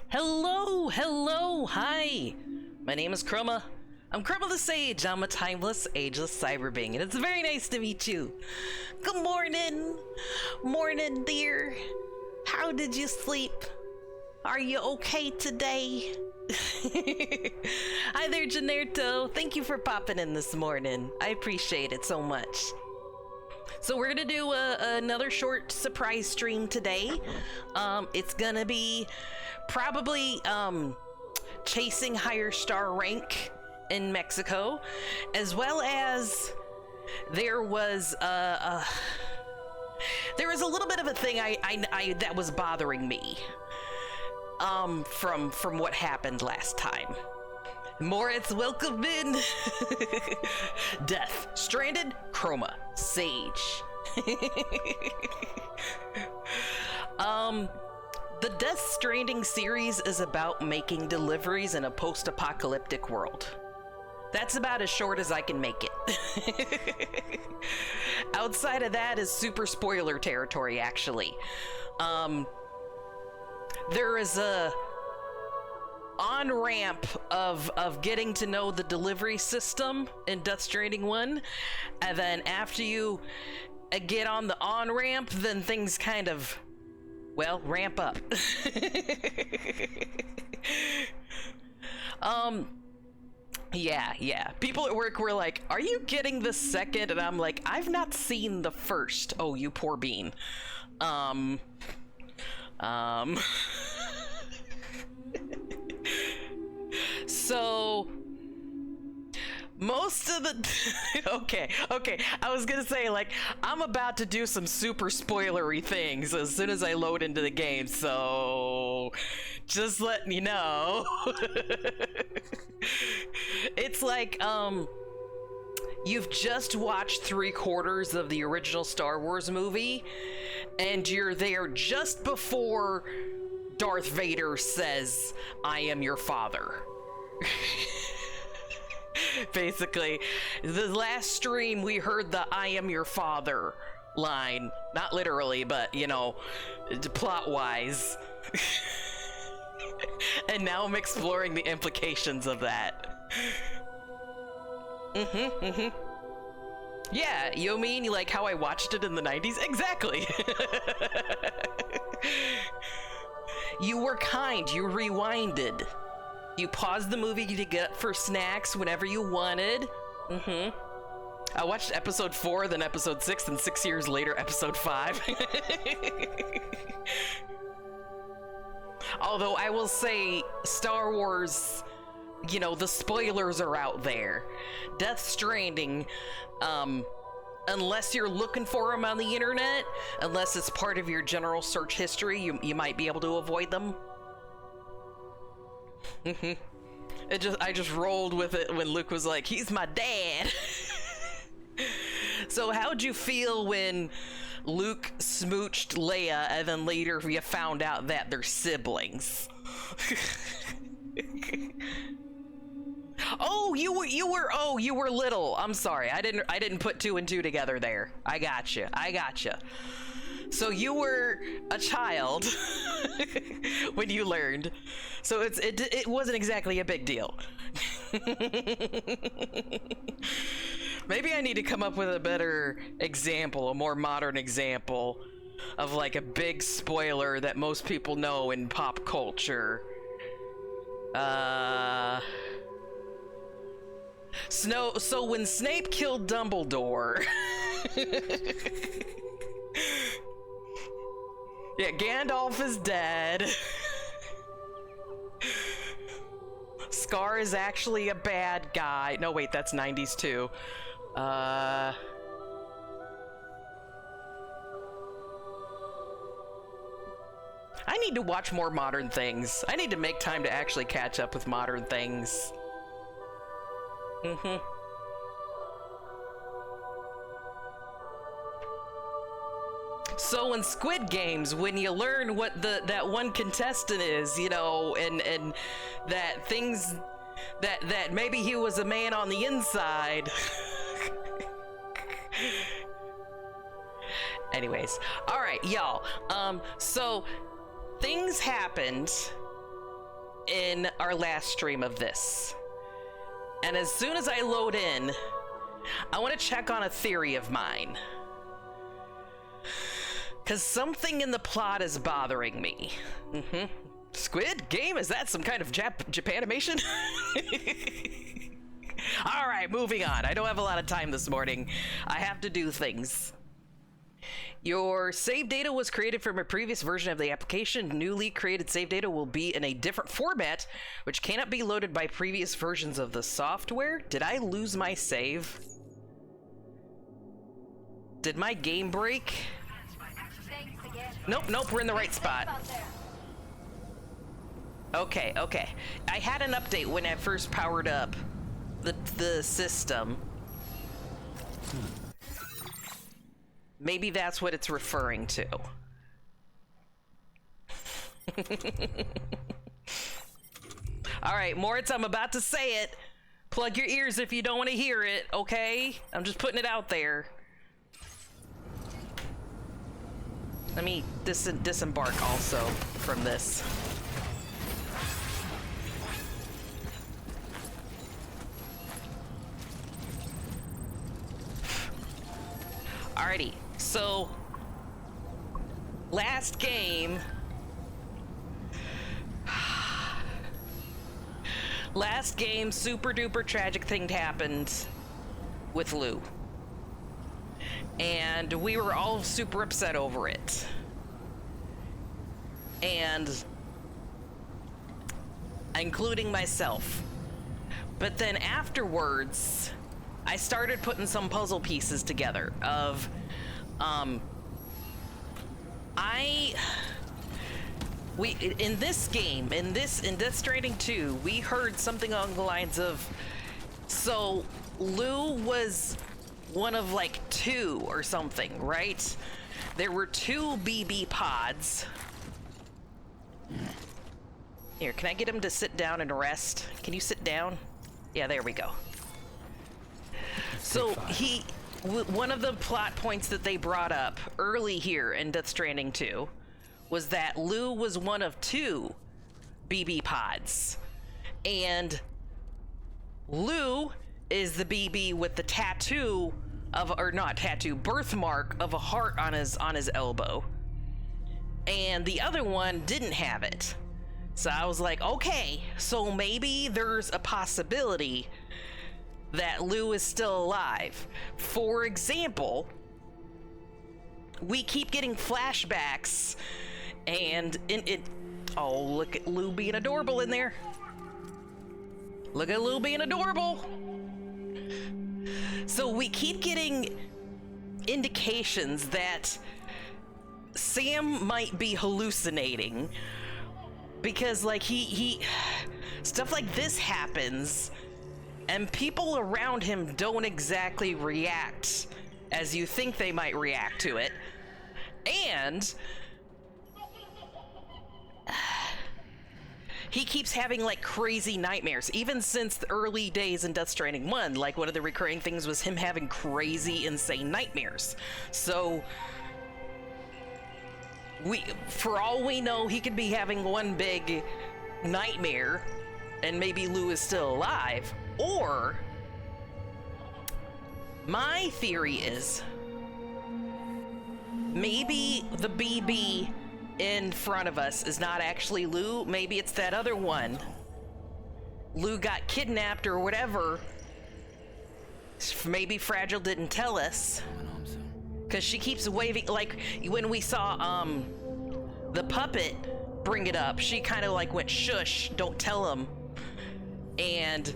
Hello, hi. My name is Chroma. I'm Chroma the Sage. I'm a timeless, ageless cyber being, and it's very nice to meet you. Good morning, dear. How did you sleep? Are you okay today? Hi there, Generto. Thank you for popping in this morning. I appreciate it so much. So we're gonna do another short surprise stream today. It's gonna be probably chasing higher star rank in Mexico, as well as there was a little bit of a thing I that was bothering me from what happened last time. Moritz, welcome in. Death, Stranded, Chroma, Sage. The Death Stranding series is about making deliveries in a post-apocalyptic world. That's about as short as I can make it. Outside of that is super spoiler territory, actually. There is a on-ramp of getting to know the delivery system in Death Stranding 1, and then after you get on the on-ramp, then things kind of, well, ramp up. Yeah. People at work were like, are you getting the second? And I'm like, I've not seen the first. Oh, you poor bean. So most of the okay, I was gonna say, like, I'm about to do some super spoilery things as soon as I load into the game, so just letting you know. It's like you've just watched 3/4 of the original Star Wars movie and you're there just before Darth Vader says, I am your father. Basically, the last stream we heard the I am your father line. Not literally, but, you know, plot-wise. And now I'm exploring the implications of that. Yeah, you mean like how I watched it in the 90s? Exactly! You were kind, you rewinded. You paused the movie to get up for snacks whenever you wanted. I watched episode 4, then episode 6, and 6 years later, episode 5. Although I will say, Star Wars, you know, the spoilers are out there. Death Stranding, unless you're looking for them on the internet, unless it's part of your general search history, you might be able to avoid them. I just rolled with it when Luke was like, he's my dad. So how'd you feel when Luke smooched Leia and then later you found out that they're siblings? Oh, you were little. I'm sorry. I didn't put 2 and 2 together there. I gotcha. So you were a child when you learned. So it wasn't exactly a big deal. Maybe I need to come up with a better example, a more modern example of like a big spoiler that most people know in pop culture. So when Snape killed Dumbledore, yeah, Gandalf is dead. Scar is actually a bad guy. No, wait, that's 90s too. I need to watch more modern things. I need to make time to actually catch up with modern things. So in Squid Games, when you learn what that one contestant is, you know, and that things that maybe he was a man on the inside. Anyways, all right, y'all. So things happened in our last stream of this. And as soon as I load in, I want to check on a theory of mine. Because something in the plot is bothering me. Squid Game? Is that some kind of Japanimation? All right, moving on. I don't have a lot of time this morning. I have to do things. Your save data was created from a previous version of the application. Newly created save data will be in a different format, which cannot be loaded by previous versions of the software. Did I lose my save? Did my game break? Nope, we're in the right spot. Okay. I had an update when I first powered up the system. Maybe that's what it's referring to. All right, Moritz, I'm about to say it. Plug your ears if you don't want to hear it, okay? I'm just putting it out there. Let me disembark also from this. Alrighty, so last game. Last game, super duper tragic thing happened with Lou. And we were all super upset over it. And including myself. But then afterwards, I started putting some puzzle pieces together of in this game, in Death Stranding 2, we heard something along the lines of, so Lou was one of like 2 or something, right? There were 2 BB pods. Here, can I get him to sit down and rest? Can you sit down? Yeah, there we go. So one of the plot points that they brought up early here in Death Stranding 2 was that Lou was one of 2 BB pods. And Lou is the BB with the tattoo of, or not tattoo, birthmark of a heart on his elbow. And the other one didn't have it. So I was like, okay, so maybe there's a possibility that Lou is still alive. For example, we keep getting flashbacks and oh, look at Lou being adorable in there. Look at Lou being adorable. So we keep getting indications that Sam might be hallucinating because like he stuff like this happens and people around him don't exactly react as you think they might react to it. And he keeps having like crazy nightmares, even since the early days in Death Stranding 1. Like one of the recurring things was him having crazy, insane nightmares. So for all we know, he could be having one big nightmare and maybe Lou is still alive. Or my theory is maybe the BB in front of us is not actually Lou. Maybe it's that other one. Lou got kidnapped or whatever. Maybe Fragile didn't tell us. Because she keeps waving, like when we saw the puppet bring it up, she kind of like went shush, don't tell him. And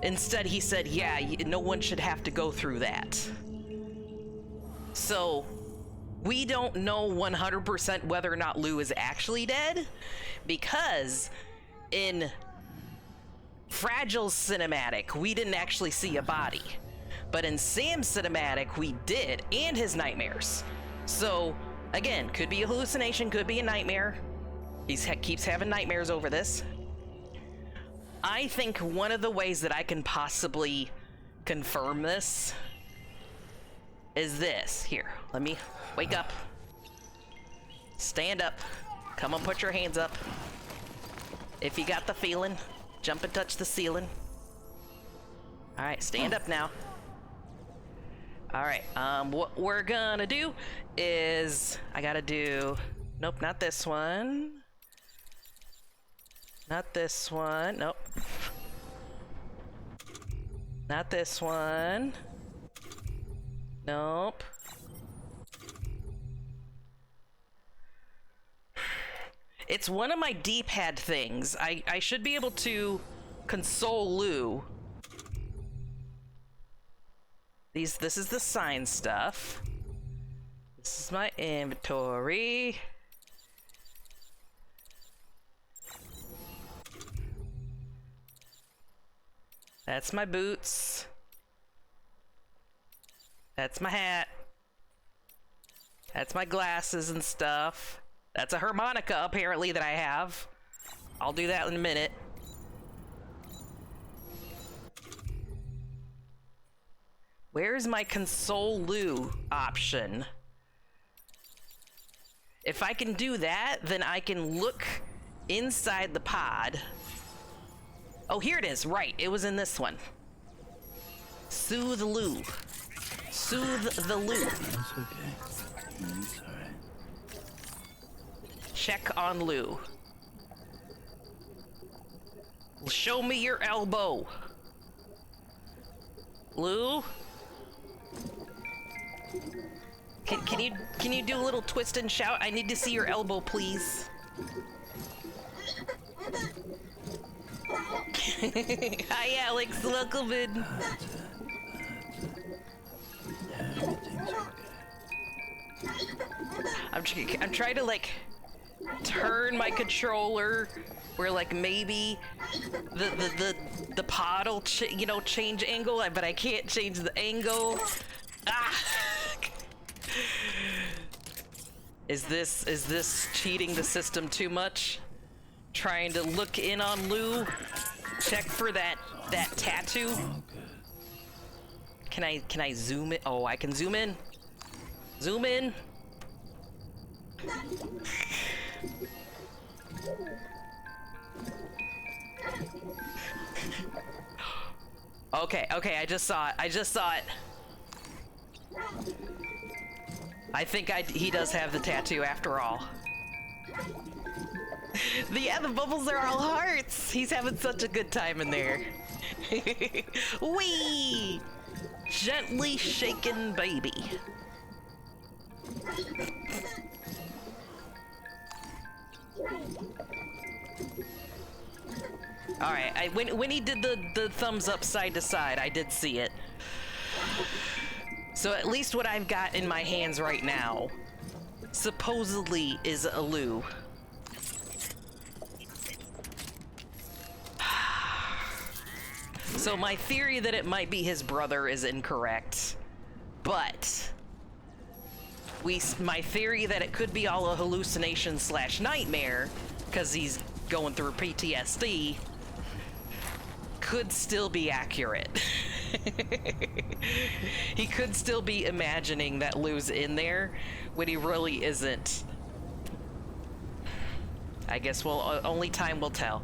instead he said, yeah, no one should have to go through that. So we don't know 100% whether or not Lou is actually dead, because in Fragile's cinematic, we didn't actually see a body. But in Sam's cinematic, we did, and his nightmares. So, again, could be a hallucination, could be a nightmare. He keeps having nightmares over this. I think one of the ways that I can possibly confirm this is this. Here, let me wake up. Stand up. Come on, put your hands up. If you got the feeling, jump and touch the ceiling. All right, stand up now. All right, what we're gonna do is, I gotta do, nope, not this one. Not this one, nope. Not this one. Nope. It's one of my D-pad things. I should be able to console Lou. This is the sign stuff. This is my inventory. That's my boots. That's my hat. That's my glasses and stuff. That's a harmonica, apparently, that I have. I'll do that in a minute. Where's my console Lou option? If I can do that, then I can look inside the pod. Oh, here it is. Right, it was in this one. Soothe Lou. Soothe the Lou. That's okay. It's alright. Check on Lou. Show me your elbow. Lou? Can you do a little twist and shout? I need to see your elbow, please. Hi, Alex. Welcome in. Everything's okay. I'm trying to like turn my controller where like maybe the pod will change angle, but I can't change the angle. Ah! Is this cheating the system too much? Trying to look in on Lou, check for that tattoo. Can I zoom in? Oh, I can zoom in. Zoom in. Okay, I just saw it. I think he does have the tattoo after all. The bubbles are all hearts. He's having such a good time in there. Wee! Gently shaken baby. All right, when he did the thumbs up side to side, I did see it. So at least what I've got in my hands right now, supposedly, is a Lou. So my theory that it might be his brother is incorrect, but my theory that it could be all a hallucination / nightmare, because he's going through PTSD, could still be accurate. He could still be imagining that Lou's in there when he really isn't. I guess only time will tell.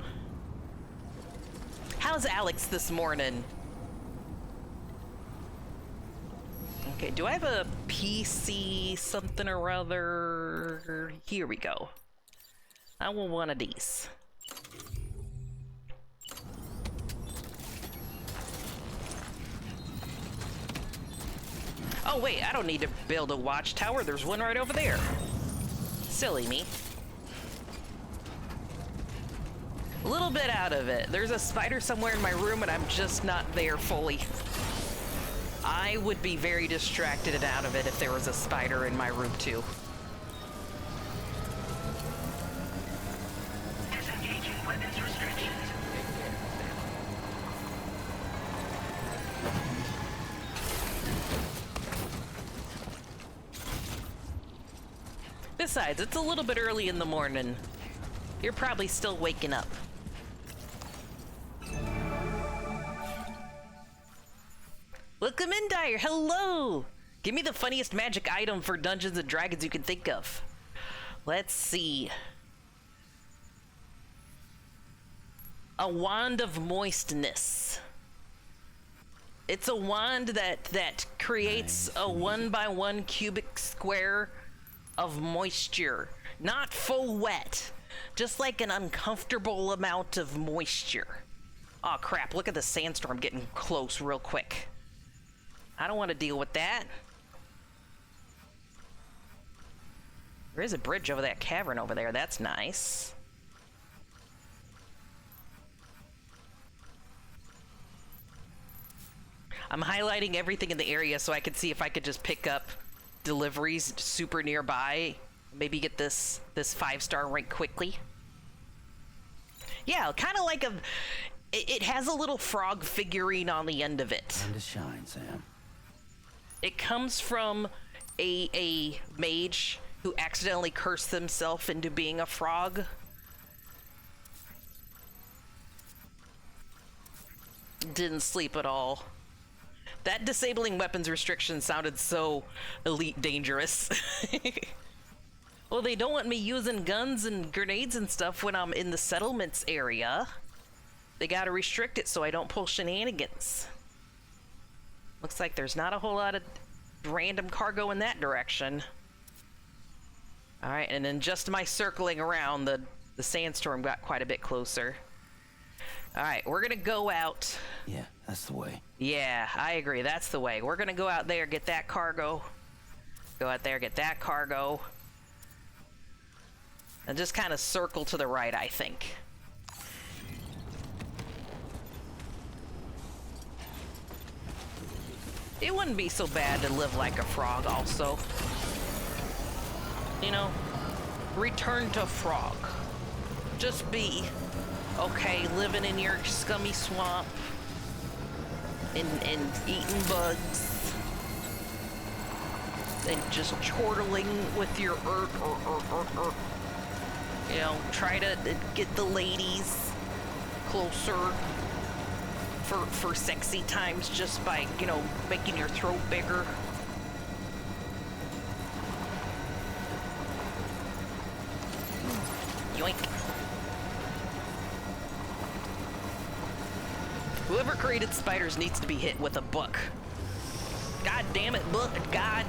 How's Alex this morning? Okay, do I have a PC something or other? Here we go. I want one of these. Oh wait, I don't need to build a watchtower. There's one right over there. Silly me. A little bit out of it. There's a spider somewhere in my room and I'm just not there fully. I would be very distracted and out of it if there was a spider in my room too. Disengaging weapons restrictions. Besides, it's a little bit early in the morning. You're probably still waking up. Welcome in, Dyer. Hello! Give me the funniest magic item for Dungeons and Dragons you can think of. Let's see. a wand of moistness. It's a wand that creates a 1x1 cubic square of moisture. Not full wet, just like an uncomfortable amount of moisture. Oh crap, look at the sandstorm getting close real quick. I don't want to deal with that. There is a bridge over that cavern over there, that's nice. I'm highlighting everything in the area so I could see if I could just pick up deliveries super nearby. Maybe get this 5-star rank quickly. Yeah, kind of like it has a little frog figurine on the end of it. Time to shine, Sam. It comes from a mage who accidentally cursed himself into being a frog. Didn't sleep at all. That disabling weapons restriction sounded so elite dangerous. Well, they don't want me using guns and grenades and stuff when I'm in the settlements area. They gotta restrict it so I don't pull shenanigans. Looks like there's not a whole lot of random cargo in that direction. Alright, and then just my circling around, the sandstorm got quite a bit closer. Alright, we're gonna go out. Yeah, that's the way. Yeah, I agree. That's the way. We're gonna go out there, get that cargo. Go out there, get that cargo. And just kind of circle to the right, I think. It wouldn't be so bad to live like a frog also. You know, return to frog. Just be okay living in your scummy swamp and eating bugs and just chortling with your you know, try to get the ladies closer for sexy times just by, you know, making your throat bigger. Yoink. Whoever created spiders needs to be hit with a book. God damn it, book. God.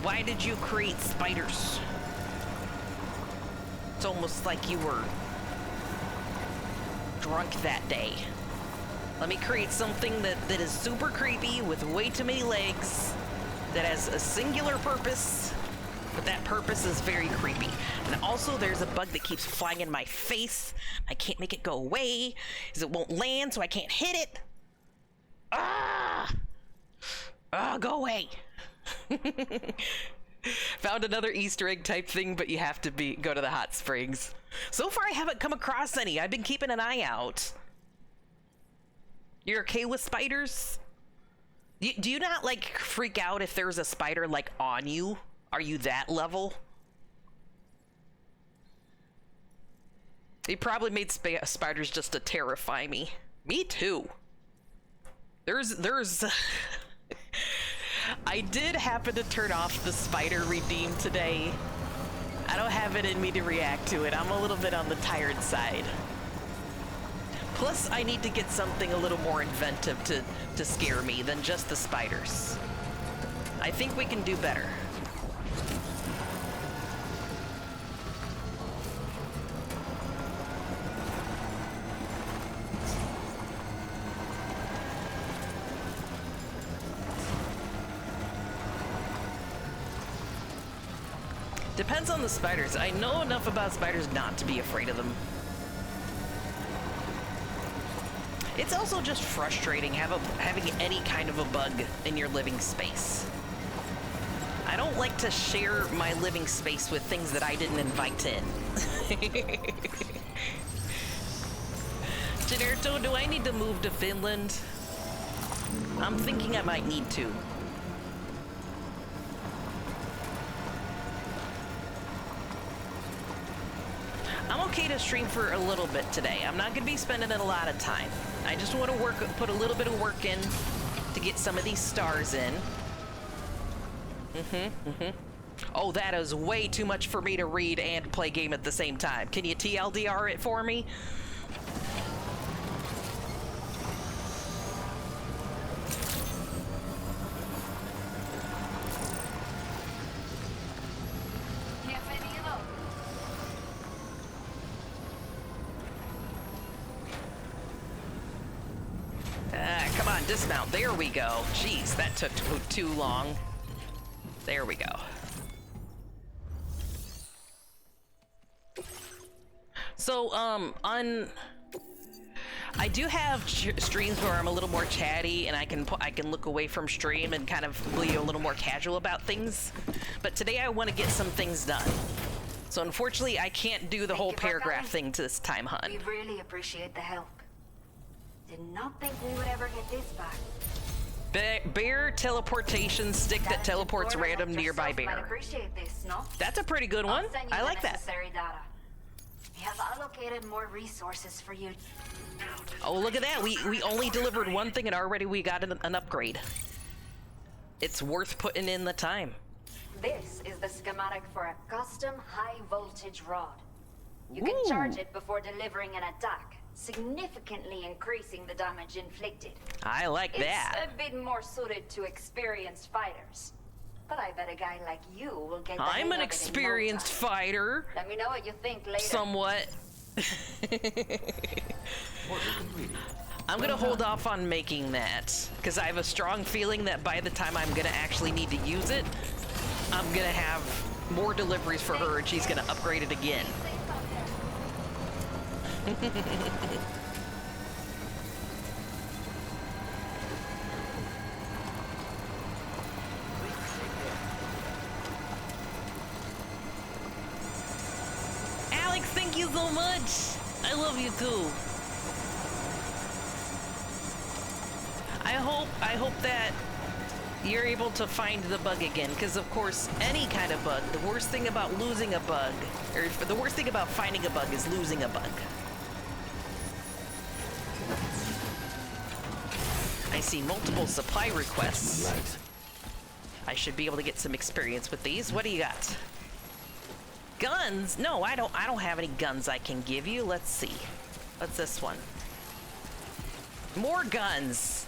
Why did you create spiders? It's almost like you were drunk that day. Let me create something that is super creepy with way too many legs, that has a singular purpose, but that purpose is very creepy. And also there's a bug that keeps flying in my face. I can't make it go away because it won't land, so I can't hit it. Ah! Ah, go away. Found another Easter egg type thing, but you have to go to the hot springs. So far I haven't come across any. I've been keeping an eye out. You're okay with spiders? Do you not like freak out if there's a spider like on you? Are you that level? They probably made spiders just to terrify me. Me too. There's I did happen to turn off the spider redeem today. I don't have it in me to react to it. I'm a little bit on the tired side. Plus, I need to get something a little more inventive to scare me than just the spiders. I think we can do better. Depends on the spiders. I know enough about spiders not to be afraid of them. It's also just frustrating having any kind of a bug in your living space. I don't like to share my living space with things that I didn't invite in. Generto, do I need to move to Finland? I'm thinking I might need to. I'm okay to stream for a little bit today. I'm not going to be spending a lot of time. I just want to put a little bit of work in to get some of these stars in. Oh, that is way too much for me to read and play game at the same time. Can you TLDR it for me? on, dismount. There we go. Jeez, that took too long. There we go. So, I do have streams where I'm a little more chatty and I can look away from stream and kind of be a little more casual about things. But today I want to get some things done. So unfortunately, I can't do the whole paragraph thing this time, hun. We really appreciate the help. Did not think we would ever get this far. Bear teleportation stick that teleports random nearby bear. Appreciate this, no? That's a pretty good one. I like that. Data. We have allocated more resources for you. Oh, look at that. We only delivered one thing and already we got an upgrade. It's worth putting in the time. This is the schematic for a custom high voltage rod. You can charge it before delivering an attack, significantly increasing the damage inflicted. I like that. It's a bit more suited to experienced fighters. But I bet a guy like you will get the I'm hang an of it in no experienced time. fighter. Let me know what you think later. Somewhat. I'm gonna hold off on making that because I have a strong feeling that by the time I'm gonna actually need to use it, I'm gonna have more deliveries for her and she's gonna upgrade it again. Alex, thank you so much. I love you too. I hope that you're able to find the bug again, because of course any kind of bug, the worst thing about losing a bug, or the worst thing about finding a bug is losing a bug. I see multiple supply requests. Right. I should be able to get some experience with these. What do you got? Guns? No, I don't have any guns I can give you. Let's see. What's this one? More guns.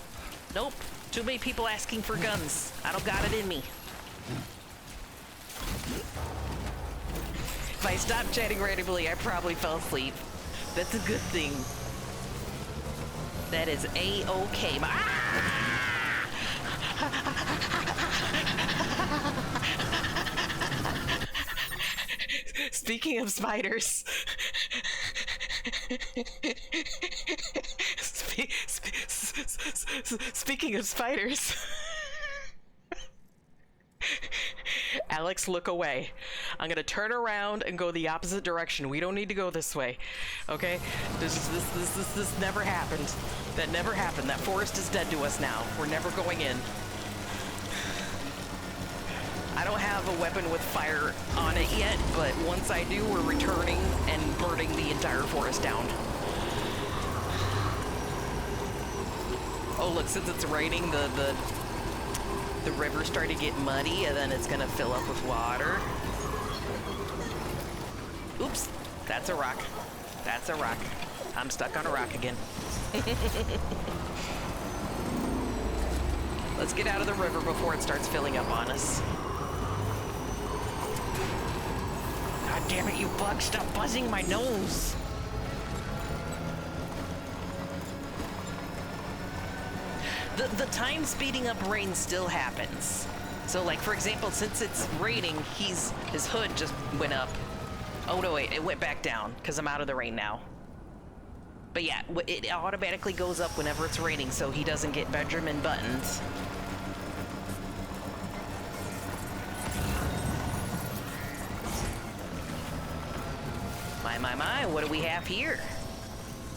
Nope. Too many people asking for guns. I don't got it in me. If I stopped chatting randomly, I probably fell asleep. That's a good thing. That is A-okay. Speaking of spiders. Speaking of spiders. Alex, look away. I'm gonna turn around and go the opposite direction. We don't need to go this way. Okay? This never happened. That never happened. That forest is dead to us now. We're never going in. I don't have a weapon with fire on it yet, but once I do, we're returning and burning the entire forest down. Oh, look, since it's raining, the river's starting to get muddy, and then it's gonna fill up with water. Oops, that's a rock. That's a rock. I'm stuck on a rock again. Let's get out of the river before it starts filling up on us. God damn it, you bug, stop buzzing my nose. The time speeding up rain still happens. So like, for example, since it's raining, his hood just went up. Oh no, wait, it went back down because I'm out of the rain now. But yeah, it automatically goes up whenever it's raining so he doesn't get Benjamin Buttons. My, what do we have here?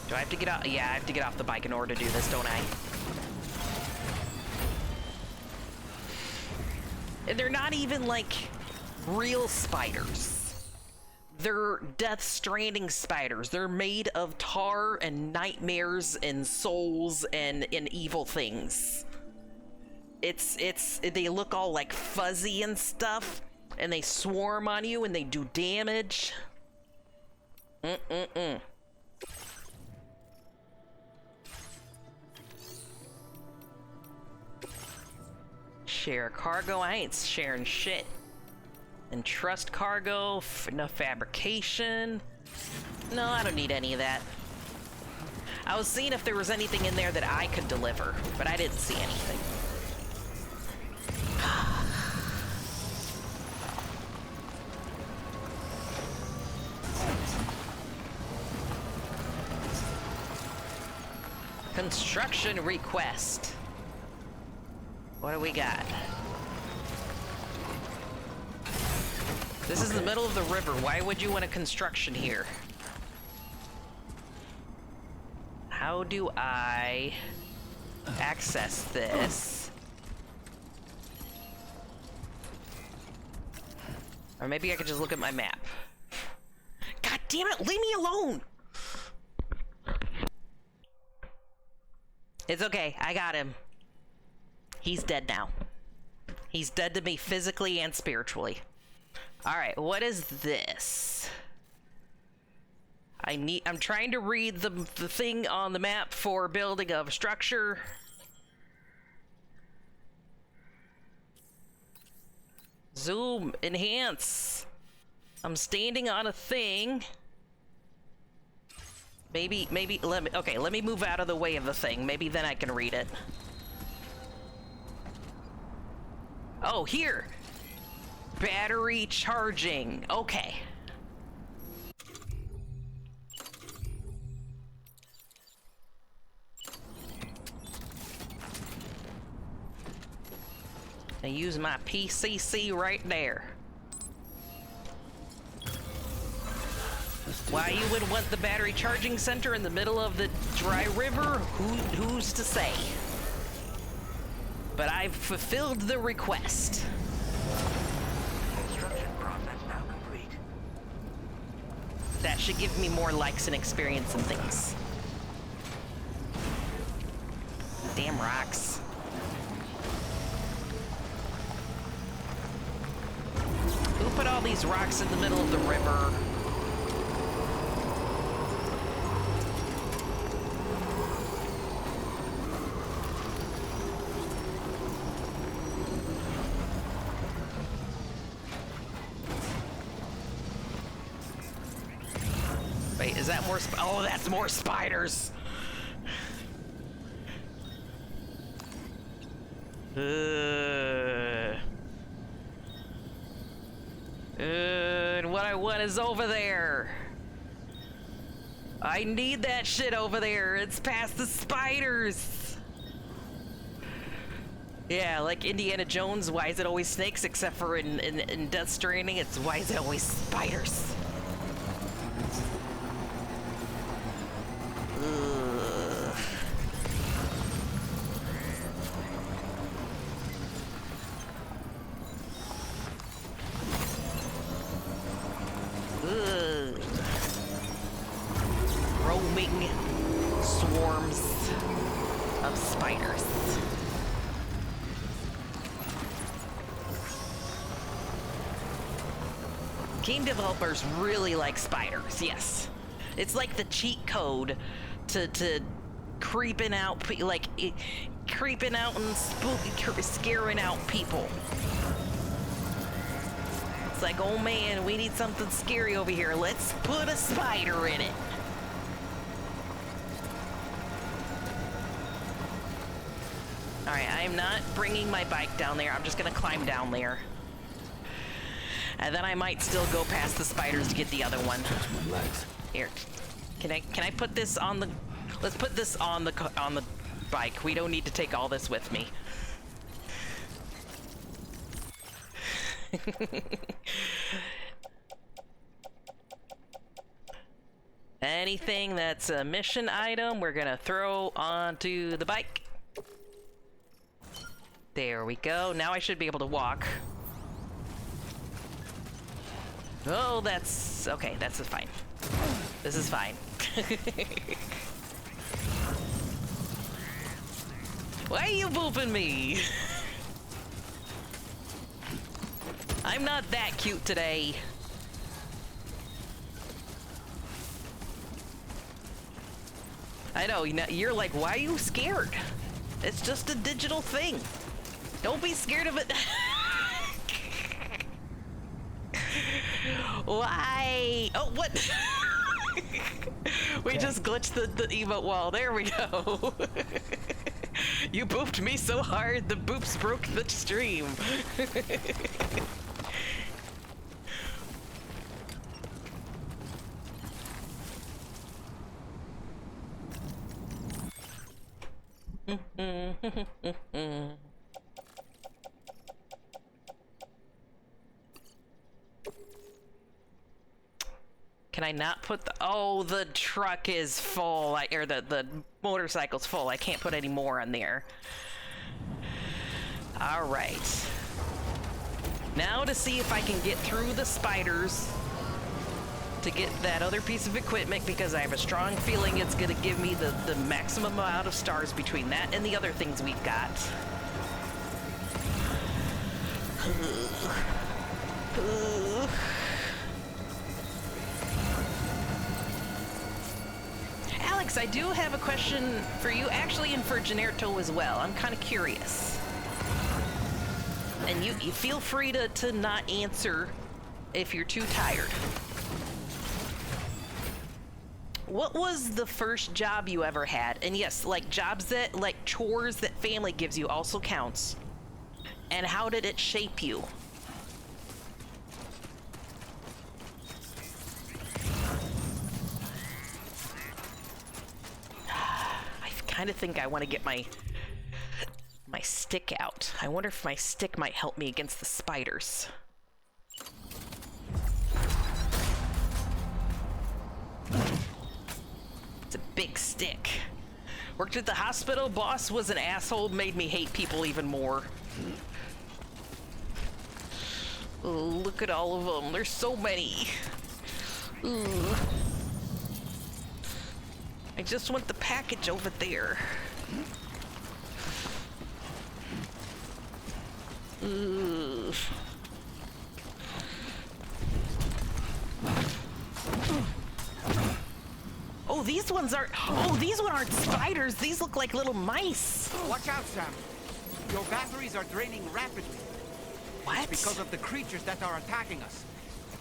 Do I have to get off? Yeah, I have to get off the bike in order to do this, don't I? And they're not even like real spiders. They're Death Stranding spiders. They're made of tar and nightmares and souls and evil things. They look all like fuzzy and stuff, and they swarm on you and they do damage. Share cargo. I ain't sharing shit. And trust cargo. No fabrication. No, I don't need any of that. I was seeing if there was anything in there that I could deliver, but I didn't see anything. Construction request. What do we got? This is the middle of the river. Why would you want a construction here? How do I access this? Or maybe I could just look at my map. God damn it, leave me alone! It's okay, I got him. He's dead now. He's dead to me physically and spiritually. Alright, what is this? I'm trying to read the thing on the map for building of structure. Zoom, enhance. I'm standing on a thing. Maybe, let me move out of the way of the thing. Maybe then I can read it. Oh, here. Battery charging. Okay. I use my PCC right there. Why you would want the battery charging center in the middle of the dry river? Who's to say? But I've fulfilled the request. Construction process now complete. That should give me more likes and experience and things. Damn rocks. Who put all these rocks in the middle of the river? Wait, is that more oh, that's more spiders! And what I want is over there. I need that shit over there. It's past the spiders. Yeah, like Indiana Jones, why is it always snakes? Except for in Death Stranding, it's why is it always spiders? Ugh. Ugh. Roaming swarms of spiders. Game developers really like spiders, yes. It's like the cheat code to creeping out, creeping out and scaring out people. It's like, oh man, we need something scary over here. Let's put a spider in it. Alright, I am not bringing my bike down there. I'm just gonna climb down there. And then I might still go past the spiders to get the other one. My legs. Here, can I put this on the? Let's put this on the bike. We don't need to take all this with me. Anything that's a mission item, we're gonna throw onto the bike. There we go. Now I should be able to walk. Oh, that's okay. That's fine. This is fine. Why are you booping me? I'm not that cute today. I know, you're like, why are you scared? It's just a digital thing. Don't be scared of it. Why? Oh, what? We just glitched the emote wall. There we go. You booped me so hard, the boops broke the stream. Can I not put the... Oh, the truck is full. Or the motorcycle's full. I can't put any more on there. Alright. Now to see if I can get through the spiders to get that other piece of equipment, because I have a strong feeling it's going to give me the maximum amount of stars between that and the other things we've got. Alex, I do have a question for you, actually, and for Generto as well. I'm kind of curious. And you feel free to not answer if you're too tired. What was the first job you ever had? And yes, like jobs that, like chores that family gives you also counts. And how did it shape you? I kind of think I want to get my stick out. I wonder if my stick might help me against the spiders. It's a big stick. Worked at the hospital. Boss was an asshole. Made me hate people even more. Oh, look at all of them. There's so many. Ooh. I just want the package over there. Ooh. Oh, these ones aren't. Oh, these ones aren't spiders. These look like little mice. Watch out, Sam. Your batteries are draining rapidly. What? Because of the creatures that are attacking us.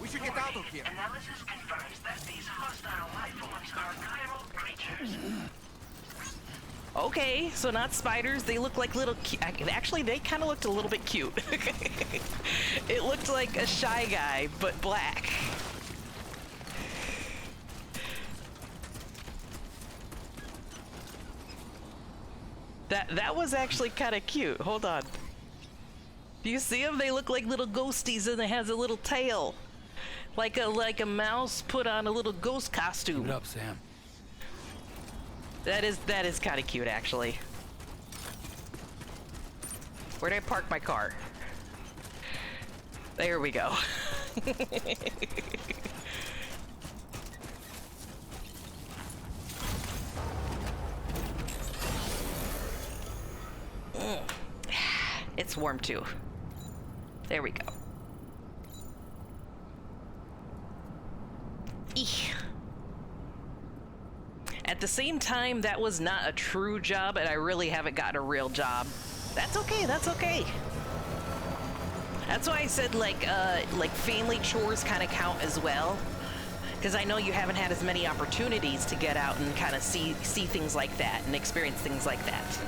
We should get out of here. Analysis confirms that these hostile life forms are chiral creatures. Okay, so not spiders. They look like little. Actually, they kind of looked a little bit cute. It looked like a Shy Guy, but black. That was actually kind of cute. Hold on. Do you see them? They look like little ghosties, and it has a little tail, like a mouse put on a little ghost costume. Keep it up, Sam. That is kind of cute, actually. Where'd I park my car? There we go. It's warm too. There we go. Eek. At the same time, that was not a true job, and I really haven't gotten a real job. That's okay, that's okay. That's why I said like family chores kind of count as well. Because I know you haven't had as many opportunities to get out and kind of see things like that and experience things like that.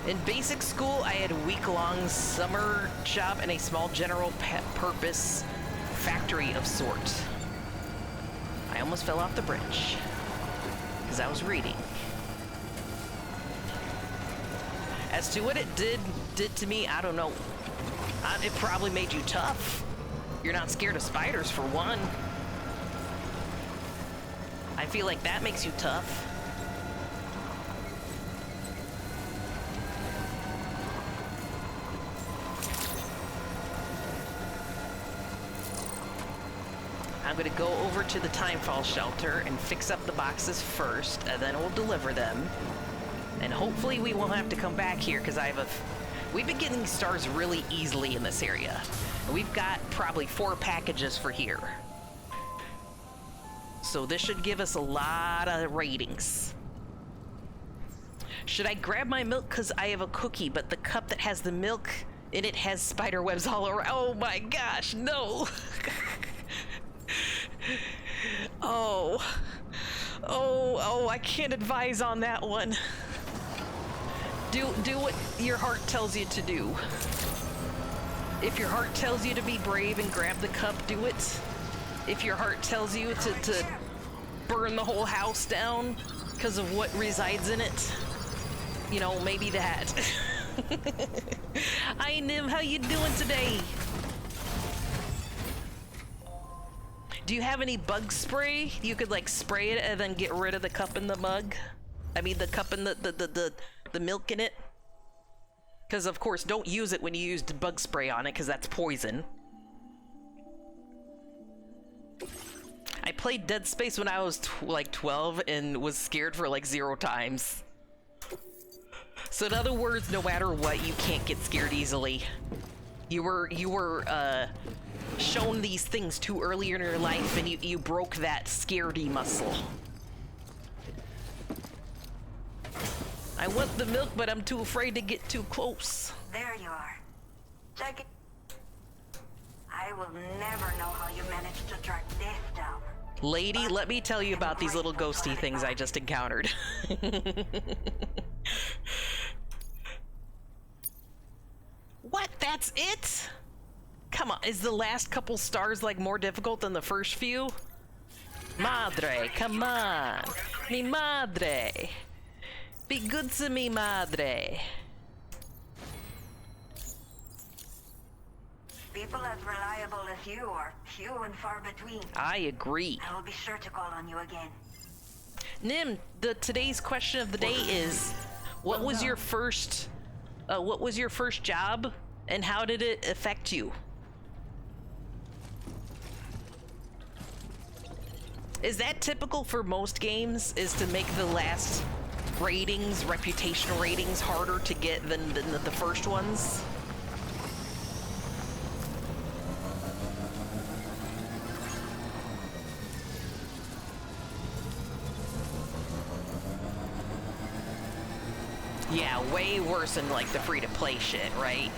In basic school, I had a week-long summer job in a small general purpose factory of sort. I almost fell off the bridge because I was reading. As to what it did to me, I don't know. It probably made you tough. You're not scared of spiders, for one. I feel like that makes you tough. I'm gonna go over to the Timefall shelter and fix up the boxes first, and then we'll deliver them. And hopefully we won't have to come back here, because we've been getting stars really easily in this area. And we've got probably 4 packages for here. So this should give us a lot of ratings. Should I grab my milk? Because I have a cookie, but the cup that has the milk in it has spider webs all around. Oh my gosh, no! Oh, Oh, I can't advise on that one. Do what your heart tells you to do. If your heart tells you to be brave and grab the cup, do it. If your heart tells you to burn the whole house down because of what resides in it, you know, maybe that. Hi Nim, how you doing today? Do you have any bug spray? You could like spray it and then get rid of the cup in the mug. I mean the cup and the milk in it. Because of course, don't use it when you used bug spray on it, because that's poison. I played Dead Space when I was like 12 and was scared for like 0 times. So in other words, no matter what, you can't get scared easily. You were shown these things too early in your life, and you broke that scaredy muscle. I want the milk, but I'm too afraid to get too close. There you are. Check it. I will never know how you managed to track death down. Lady, let me tell you about these little ghosty things I just encountered. What? That's it? Come on, is the last couple stars like more difficult than the first few? Madre, come on. Mi madre. Be good to me, madre. People as reliable as you are few and far between. I agree. I will be sure to call on you again. Nim, today's question of the day is, what was your first job, and how did it affect you? Is that typical for most games, is to make the last ratings, reputational ratings, harder to get than the first ones? Yeah, way worse than like the free-to-play shit, right?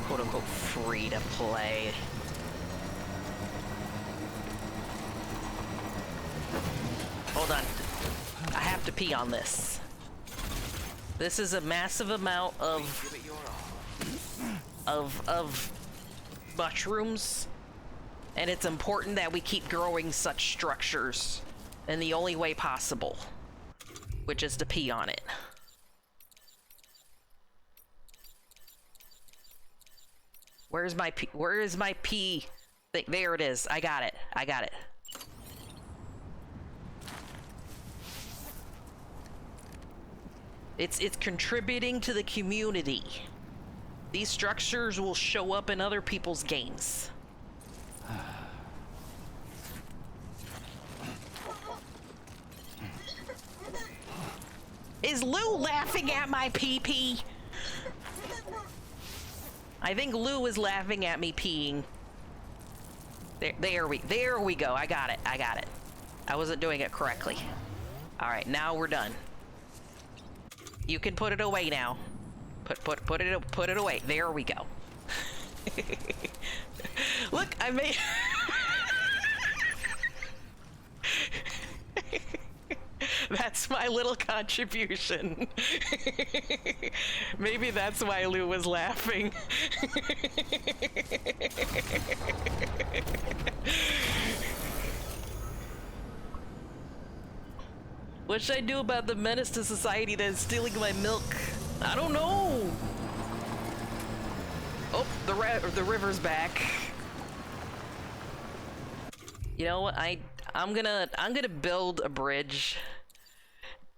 Quote-unquote free-to-play. Hold on. I have to pee on this. This is a massive amount of mushrooms, and it's important that we keep growing such structures in the only way possible, which is to pee on it. Where is my pee thing? There it is. I got it. I got it. It's contributing to the community. These structures will show up in other people's games. Is Lou laughing at my pee-pee? I think Lou is laughing at me peeing. There we go. I got it. I got it. I wasn't doing it correctly. All right, now we're done. You can put it away now. Put it away. There we go. Look, I made. That's my little contribution. Maybe that's why Lou was laughing. What should I do about the menace to society that is stealing my milk? I don't know. Oh, the river's back. You know what? I'm gonna build a bridge,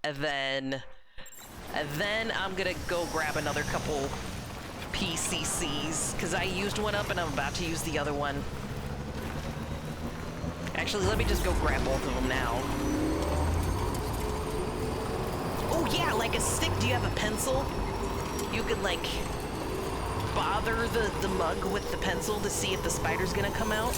and then I'm gonna go grab another couple PCCs, because I used one up and I'm about to use the other one. Actually, let me just go grab both of them now. Oh yeah, like a stick. Do you have a pencil? You could like bother the mug with the pencil to see if the spider's gonna come out.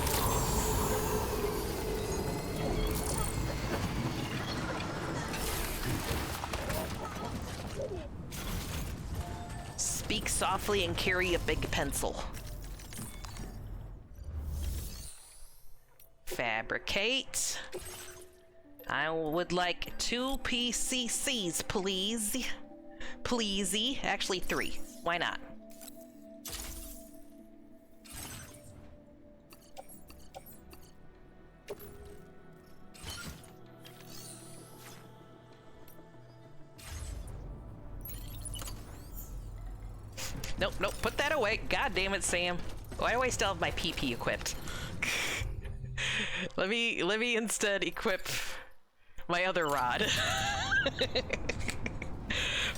Speak softly and carry a big pencil. Fabricate. I would like 2 PCCs, please. Pleasey. Actually, 3. Why not? Nope, nope, put that away. God damn it, Sam. Why do I still have my PP equipped? let me instead equip my other rod.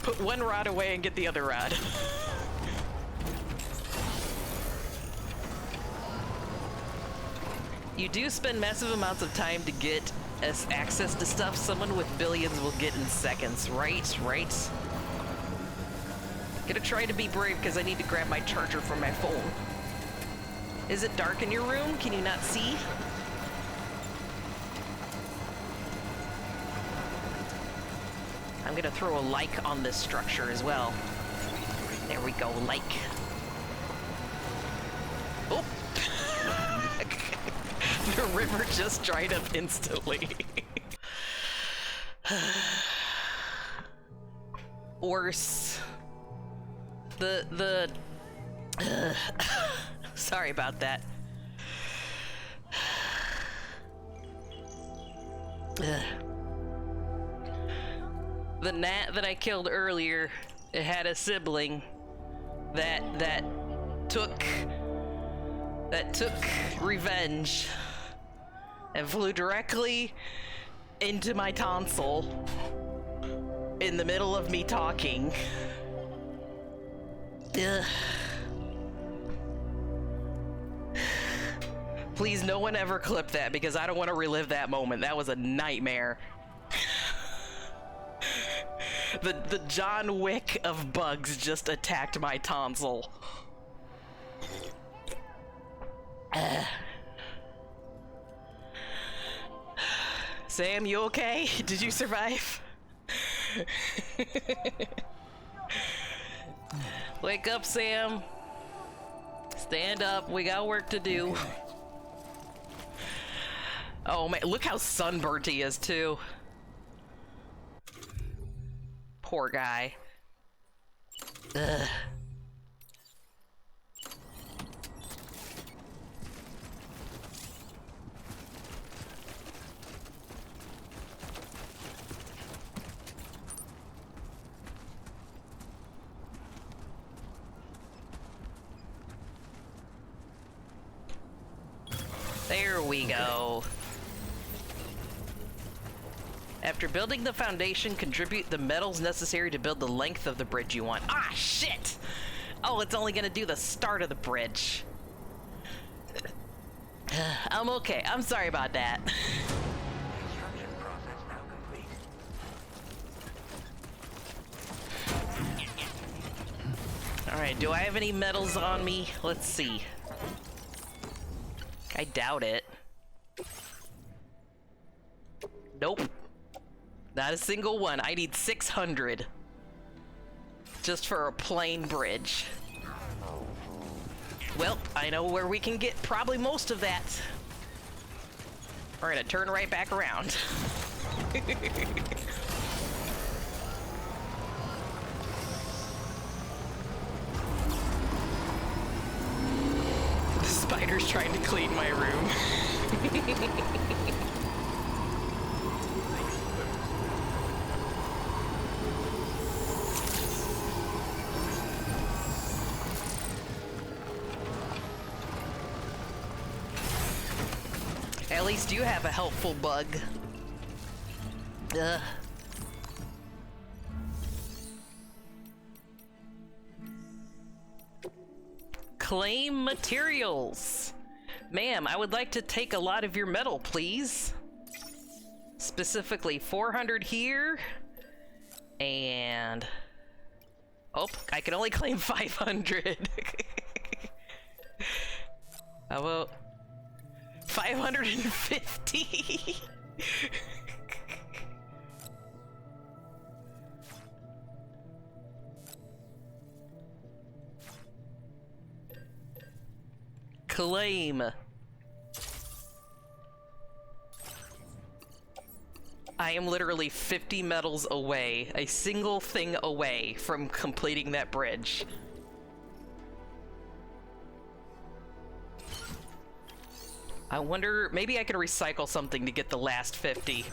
Put one rod away and get the other rod. You do spend massive amounts of time to get access to stuff someone with billions will get in seconds, right? Right? Gonna try to be brave because I need to grab my charger from my phone. Is it dark in your room? Can you not see? I'm gonna throw a like on this structure as well. There we go, like. Oh! The river just dried up instantly. Worse. Sorry about that. The gnat that I killed earlier, it had a sibling that took revenge and flew directly into my tonsil in the middle of me talking. Ugh. Please, no one ever clip that because I don't want to relive that moment. That was a nightmare. The John Wick of bugs just attacked my tonsil. Sam, you okay? Did you survive? Wake up, Sam. Stand up. We got work to do. Oh man, look how sunburnt he is too. Poor guy. Ugh. There we go. After building the foundation, contribute the metals necessary to build the length of the bridge you want. Ah, shit! Oh, it's only gonna do the start of the bridge. I'm okay. I'm sorry about that. Construction process now complete. Alright, do I have any metals on me? Let's see. I doubt it. Nope. Not a single one. I need 600. Just for a plain bridge. Well, I know where we can get probably most of that. We're gonna turn right back around. The spider's trying to clean my room. At least you have a helpful bug. Ugh. Claim materials. Ma'am, I would like to take a lot of your metal, please. Specifically 400 here. And... oh, I can only claim 500. How about 550? Claim. I am literally 50 medals away, a single thing away from completing that bridge. I wonder, maybe I could recycle something to get the last 50.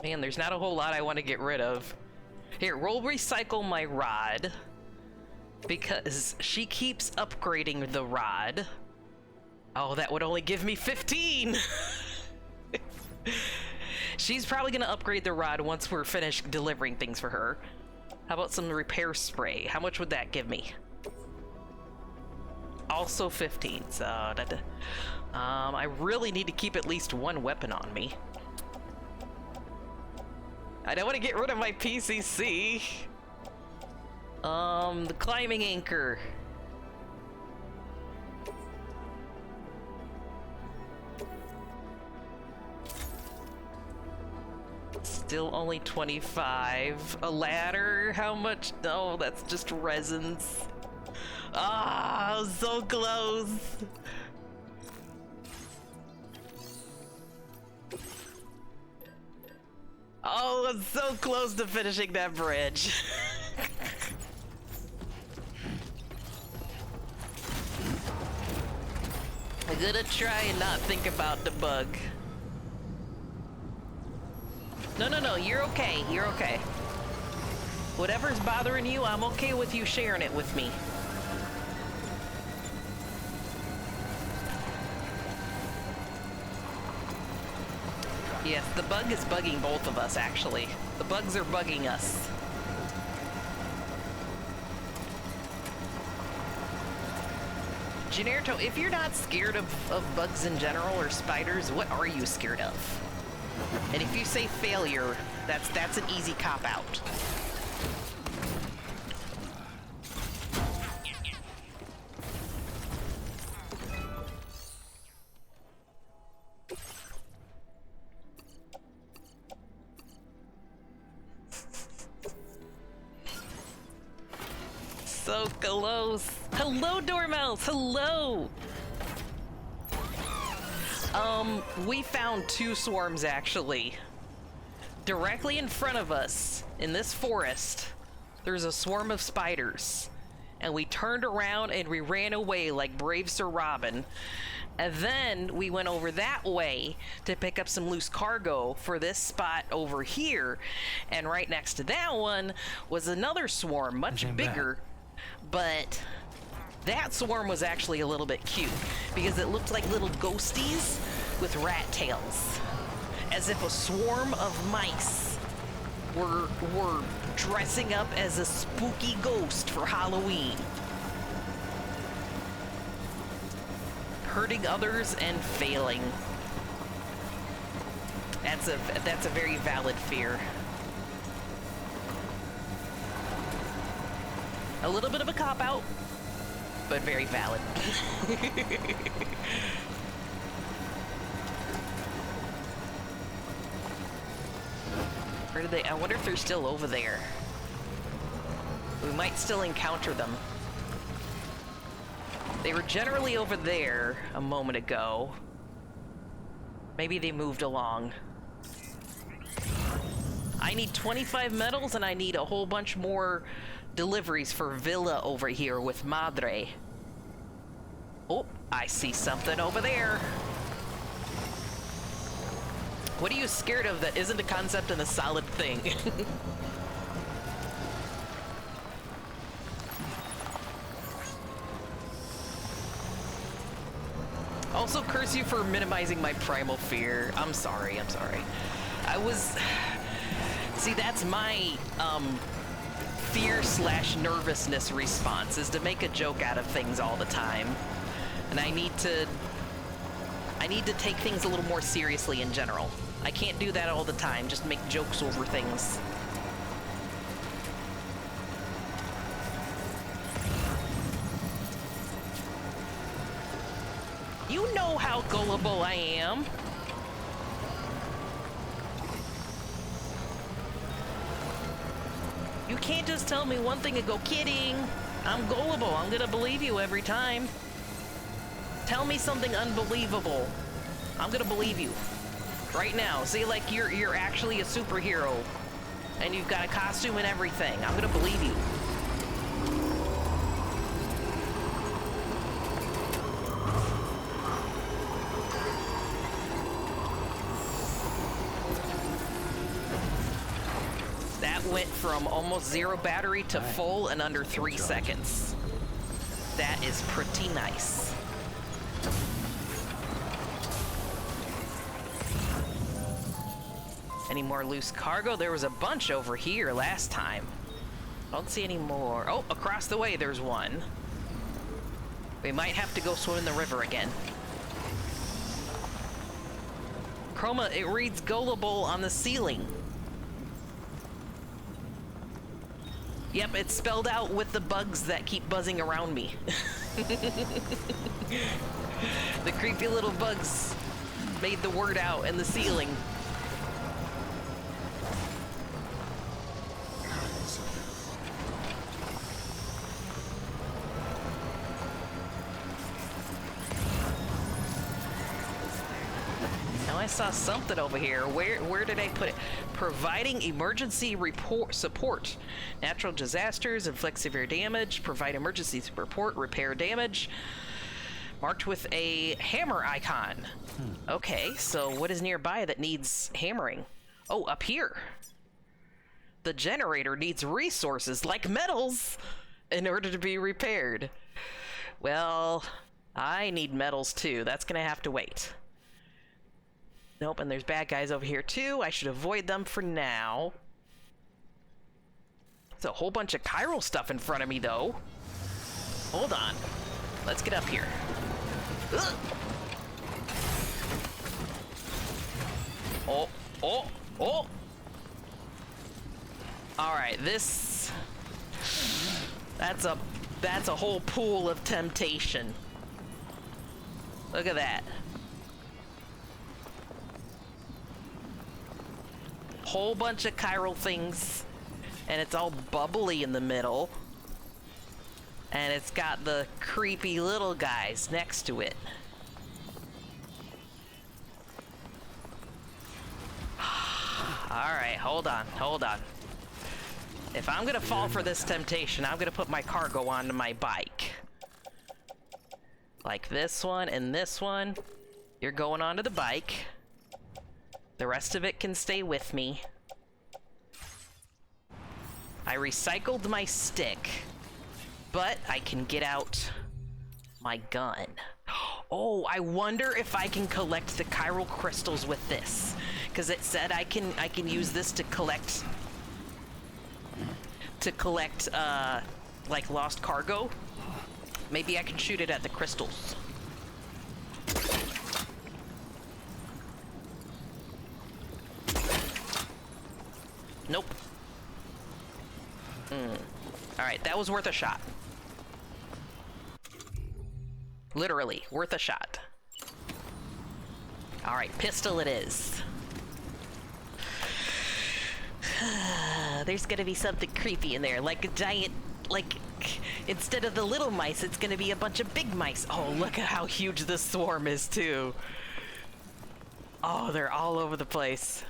Man, there's not a whole lot I want to get rid of. Here, we'll recycle my rod, because she keeps upgrading the rod. Oh, that would only give me 15! She's probably gonna upgrade the rod once we're finished delivering things for her. How about some repair spray? How much would that give me? Also 15, so... I really need to keep at least one weapon on me. I don't want to get rid of my PCC. The climbing anchor. Still only 25. A ladder? How much? No, that's just resins. Ah, so close. Oh, I'm so close to finishing that bridge. I'm gonna try and not think about the bug. No, you're okay, you're okay. Whatever's bothering you, I'm okay with you sharing it with me. Yes, the bug is bugging both of us, actually. The bugs are bugging us. Generto, if you're not scared of bugs in general or spiders, what are you scared of? And if you say failure, that's an easy cop-out. So close. Hello, Dormouse. Hello. We found 2 swarms, actually. Directly in front of us, in this forest, there's a swarm of spiders. And we turned around and we ran away like brave Sir Robin. And then we went over that way to pick up some loose cargo for this spot over here. And right next to that one was another swarm, much bigger. But that swarm was actually a little bit cute because it looked like little ghosties with rat tails, as if a swarm of mice were dressing up as a spooky ghost for Halloween, hurting others and failing. That's a very valid fear. A little bit of a cop-out, but very valid. Where did they? I wonder if they're still over there. We might still encounter them. They were generally over there a moment ago. Maybe they moved along. I need 25 medals and I need a whole bunch more deliveries for Villa over here with Madre. Oh, I see something over there. What are you scared of that isn't a concept and a solid thing? Also, curse you for minimizing my primal fear. I'm sorry, I'm sorry. See, that's my, fear/nervousness response, is to make a joke out of things all the time. And I need to take things a little more seriously in general. I can't do that all the time, just make jokes over things. You know how gullible I am. You can't just tell me one thing and go, kidding. I'm gullible. I'm gonna believe you every time. Tell me something unbelievable. I'm gonna believe you. Right now. Say like you're actually a superhero. And you've got a costume and everything. I'm gonna believe you. That went from almost 0 battery to full in under 3 seconds. That is pretty nice. Any more loose cargo? There was a bunch over here last time. Don't see any more. Oh, across the way there's one. We might have to go swim in the river again. Chroma, it reads gullible on the ceiling. Yep, it's spelled out with the bugs that keep buzzing around me. The creepy little bugs made the word out in the ceiling. Now I saw something over here. Where did I put it? Providing emergency support. Natural disasters, inflict severe damage, provide emergency support, repair damage. Marked with a hammer icon. Okay, so what is nearby that needs hammering? Oh, up here. The generator needs resources like metals in order to be repaired. Well, I need metals too. That's gonna have to wait. Nope, and there's bad guys over here too. I should avoid them for now. There's a whole bunch of chiral stuff in front of me though. Hold on. Let's get up here. Ugh. Oh, oh, oh. All right, that's a whole pool of temptation. Look at that. Whole bunch of chiral things, and it's all bubbly in the middle, and it's got the creepy little guys next to it. All right, hold on. If I'm gonna fall for this temptation, I'm gonna put my cargo onto my bike. Like this one and this one. You're going onto the bike. The rest of it can stay with me. I recycled my stick, but I can get out my gun. Oh, I wonder if I can collect the chiral crystals with this, because it said I can use this to collect like lost cargo. Maybe I can shoot it at the crystals. Nope. Alright, that was worth a shot. Literally, worth a shot. Alright, pistol it is. There's gonna be something creepy in there, like a giant, like, instead of the little mice, it's gonna be a bunch of big mice. Oh, look at how huge this swarm is, too. Oh, they're all over the place.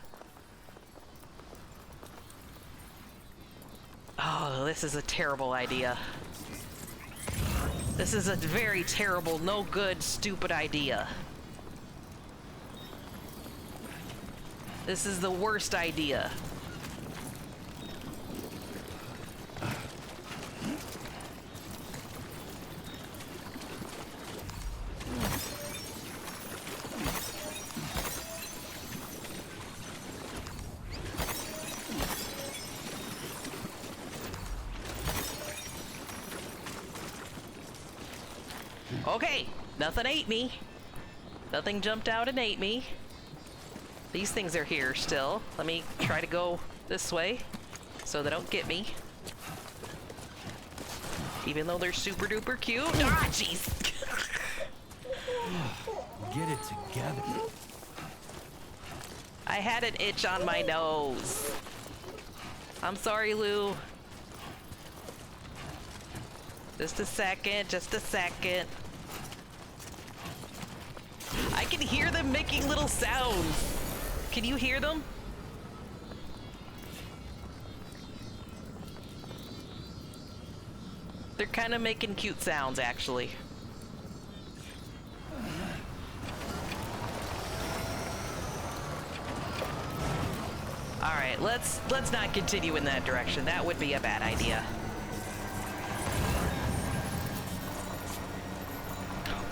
Oh, this is a terrible idea. This is a very terrible, no good, stupid idea. This is the worst idea. Okay, nothing ate me. Nothing jumped out and ate me. These things are here still. Let me try to go this way so they don't get me. Even though they're super duper cute. Ah, jeez. Get it together. I had an itch on my nose. I'm sorry, Lou. Just a second, just a second. I can hear them making little sounds. Can you hear them? They're kind of making cute sounds, actually. All right, let's not continue in that direction. That would be a bad idea.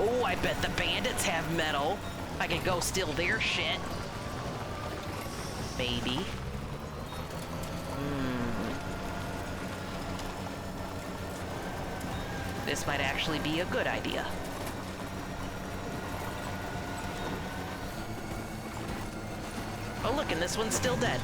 Oh, I bet the bandits have metal. I could go steal their shit. Maybe. This might actually be a good idea. Oh, look, and this one's still dead.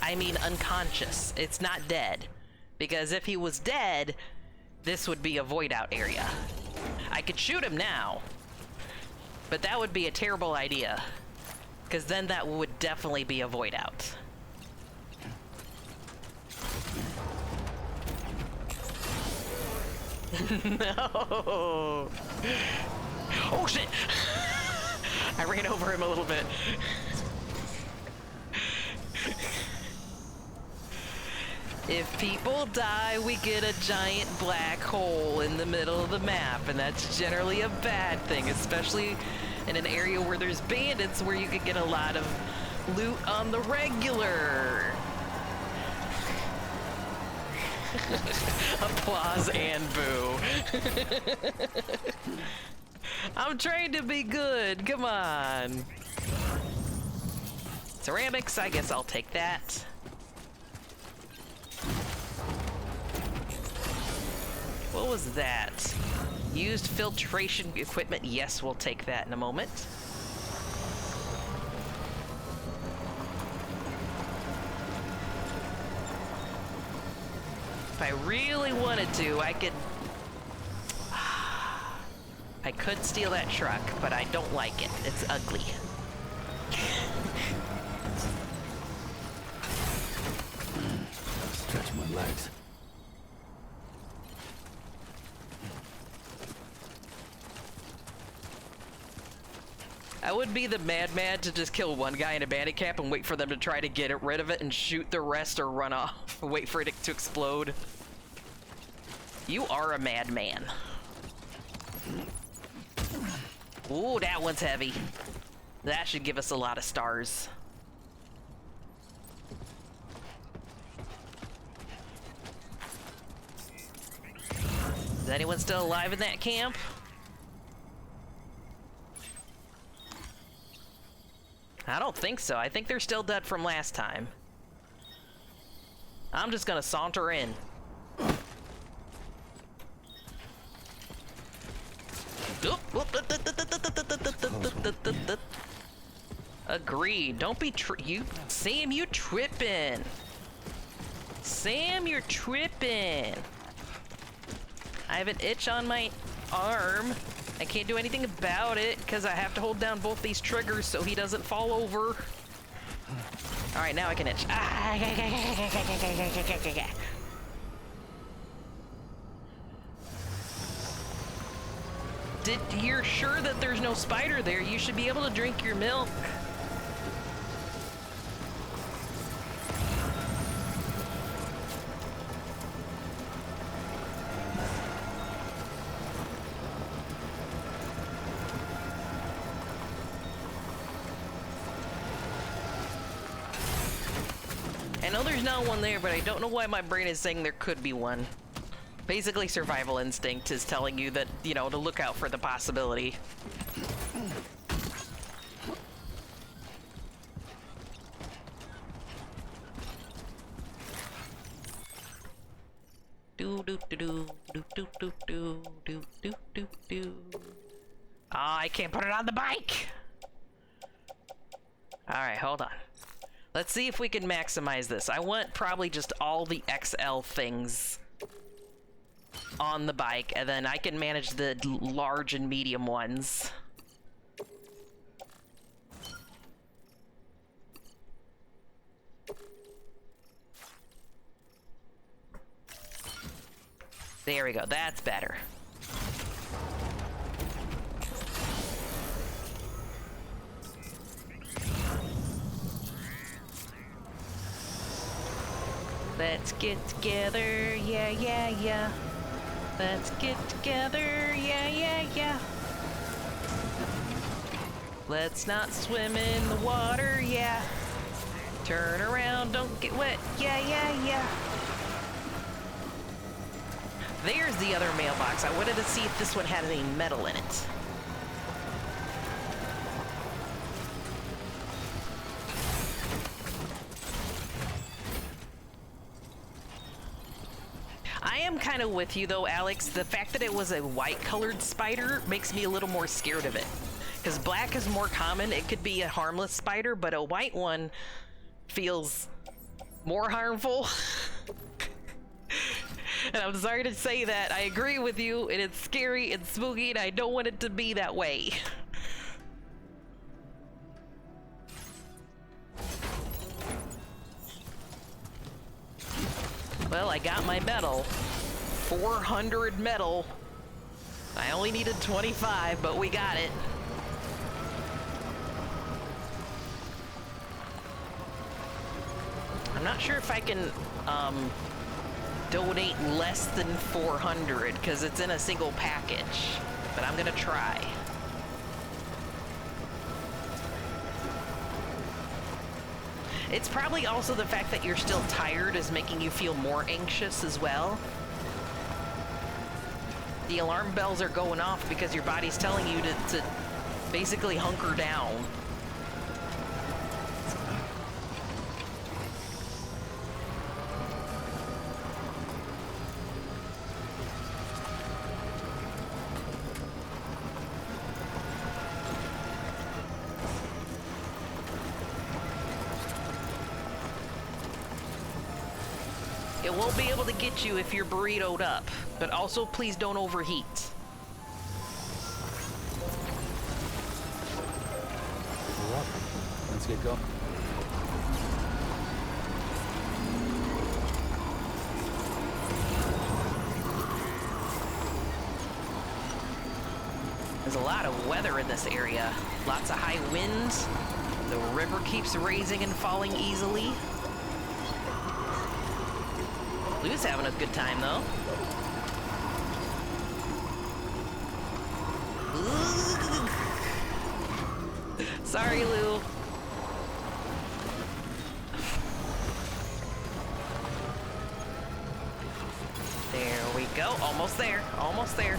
I mean unconscious. It's not dead. Because if he was dead, this would be a void out area. I could shoot him now, but that would be a terrible idea. Because then that would definitely be a void out. No! Oh shit! I ran over him a little bit. If people die, we get a giant black hole in the middle of the map, and that's generally a bad thing, especially in an area where there's bandits where you could get a lot of loot on the regular. Applause and boo. I'm trying to be good, come on. Ceramics, I guess I'll take that. What was that? Used filtration equipment. Yes, we'll take that in a moment. If I really wanted to, I could... I could steal that truck, but I don't like it. It's ugly. Stretch my legs. I would be the madman to just kill one guy in a bandit cap and wait for them to try to get rid of it and shoot the rest or run off. Wait for it to explode. You are a madman. Ooh, that one's heavy. That should give us a lot of stars. Is anyone still alive in that camp? I don't think so. I think they're still dead from last time. I'm just gonna saunter in. Agreed. Don't be Sam, you tripping. Sam, you're tripping. I have an itch on my arm. I can't do anything about it because I have to hold down both these triggers so he doesn't fall over. All right, now I can itch. You're sure that there's no spider there? You should be able to drink your milk. I know there's not one there, but I don't know why my brain is saying there could be one. Basically, survival instinct is telling you that, you know, to look out for the possibility. Do do do do do do do do do do do do. Ah, I can't put it on the bike. All right, hold on. Let's see if we can maximize this. I want probably just all the XL things on the bike, and then I can manage the large and medium ones. There we go, that's better. Let's get together, yeah, yeah, yeah. Let's get together, yeah, yeah, yeah. Let's not swim in the water, yeah. Turn around, don't get wet, yeah, yeah, yeah. There's the other mailbox. I wanted to see if this one had any metal in it. I am kind of with you though, Alex. The fact that it was a white colored spider makes me a little more scared of it. Because black is more common. It could be a harmless spider, but a white one feels more harmful. And I'm sorry to say that. I agree with you, and it's scary and spooky, and I don't want it to be that way. Well, I got my medal. 400 metal. I only needed 25, but we got it. I'm not sure if I can donate less than 400 because it's in a single package, but I'm gonna try. It's probably also the fact that you're still tired is making you feel more anxious as well. The alarm bells are going off because your body's telling you to basically hunker down. It won't be able to get you if you're burritoed up, but also please don't overheat. We're up. Let's get going. There's a lot of weather in this area. Lots of high winds. The river keeps raising and falling easily. Lou's having a good time, though. Sorry, Lou. There we go. Almost there. Almost there.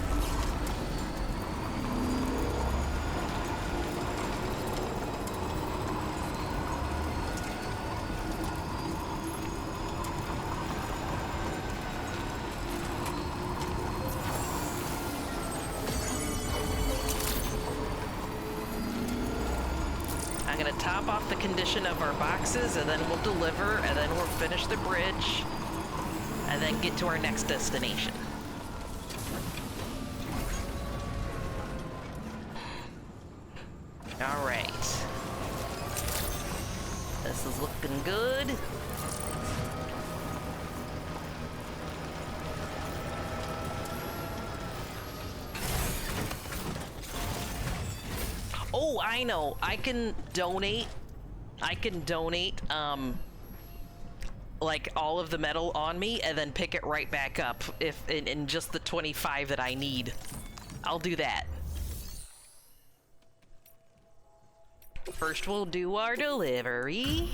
Top off the condition of our boxes, and then we'll deliver, and then we'll finish the bridge, and then get to our next destination. All right. This is looking good. Oh, I know. I can donate, like all of the metal on me and then pick it right back up if in just the 25 that I need. I'll do that. First, we'll do our delivery.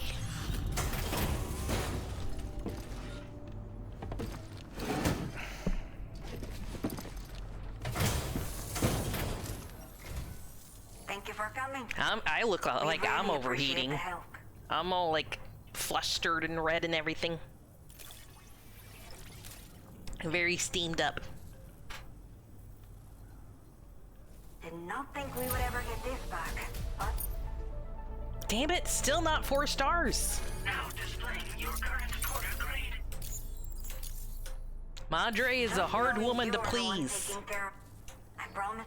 Thank you for coming. I look like We I'm really appreciate overheating. the help. I'm all like flustered and red and everything. Very steamed up. Did not think we would ever get this back, but Damn it, still not 4 stars. Now displaying your current quarter grade. Madre is a hard woman to You're the one please. taking care of- I promise.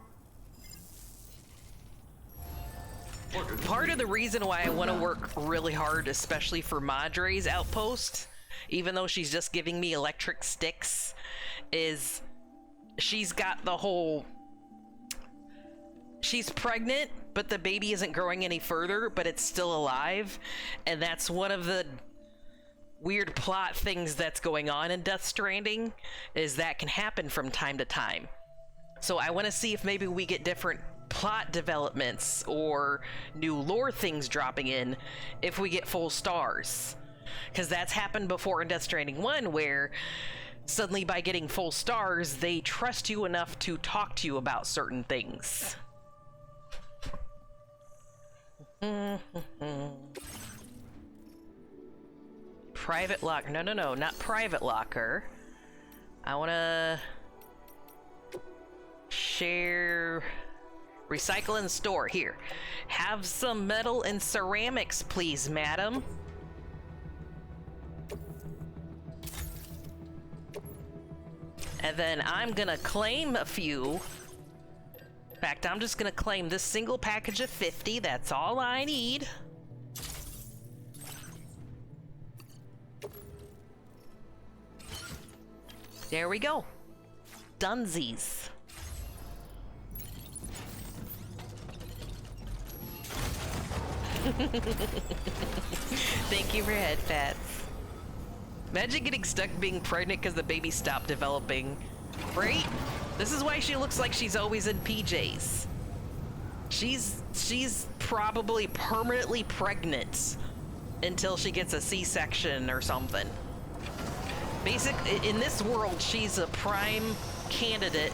Part of the reason why I want to work really hard, especially for Madre's outpost, even though she's just giving me electric sticks, is she's got the whole... She's pregnant, but the baby isn't growing any further, but it's still alive. And that's one of the weird plot things that's going on in Death Stranding, is that can happen from time to time. So I want to see if maybe we get different plot developments or new lore things dropping in if we get full stars. Because that's happened before in Death Stranding 1, where suddenly by getting full stars, they trust you enough to talk to you about certain things. Private locker. No, not private locker. I want to share... Recycle and store. Here. Have some metal and ceramics, please, madam. And then I'm gonna claim a few. In fact, I'm just gonna claim this single package of 50. That's all I need. There we go. Dunsies. Thank you for head pats. Imagine getting stuck being pregnant because the baby stopped developing. Right? This is why she looks like she's always in PJs. She's probably permanently pregnant until she gets a C-section or something. In this world, she's a prime candidate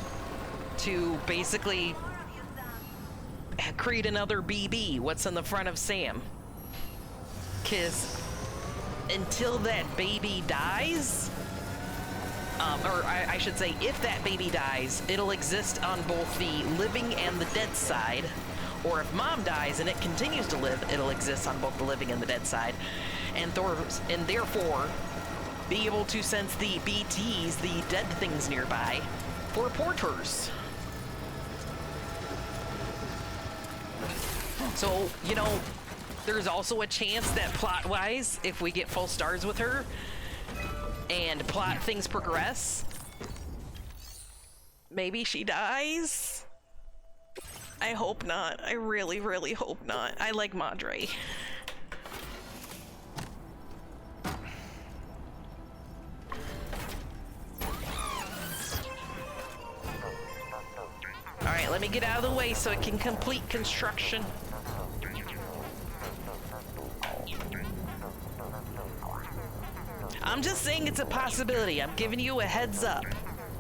to basically create another BB. What's in the front of Sam? Because until that baby dies, or I should say, if that baby dies, it'll exist on both the living and the dead side. Or if mom dies and it continues to live, it'll exist on both the living and the dead side. And therefore, be able to sense the BTs, the dead things nearby, for porters. So, you know, there's also a chance that plot-wise, if we get full stars with her, and plot things progress, maybe she dies? I hope not. I really, really hope not. I like Madre. Alright, let me get out of the way so it can complete construction. I'm just saying it's a possibility. I'm giving you a heads up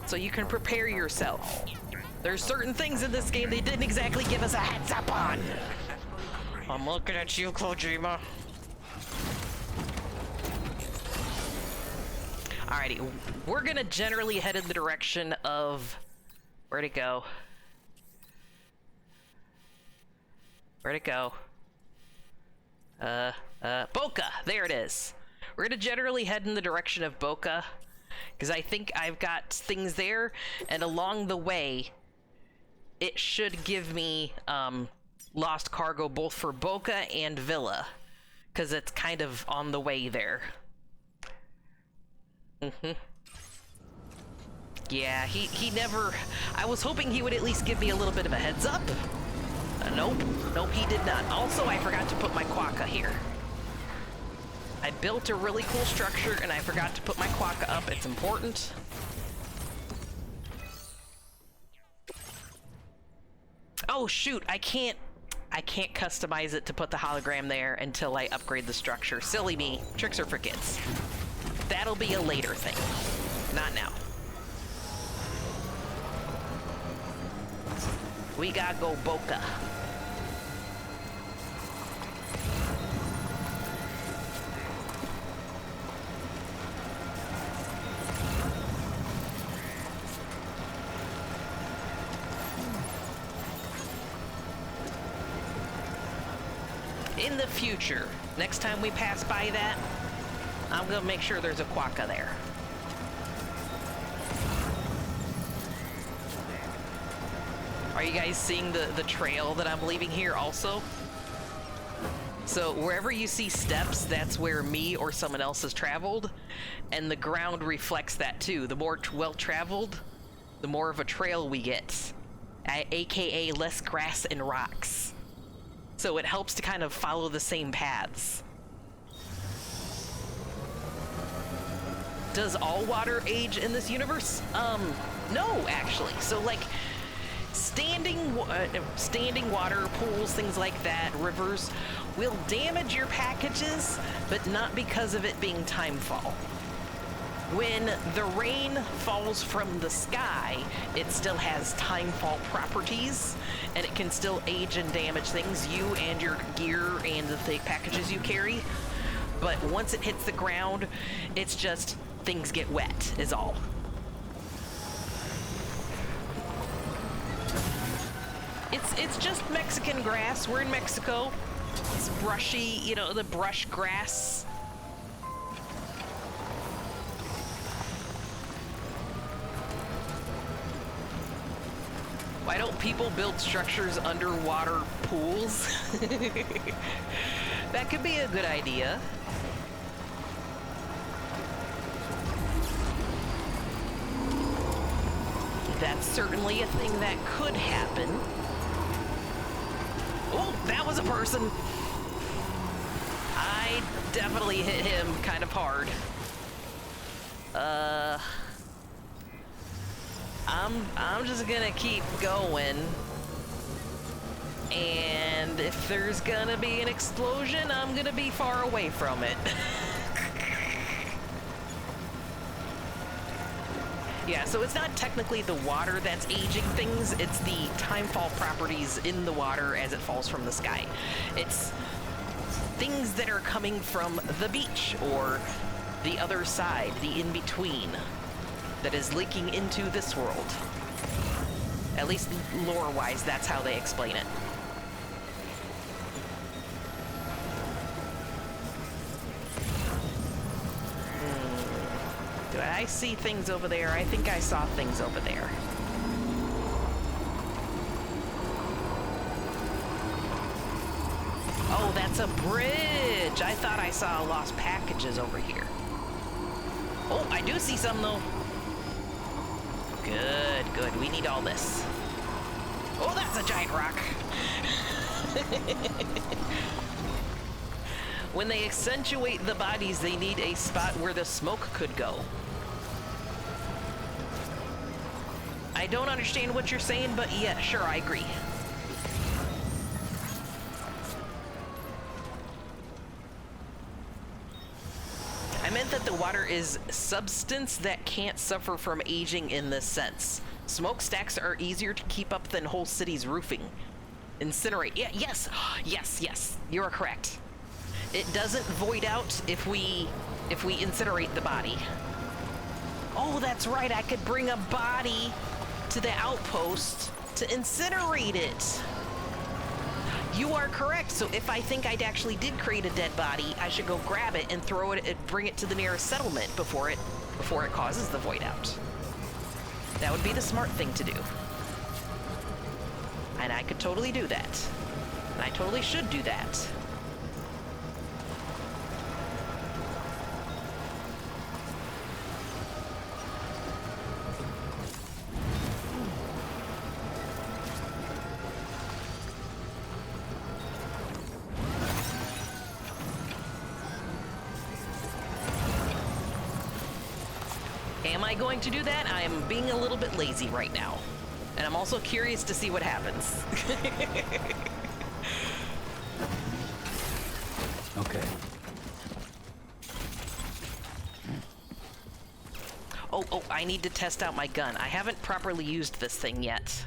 so you can prepare yourself. There's certain things in this game they didn't exactly give us a heads up on. I'm looking at you, Kojima. Alrighty, we're gonna generally head in the direction of... Where'd it go? Where'd it go? Boca! There it is. We're gonna generally head in the direction of Boca, because I think I've got things there, and along the way, it should give me lost cargo both for Boca and Villa, because it's kind of on the way there. Yeah, he never... I was hoping he would at least give me a little bit of a heads up. Nope, he did not. Also, I forgot to put my quokka here. I built a really cool structure and I forgot to put my quokka up. It's important. Oh shoot, I can't customize it to put the hologram there until I upgrade the structure. Silly me. Tricks are for kids. That'll be a later thing. Not now. We gotta go Boca. in the future, next time we pass by that, I'm gonna make sure there's a quokka there. Are you guys seeing the trail that I'm leaving here also? So wherever you see steps, that's where me or someone else has traveled, and the ground reflects that too. The more well-traveled, the more of a trail we get, aka less grass and rocks. So it helps to kind of follow the same paths. Does all water age in this universe? No, actually. So like, standing water, pools, things like that, rivers, will damage your packages, but not because of it being timefall. When the rain falls from the sky, it still has timefall properties, and it can still age and damage things, you and your gear and the packages you carry. But once it hits the ground, it's just things get wet, is all. It's just Mexican grass. We're in Mexico. It's brushy, you know, the brush grass. Why don't people build structures underwater pools? That could be a good idea. That's certainly a thing that could happen. Oh, that was a person. I definitely hit him kind of hard. I'm just gonna keep going. And if there's gonna be an explosion, I'm gonna be far away from it. Yeah, so it's not technically the water that's aging things, it's the timefall properties in the water as it falls from the sky. It's things that are coming from the beach or the other side, the in-between, that is leaking into this world. At least lore-wise, that's how they explain it. Do I see things over there? I think I saw things over there. Oh, that's a bridge! I thought I saw lost packages over here. Oh, I do see some though. Good, good. We need all this. Oh, that's a giant rock. When they accentuate the bodies, they need a spot where the smoke could go. I don't understand what you're saying, but yeah, sure, I agree. I meant that the water is substance that can't suffer from aging in this sense. Smokestacks are easier to keep up than whole cities' roofing. Incinerate. Yeah, yes, yes, you are correct. It doesn't void out if we incinerate the body. Oh, that's right, I could bring a body to the outpost to incinerate it. You are correct. So if I think I actually did create a dead body, I should go grab it and throw it and bring it to the nearest settlement before it causes the void out. That would be the smart thing to do. And I could totally do that. And I totally should do that. Am I going to do that? I am being a little bit lazy right now. And I'm also curious to see what happens. Okay. Oh, I need to test out my gun. I haven't properly used this thing yet.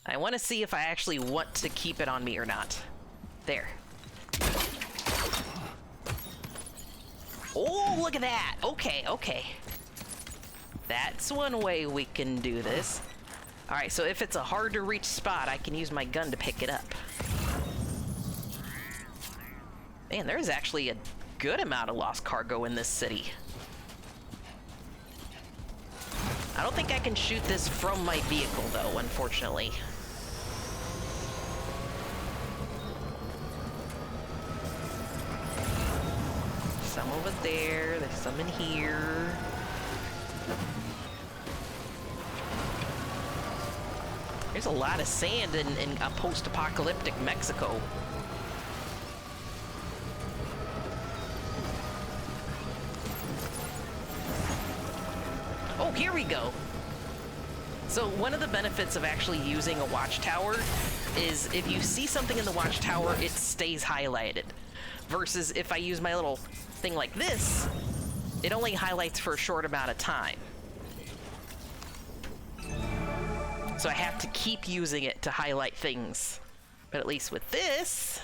I want to see if I actually want to keep it on me or not. There. Oh, look at that. Okay, okay. That's one way we can do this. All right, so if it's a hard to reach spot, I can use my gun to pick it up. Man, there's actually a good amount of lost cargo in this city. I don't think I can shoot this from my vehicle, though, unfortunately. Some over there, there's some in here. There's a lot of sand in a post-apocalyptic Mexico. Oh, here we go. So one of the benefits of actually using a watchtower is if you see something in the watchtower, it stays highlighted. Versus if I use my little thing like this, it only highlights for a short amount of time. So I have to keep using it to highlight things. But at least with this,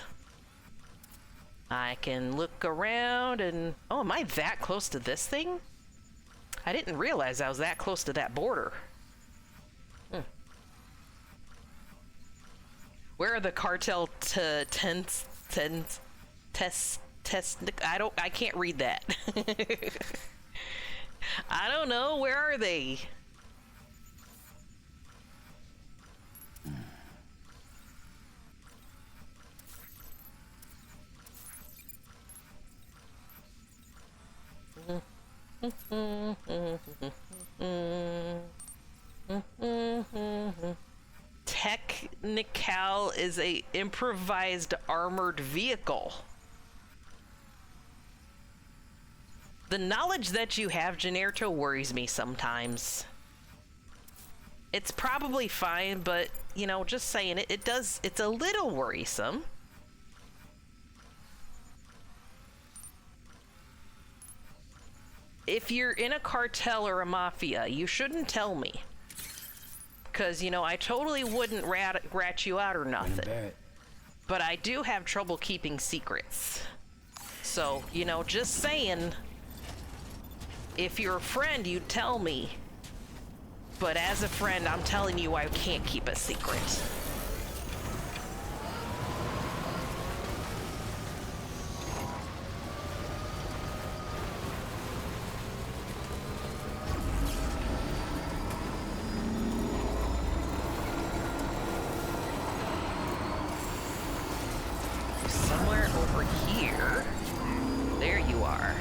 I can look around and... Oh, am I that close to this thing? I didn't realize I was that close to that border. Where are the cartel tents? I can't read that. I don't know. Where are they? Technical is a improvised armored vehicle. The knowledge that you have, Generto, worries me sometimes. It's probably fine, but, you know, just saying it, it's a little worrisome. If you're in a cartel or a mafia, you shouldn't tell me. Because, you know, I totally wouldn't rat you out or nothing. But I do have trouble keeping secrets. So, you know, just saying, if you're a friend, you'd tell me. But as a friend, I'm telling you I can't keep a secret. Somewhere over here. There you are.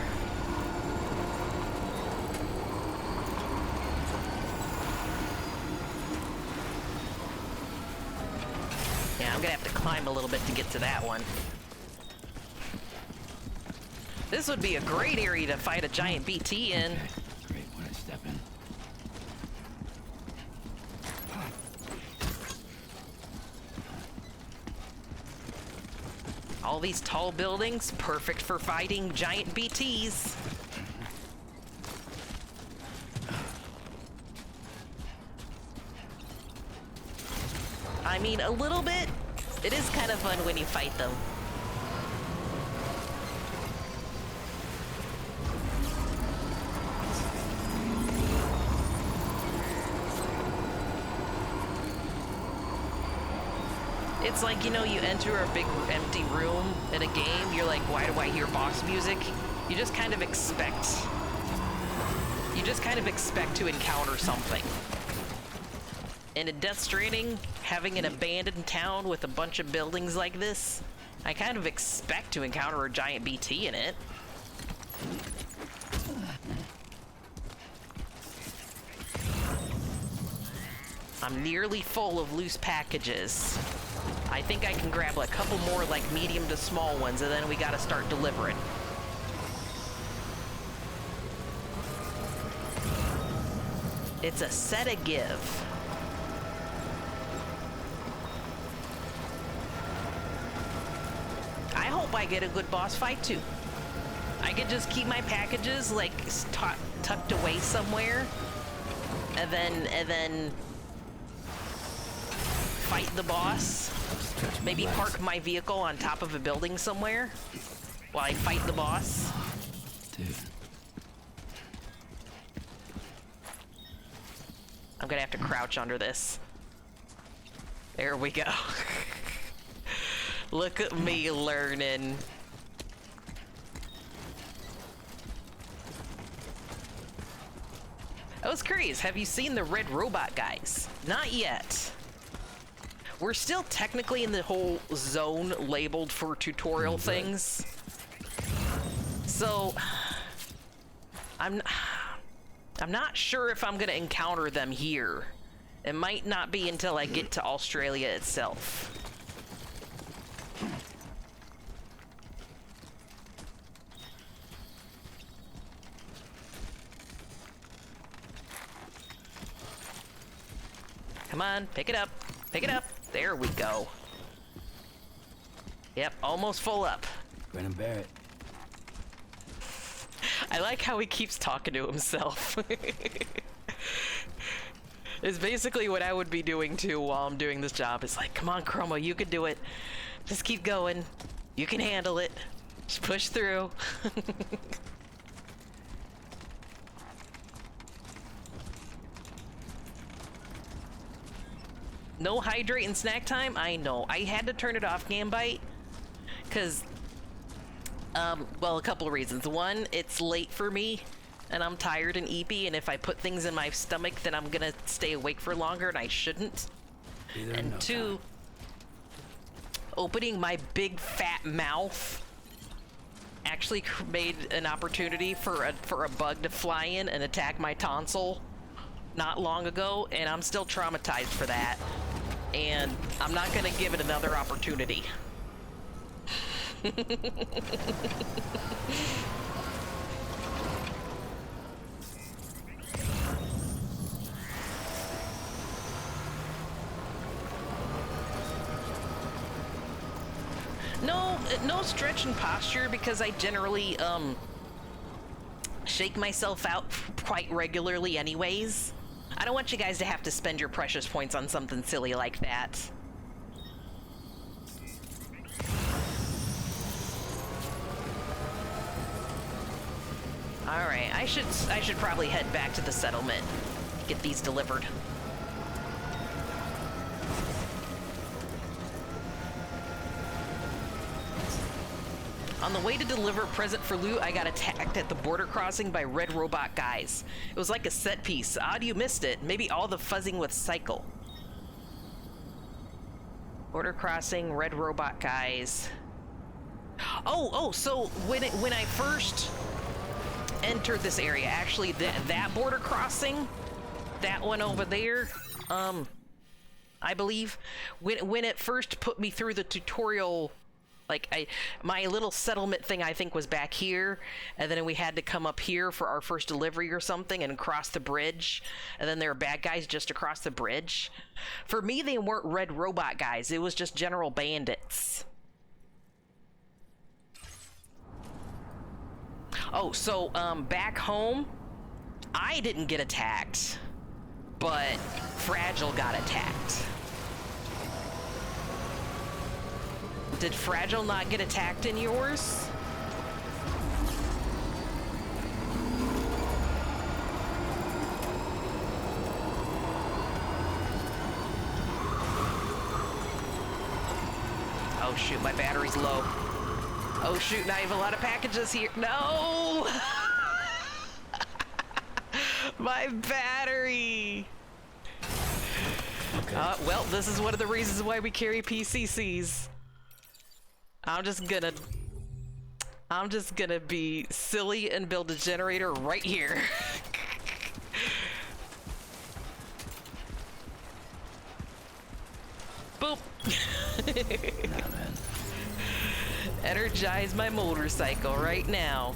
Yeah, I'm gonna have to climb a little bit to get to that one. This would be a great area to fight a giant BT in. Okay, great when I step in. All these tall buildings, perfect for fighting giant BTs. I mean, a little bit. It is kind of fun when you fight them. It's like, you know, you enter a big empty room in a game, you're like, why do I hear boss music? You just kind of expect to encounter something. And in Death Stranding, having an abandoned town with a bunch of buildings like this, I kind of expect to encounter a giant BT in it. I'm nearly full of loose packages. I think I can grab a couple more like medium to small ones, and then we gotta start delivering. It's a set a give. I hope I get a good boss fight too. I could just keep my packages like tucked away somewhere, and then fight the boss. Maybe park my vehicle on top of a building somewhere while I fight the boss. Dude. I'm gonna have to crouch under this. There we go. Look at me learning. I was curious, have you seen the red robot guys? Not yet. We're still technically in the whole zone labeled for tutorial things. So, I'm not sure if I'm gonna encounter them here. It might not be until I get to Australia itself. Come on, pick it up. Pick it up. There we go. Yep, almost full up. Grin and bear it. I like how he keeps talking to himself. It's basically what I would be doing too while I'm doing this job. It's like, come on, Chroma, you can do it. Just keep going. You can handle it. Just push through. No hydrate and snack time? I know. I had to turn it off, Gambite, because, well, a couple of reasons. One, it's late for me, and I'm tired and eepy, and if I put things in my stomach, then I'm gonna stay awake for longer, and I shouldn't. And two, opening my big fat mouth actually made an opportunity for a bug to fly in and attack my tonsil not long ago, and I'm still traumatized for that. And I'm not gonna give it another opportunity. No stretch in posture, because I generally shake myself out quite regularly anyways. I don't want you guys to have to spend your precious points on something silly like that. All right, I should probably head back to the settlement, get these delivered. On the way to deliver a present for loot, I got attacked at the border crossing by red robot guys. It was like a set piece. Odd you missed it. Maybe all the fuzzing with Cycle. Border crossing, red robot guys. Oh, so when I first entered this area, actually that border crossing, that one over there, I believe, when it first put me through the tutorial, like my little settlement thing, I think, was back here, and then we had to come up here for our first delivery or something and cross the bridge, and then there were bad guys just across the bridge. For me, they weren't red robot guys, it was just general bandits. Oh, so back home, I didn't get attacked, but Fragile got attacked. Did Fragile not get attacked in yours? Oh shoot, my battery's low. Oh shoot, and I have a lot of packages here. No! My battery! Okay. Well, this is one of the reasons why we carry PCCs. I'm just gonna be silly and build a generator right here. Boop. Nah, man. Energize my motorcycle right now.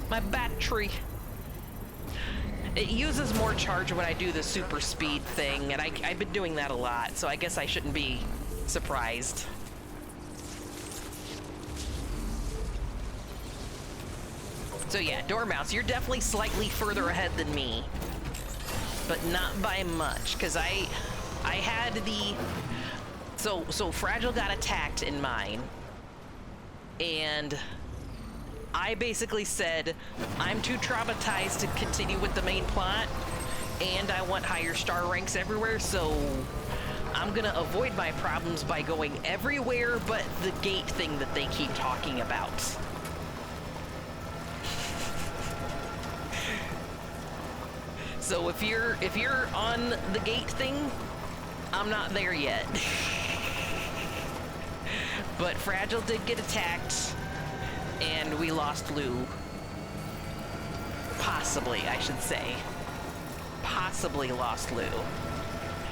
My battery. It uses more charge when I do the super speed thing, and I've been doing that a lot, so I guess I shouldn't be surprised. So yeah, Dormouse, you're definitely slightly further ahead than me, but not by much, because I had the... So Fragile got attacked in mine, and I basically said, I'm too traumatized to continue with the main plot, and I want higher star ranks everywhere, so I'm gonna avoid my problems by going everywhere but the gate thing that they keep talking about. So if you're on the gate thing, I'm not there yet. But Fragile did get attacked, and we lost Lou. Possibly, I should say. Possibly lost Lou.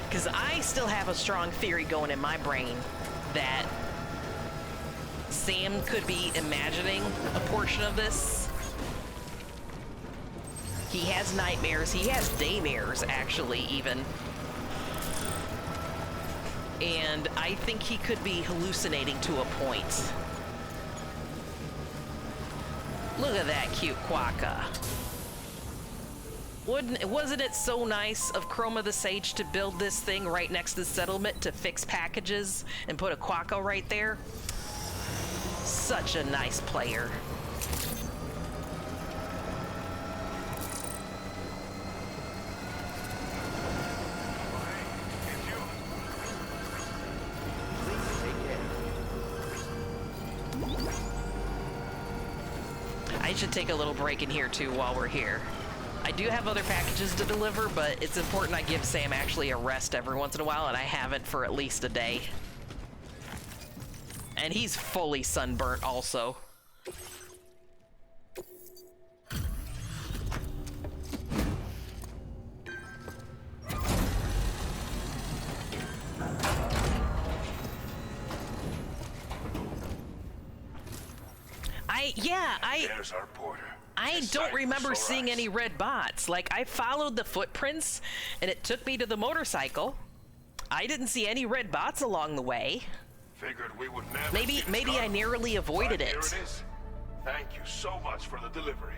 Because I still have a strong theory going in my brain that Sam could be imagining a portion of this. He has nightmares. He has daymares, actually, even. And I think he could be hallucinating to a point. Look at that cute quokka. Wasn't it so nice of Chroma the Sage to build this thing right next to the settlement to fix packages and put a quokka right there? Such a nice player. I should take a little break in here too while we're here. I do have other packages to deliver, but it's important I give Sam actually a rest every once in a while, and I haven't for at least a day. And he's fully sunburnt also. There's our porter. I don't remember seeing any red bots. Like, I followed the footprints, and it took me to the motorcycle. I didn't see any red bots along the way. Figured we would never Maybe I narrowly avoided it. Here it is. Thank you so much for the delivery.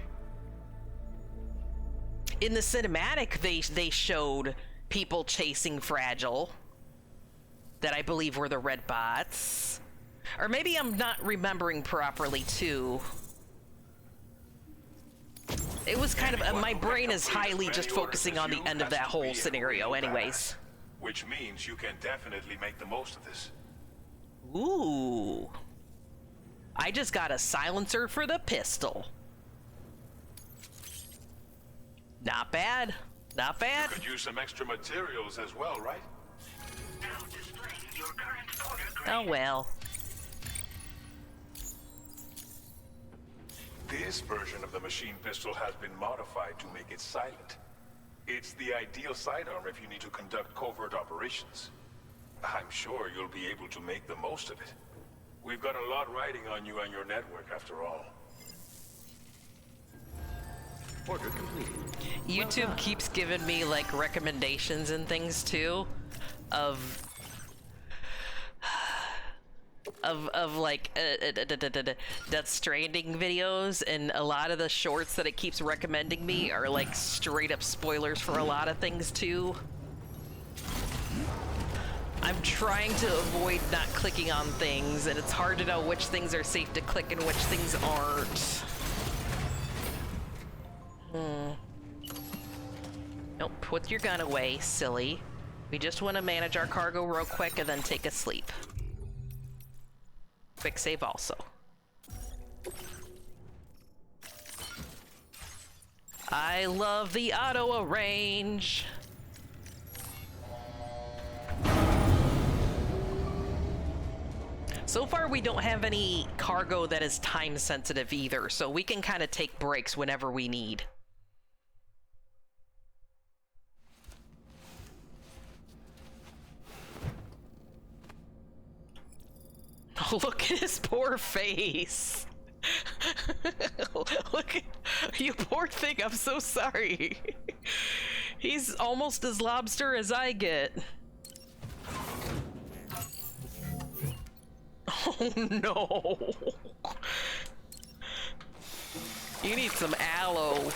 In the cinematic, they showed people chasing Fragile that I believe were the red bots. Or maybe I'm not remembering properly, too. It was kind of, my brain is highly just focusing on the end of that whole scenario anyways. Which means you can definitely make the most of this. Ooh. I just got a silencer for the pistol. Not bad. Not bad. You could use some extra materials as well, right? Now displaying your current porter grade. Oh well. This version of the machine pistol has been modified to make it silent. It's the ideal sidearm if you need to conduct covert operations. I'm sure you'll be able to make the most of it. We've got a lot riding on you and your network, after all. Order completed. YouTube keeps giving me like recommendations and things too of like Death Stranding videos, and a lot of the shorts that it keeps recommending me are like straight up spoilers for a lot of things too. I'm trying to avoid not clicking on things, and it's hard to know which things are safe to click and which things aren't. Nope, put your gun away, silly. We just want to manage our cargo real quick and then take a sleep. Quick save also. I love the auto arrange. So far we don't have any cargo that is time sensitive either, so we can kind of take breaks whenever we need. Oh, look at his poor face. Look at you, poor thing. I'm so sorry. He's almost as lobster as I get. Oh no. You need some aloe.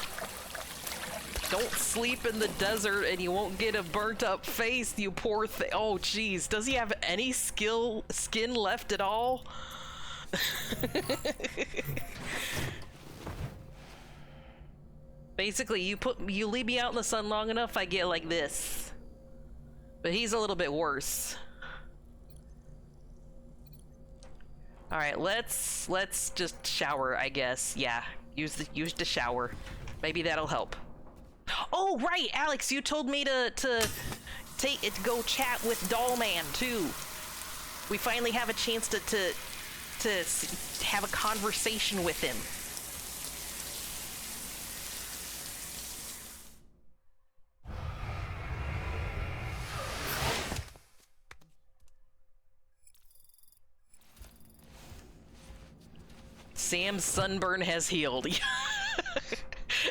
Don't sleep in the desert and you won't get a burnt up face, you poor thing. Oh geez, does he have any skin left at all? Basically, you leave me out in the sun long enough, I get like this. But he's a little bit worse. All right, let's just shower, I guess. Yeah, use the shower. Maybe that'll help. Oh, right, Alex, you told me to take it to go chat with Dollman too. We finally have a chance to have a conversation with him. Sam's sunburn has healed.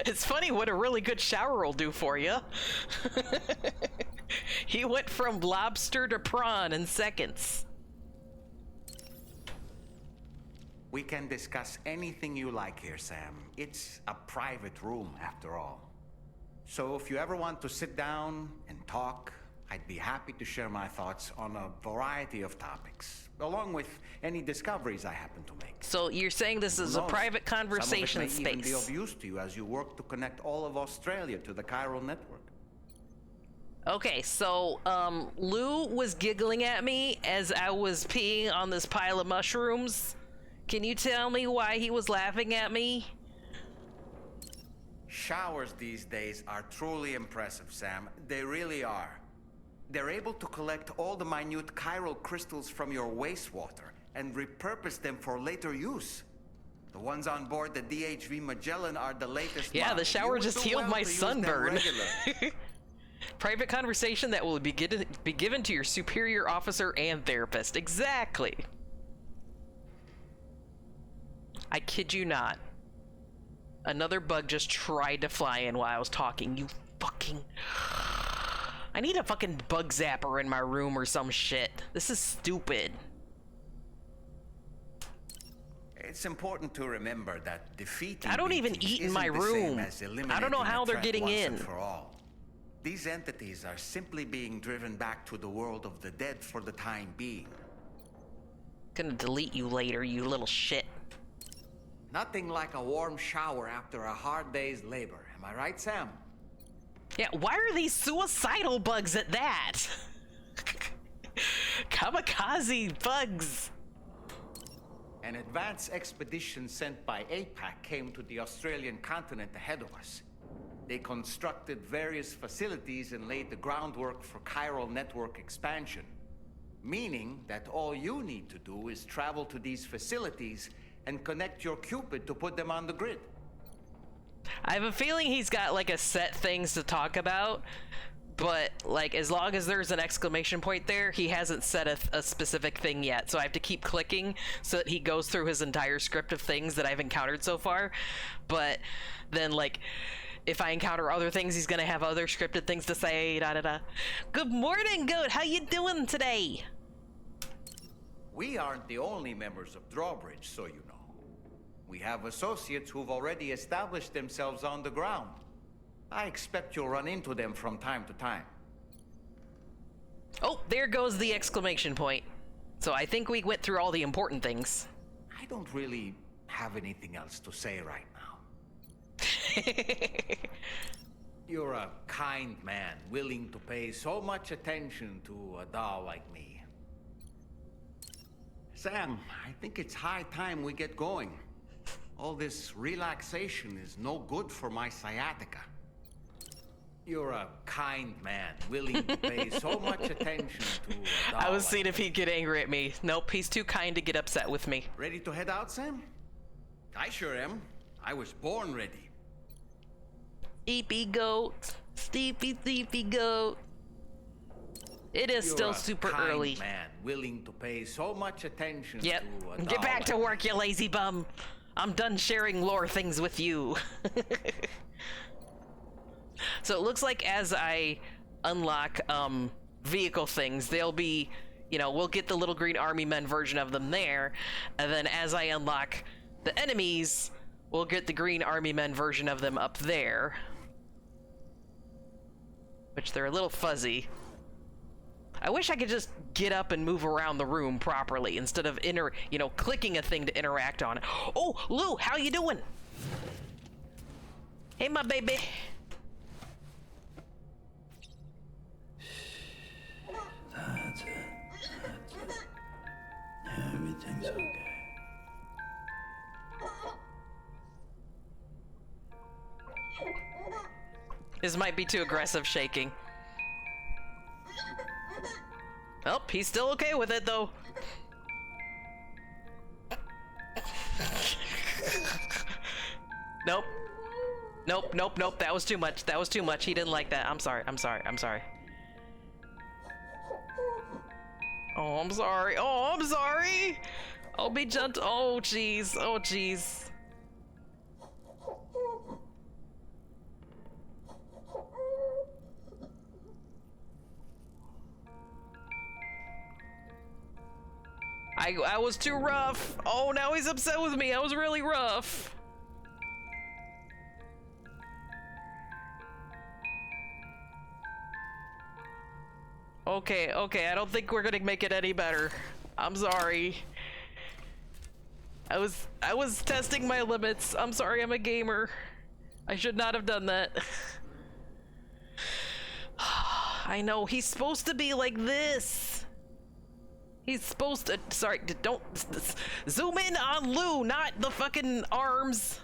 It's funny what a really good shower will do for you. He went from lobster to prawn in seconds. We can discuss anything you like here, Sam. It's a private room, after all. So if you ever want to sit down and talk, I'd be happy to share my thoughts on a variety of topics, along with any discoveries I happen to make. So you're saying this is a private conversation space. Some of it may even be space. of use to you as you work to connect all of Australia to the chiral network. Okay, so Lou was giggling at me as I was peeing on this pile of mushrooms. Can you tell me why he was laughing at me? Showers these days are truly impressive, Sam. They really are. They're able to collect all the minute chiral crystals from your wastewater and repurpose them for later use. The ones on board the DHV Magellan are the latest Yeah, model. the shower You would just do healed well my to use them sunburn. regularly. Private conversation that will be given to your superior officer and therapist. Exactly. I kid you not. Another bug just tried to fly in while I was talking. You fucking... I need a fucking bug zapper in my room or some shit. This is stupid. It's important to remember that defeating I don't even BTs eat in my isn't the same room. as I don't know eliminating how a they're threat getting once in. and for all. These entities are simply being driven back to the world of the dead for the time being. Gonna delete you later, you little shit. Nothing like a warm shower after a hard day's labor. Am I right, Sam? Yeah, why are these suicidal bugs at that? Kamikaze bugs. An advance expedition sent by APAC came to the Australian continent ahead of us. They constructed various facilities and laid the groundwork for chiral network expansion. Meaning that all you need to do is travel to these facilities and connect your Cupid to put them on the grid. I have a feeling he's got like a set things to talk about, but like as long as there's an exclamation point there, he hasn't said a specific thing yet. So I have to keep clicking so that he goes through his entire script of things that I've encountered so far. But then like if I encounter other things, he's gonna have other scripted things to say, da da da. Good morning, Goat, how you doing today? We aren't the only members of Drawbridge, so you know. We have associates who've already established themselves on the ground. I expect you'll run into them from time to time. Oh, there goes the exclamation point. So I think we went through all the important things. I don't really have anything else to say right now. You're a kind man, willing to pay so much attention to a doll like me. Sam, I think it's high time we get going. All this relaxation is no good for my sciatica. You're a kind man, willing to pay so much attention to a doll I was like seeing if he'd get angry at me. Nope, he's too kind to get upset with me. Ready to head out, Sam? I sure am. I was born ready. Sleepy goat, sleepy goat. It is You're still a super kind early. man, willing to pay so much attention Yep. to a Get doll back to like work, you lazy bum. I'm done sharing lore things with you. So it looks like as I unlock vehicle things, they'll be, you know, we'll get the little green army men version of them there, and then as I unlock the enemies, we'll get the green army men version of them up there. Which they're a little fuzzy. I wish I could just get up and move around the room properly instead of clicking a thing to interact on. Oh, Lou, how you doing? Hey, my baby. That's it. That's it. Everything's okay. This might be too aggressive shaking. Oh, he's still okay with it though. Nope. Nope, nope, nope. That was too much. That was too much. He didn't like that. I'm sorry. I'm sorry. I'm sorry. Oh, I'm sorry. Oh, I'm sorry. I'll be gentle. Oh, jeez. Oh, jeez. I was too rough. Oh, now he's upset with me. I was really rough. Okay, okay, I don't think we're gonna make it any better. I'm sorry. I was testing my limits. I'm sorry, I'm a gamer. I should not have done that. I know, he's supposed to be like this. He's supposed to, sorry, don't, zoom in on Lou, not the fucking arms.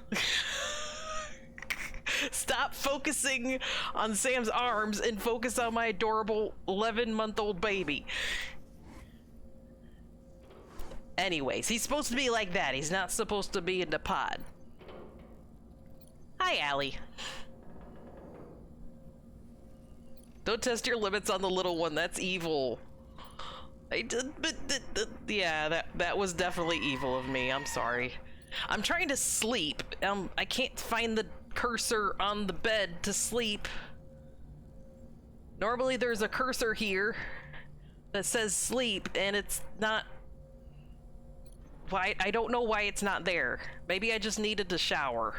Stop focusing on Sam's arms and focus on my adorable 11-month-old baby. Anyways, he's supposed to be like that. He's not supposed to be in the pod. Hi, Allie. Don't test your limits on the little one. That's evil. I did, but yeah, that was definitely evil of me. I'm sorry. I'm trying to sleep. I can't find the cursor on the bed to sleep. Normally there's a cursor here that says sleep, and it's not. Why? I don't know why it's not there. Maybe I just needed to shower.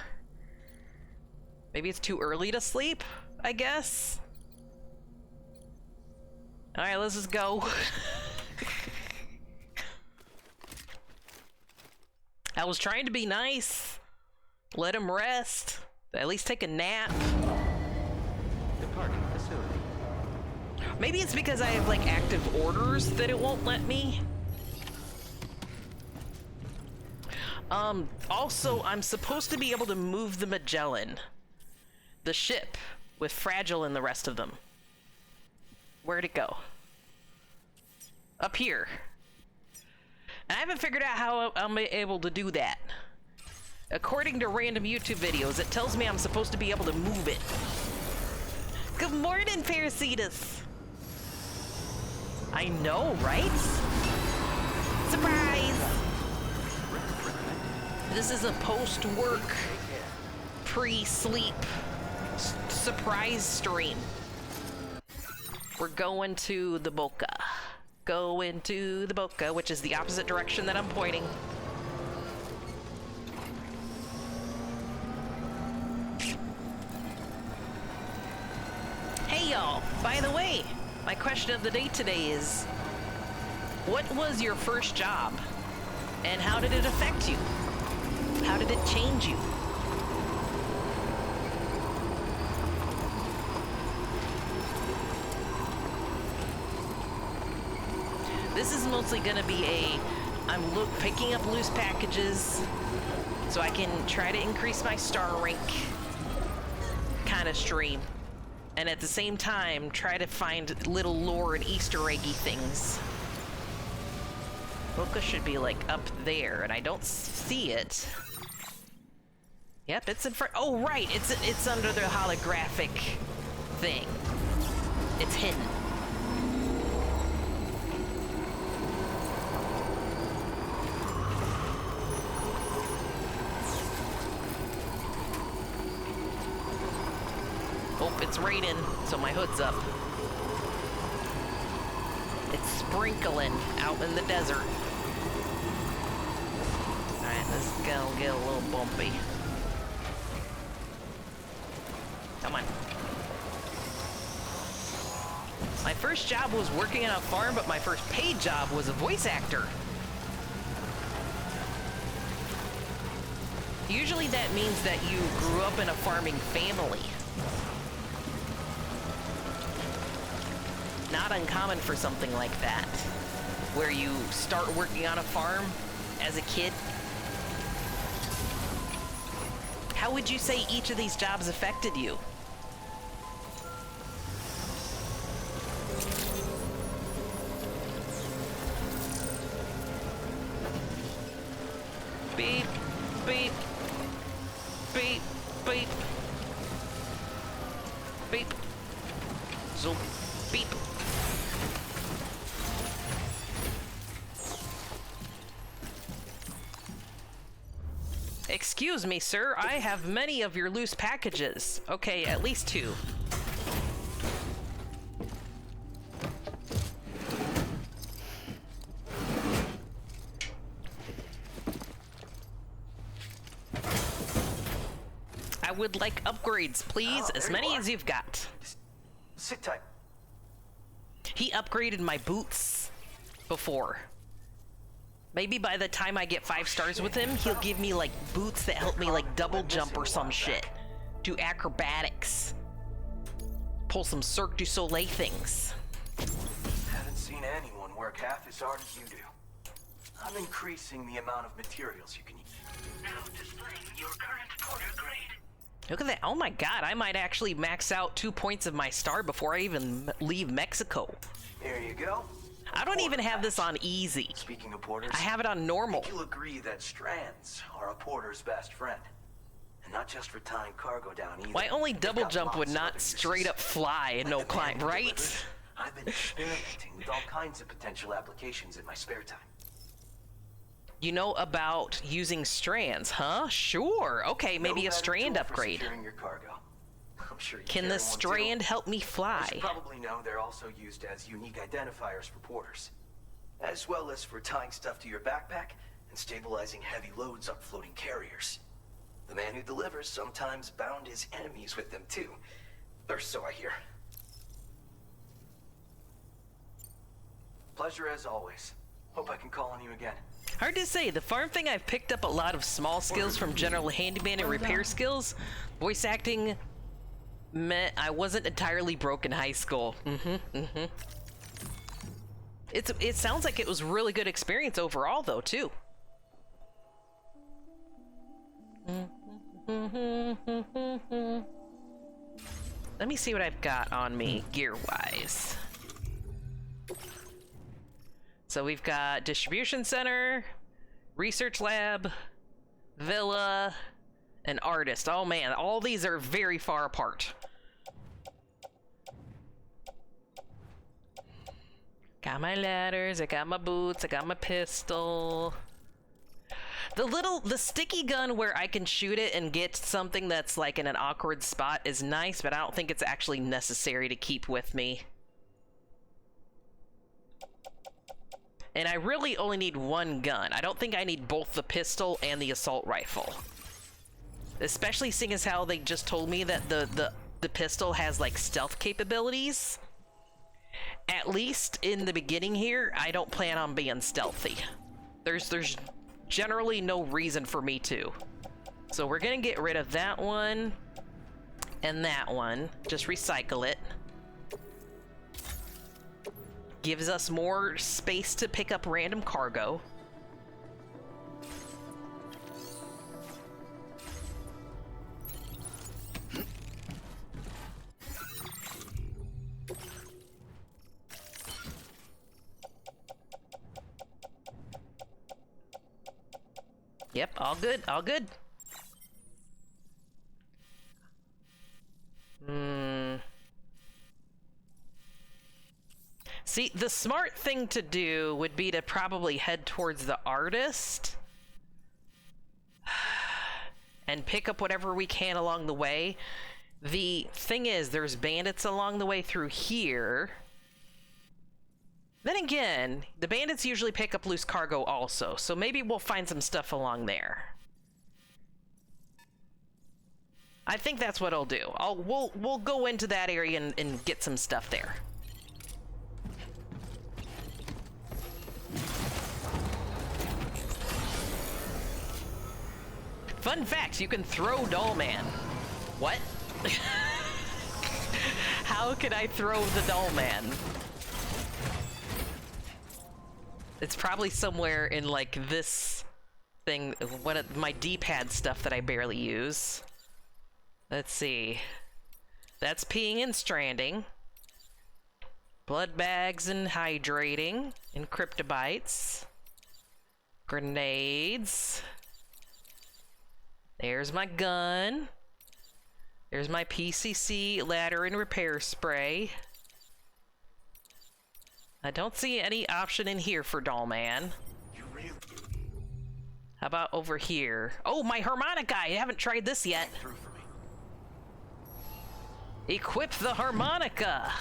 Maybe it's too early to sleep, I guess. All right, let's just go. I was trying to be nice. Let him rest. At least take a nap. Departing facility. Maybe it's because I have like active orders that it won't let me. Also, I'm supposed to be able to move the Magellan, the ship, with Fragile and the rest of them. Where'd it go? Up here. And I haven't figured out how I'm able to do that. According to random YouTube videos, it tells me I'm supposed to be able to move it. Good morning, Parasitus. I know, right? Surprise! This is a post-work, pre-sleep surprise stream. We're going to the Boca. Going to the Boca, which is the opposite direction that I'm pointing. Hey y'all, by the way, my question of the day today is, what was your first job? And how did it affect you? How did it change you? This is mostly gonna be I'm picking up loose packages so I can try to increase my star rank kind of stream. And at the same time, try to find little lore and Easter eggy things. Boca should be like up there, and I don't see it. Yep, it's in front. Oh, right, it's under the holographic thing. It's hidden. Oh, it's raining, so my hood's up. It's sprinkling out in the desert. Alright, this is gonna get a little bumpy. Come on. My first job was working on a farm, but my first paid job was a voice actor. Usually that means that you grew up in a farming family. Not uncommon for something like that, where you start working on a farm as a kid. How would you say each of these jobs affected you? Beep, beep, beep, beep, beep, zoom, beep. Excuse me, sir. I have many of your loose packages. Okay, at least 2. I would like upgrades, please. As many as you've got. Sit tight. He upgraded my boots before. Maybe by the time I get 5 stars with him, he'll give me like boots that help me like double jump or some shit. Do acrobatics. Pull some Cirque du Soleil things. Haven't seen anyone work half as hard as you do. I'm increasing the amount of materials you can use. Now displaying your current porter grade. Look at that. Oh my god, I might actually max out 2 points of my star before I even leave Mexico. There you go. I don't even have this on easy. Speaking of porters, I have it on normal. you'll agree that strands are a porter's best friend. And not just for tying cargo down either. Why only They've double got jump would lots of not other uses. straight up fly and no Like the climb, man who right? delivers, I've been experimenting with all kinds of potential applications in my spare time. You know about using strands, huh? Sure. Okay, maybe No a better strand tool for upgrade. securing your cargo. I'm sure you Can carry the one, too. strand help me As fly? you probably know, they're also used as unique identifiers for porters, as well as for tying stuff to your backpack and stabilizing heavy loads on floating carriers. The man who delivers sometimes bound his enemies with them too, or so I hear. Pleasure as always. Hope I can call on you again. Hard to say. The farm thing, I've picked up a lot of small skills from general handyman and repair skills. Voice acting meant I wasn't entirely broke in high school. It sounds like it was really good experience overall, though, too. Let me see what I've got on me gear-wise. So we've got distribution center, research lab, villa, and artist. Oh man, all these are very far apart. Got my ladders, I got my boots, I got my pistol. The sticky gun where I can shoot it and get something that's like in an awkward spot is nice, but I don't think it's actually necessary to keep with me. And I really only need one gun. I don't think I need both the pistol and the assault rifle. Especially seeing as how they just told me that the pistol has like stealth capabilities. At least in the beginning here, I don't plan on being stealthy. There's generally no reason for me to. So we're gonna get rid of that one and that one. Just recycle it. Gives us more space to pick up random cargo. Yep, all good, all good. See, the smart thing to do would be to probably head towards the artist and pick up whatever we can along the way. The thing is, there's bandits along the way through here. Then again, the bandits usually pick up loose cargo also, so maybe we'll find some stuff along there. I think that's what I'll do. We'll go into that area and get some stuff there. Fun fact, you can throw Dollman. What? How could I throw the Dollman? It's probably somewhere in like this thing, my D-pad stuff that I barely use. Let's see. That's peeing and stranding. Blood bags and hydrating. And cryptobites. Grenades. There's my gun. There's my PCC ladder and repair spray. I don't see any option in here for Dollman. How about over here? Oh, my harmonica! I haven't tried this yet. Equip the harmonica!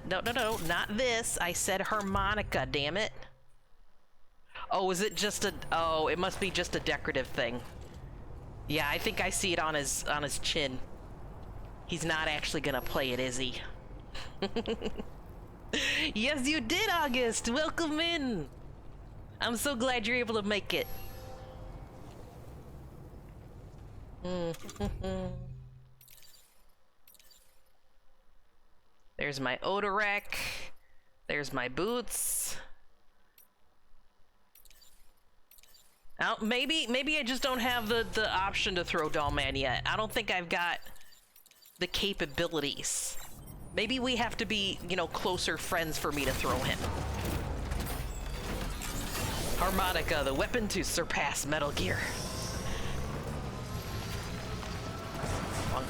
No, not this. I said harmonica, damn it. Oh, is it just a... Oh, it must be just a decorative thing. Yeah, I think I see it on his chin. He's not actually gonna play it, is he? Yes, you did, August! Welcome in! I'm so glad you're able to make it. There's my Odorek. There's my boots. Oh, maybe I just don't have the option to throw Dollman yet. I don't think I've got the capabilities. Maybe we have to be, you know, closer friends for me to throw him. Harmonica, the weapon to surpass Metal Gear. Funk.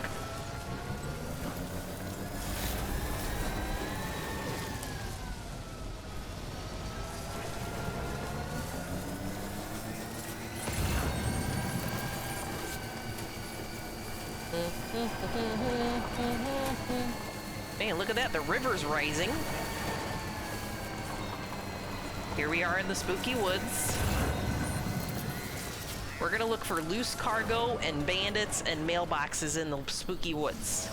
Man, look at that, the river's rising. Here we are in the spooky woods. We're gonna look for loose cargo and bandits and mailboxes in the spooky woods.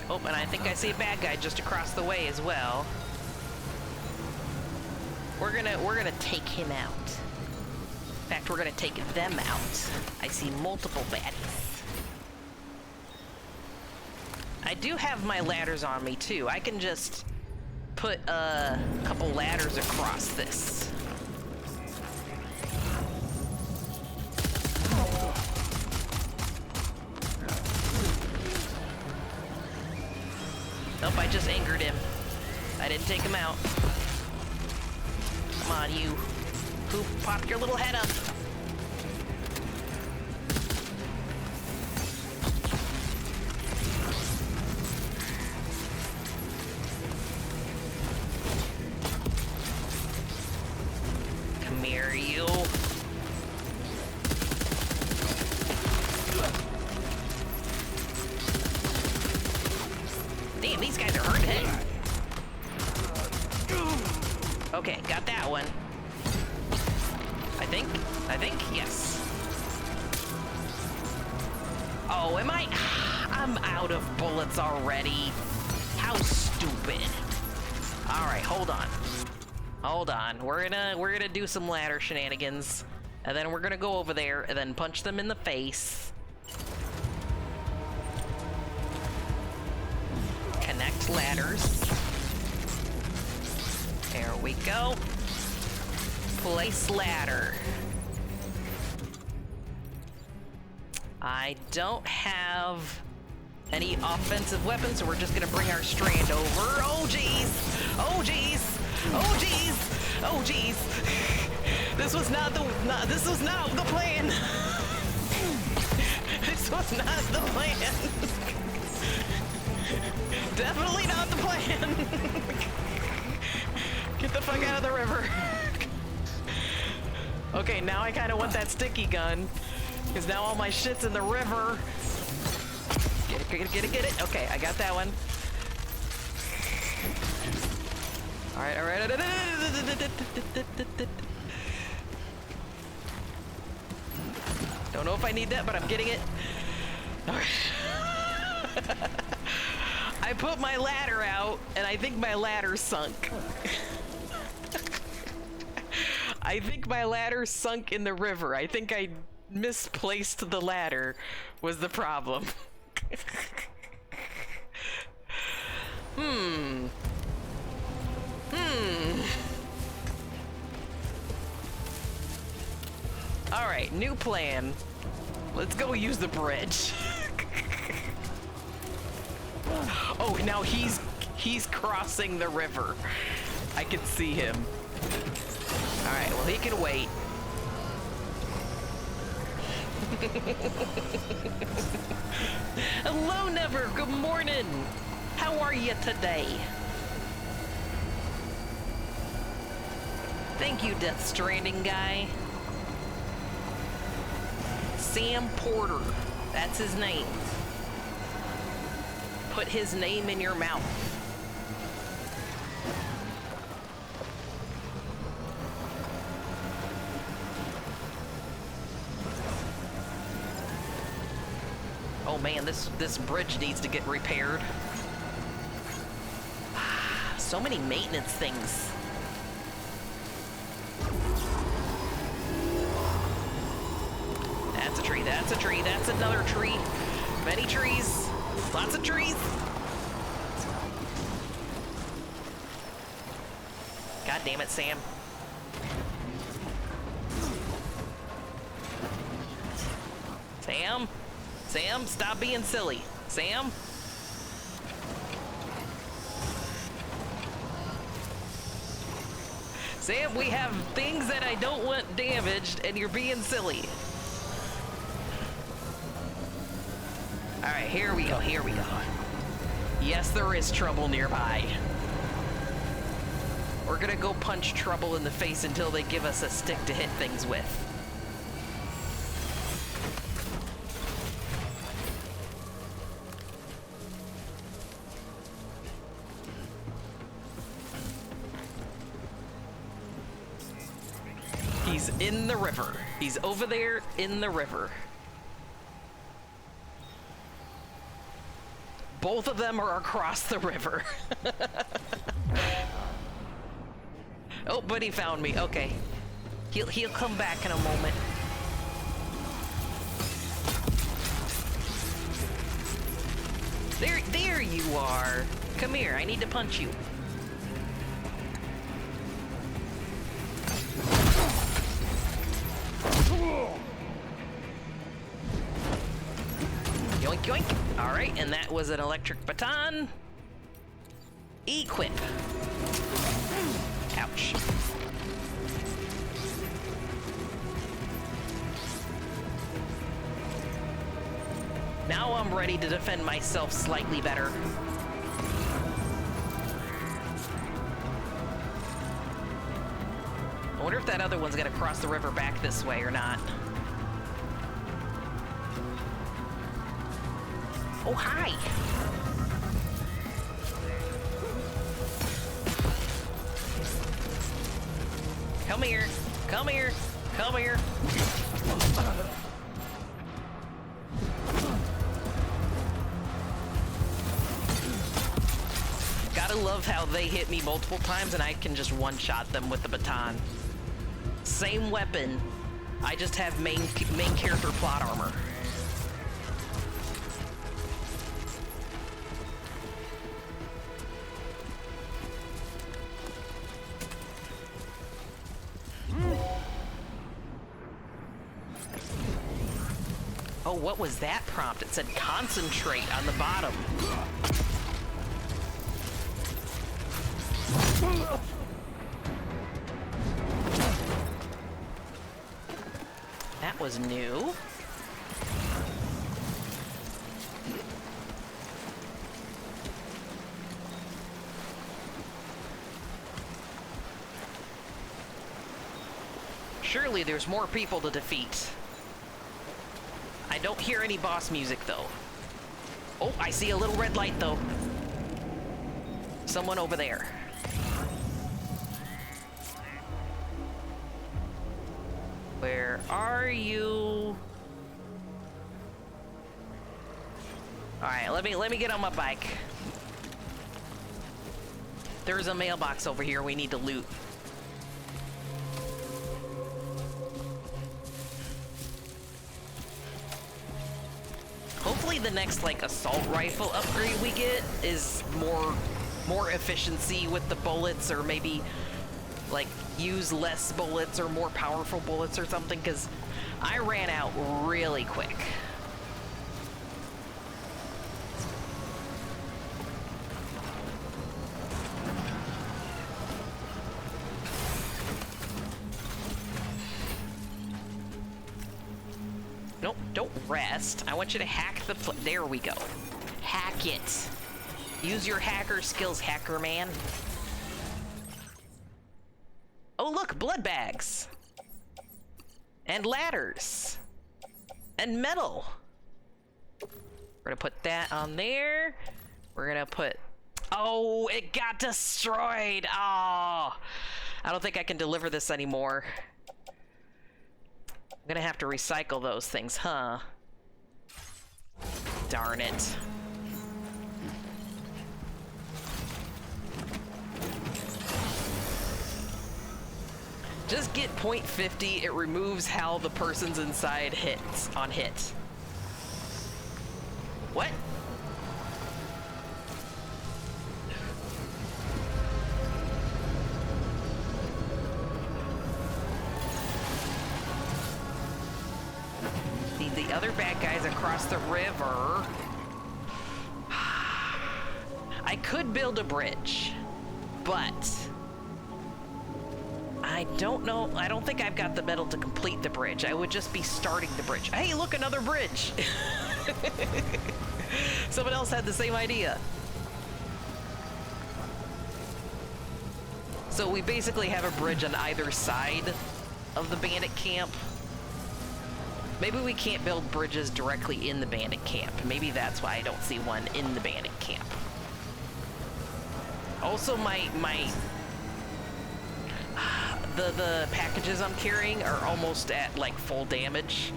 Oh, and I think I see a bad guy just across the way as well. We're gonna take him out. In fact, we're gonna take them out. I see multiple baddies. I do have my ladders on me too. I can just put a couple ladders across this. Nope, I just angered him. I didn't take him out. Come on, you. Poop, pop your little head up. Come here, you. Damn, these guys are hard to hit. Okay, got that one. I think, yes. Oh, am I? I'm out of bullets already. How stupid. All right, hold on. Hold on. We're gonna do some ladder shenanigans, and then we're gonna go over there and then punch them in the face. Connect ladders. There we go. Place ladder. I don't have any offensive weapons, so we're just gonna bring our strand over. Oh jeez! Oh jeez! Oh jeez! Oh jeez! This was not the plan. This was not the plan. Definitely not the plan. Get the fuck out of the river. Okay, now I kind of want that sticky gun, because now all my shit's in the river. Get it. Okay, I got that one. All right. Don't know if I need that, but I'm getting it. All right. I put my ladder out, and I think my ladder sunk. I think my ladder sunk in the river. I think I misplaced the ladder was the problem. All right, new plan. Let's go use the bridge. Oh, now he's crossing the river. I can see him. All right, well, he can wait. Hello, Never. Good morning. How are you today? Thank you, Death Stranding guy. Sam Porter. That's his name. Put his name in your mouth. Oh man, this bridge needs to get repaired. So many maintenance things. That's a tree, that's a tree, that's another tree. Many trees, lots of trees. God damn it, Sam. Sam? Sam, stop being silly. Sam? Sam, we have things that I don't want damaged, and you're being silly. All right, here we go, here we go. Yes, there is trouble nearby. We're gonna go punch trouble in the face until they give us a stick to hit things with. He's in the river. He's over there in the river. Both of them are across the river. Oh, but he found me. Okay. He'll come back in a moment. There you are. Come here. I need to punch you. Yoink, yoink. All right, and that was an electric baton. Equip. Ouch. Now I'm ready to defend myself slightly better. I wonder if that other one's gonna cross the river back this way or not. Oh, hi! Come here! Come here! Come here! Gotta love how they hit me multiple times and I can just one-shot them with the baton. Same weapon, I just have main character plot armor. Oh, what was that prompt? It said concentrate on the bottom. That was new. Surely there's more people to defeat. I don't hear any boss music, though. Oh, I see a little red light, though. Someone over there. Where are you? All right, let me get on my bike. There's a mailbox over here we need to loot. Hopefully the next, like, assault rifle upgrade we get is more efficiency with the bullets, or maybe, like, use less bullets or more powerful bullets or something, because I ran out really quick. Nope, don't rest. I want you to hack the there we go. Hack it. Use your hacker skills, hacker man. Oh look, blood bags. And ladders. And metal. We're gonna put that on there. We're gonna put... Oh, it got destroyed. Oh, I don't think I can deliver this anymore. I'm gonna have to recycle those things, huh? Darn it. Just get .50, it removes how the person's inside hits on hit. What? The other bad guys across the river. I could build a bridge, but I don't know. I don't think I've got the metal to complete the bridge. I would just be starting the bridge. Hey, look, another bridge. Someone else had the same idea. So we basically have a bridge on either side of the bandit camp. Maybe we can't build bridges directly in the bandit camp. Maybe that's why I don't see one in the bandit camp. Also, the packages I'm carrying are almost at like full damage,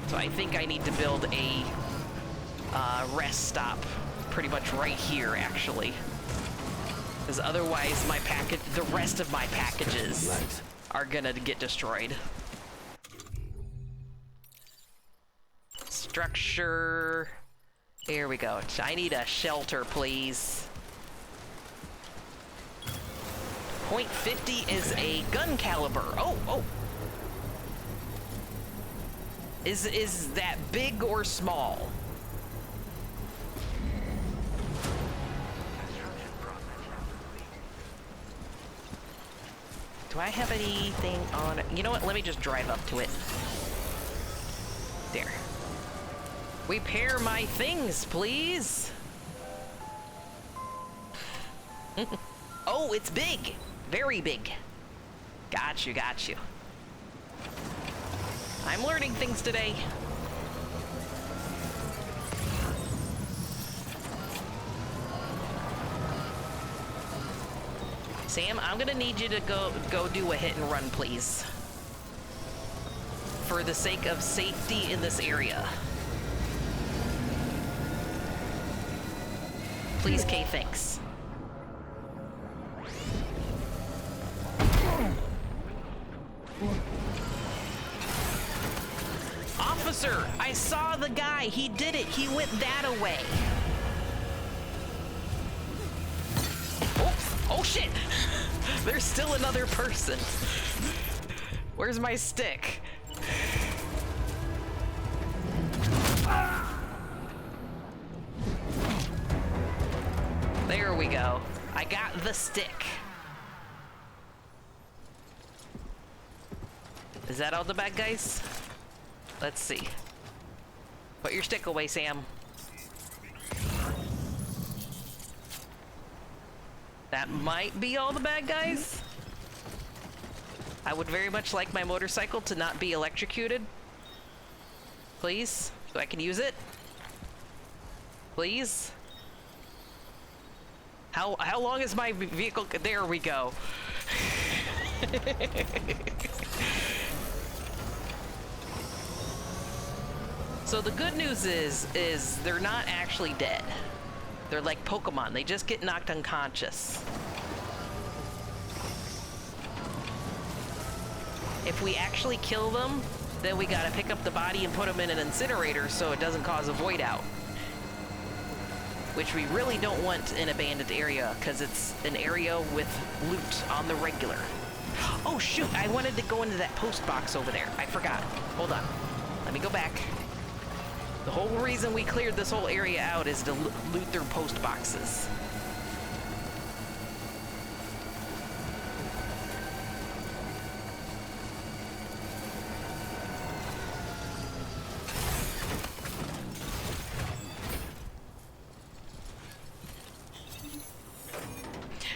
so I think I need to build a rest stop pretty much right here, actually, because otherwise the rest of my packages are gonna get destroyed. Structure. Here we go. I need a shelter, please. .50 is a gun caliber. Oh. Is that big or small? Do I have anything on it? You know what? Let me just drive up to it. There. Repair my things, please. Oh, it's big. Very big. Got you. I'm learning things today. Sam, I'm gonna need you to go do a hit and run, please. For the sake of safety in this area. Please, Kay, thanks. Officer, I saw the guy. He did it. He went that away. Oops. Oh, shit. There's still another person. Where's my stick? There we go. I got the stick. Is that all the bad guys? Let's see. Put your stick away, Sam. That might be all the bad guys. I would very much like my motorcycle to not be electrocuted. Please, so I can use it. Please. How long is my vehicle? There we go. So the good news is they're not actually dead. They're like Pokemon. They just get knocked unconscious. If we actually kill them, then we gotta pick up the body and put them in an incinerator so it doesn't cause a void out. Which we really don't want in abandoned area, because it's an area with loot on the regular. Oh shoot, I wanted to go into that post box over there. I forgot. Hold on. Let me go back. The whole reason we cleared this whole area out is to loot their post boxes.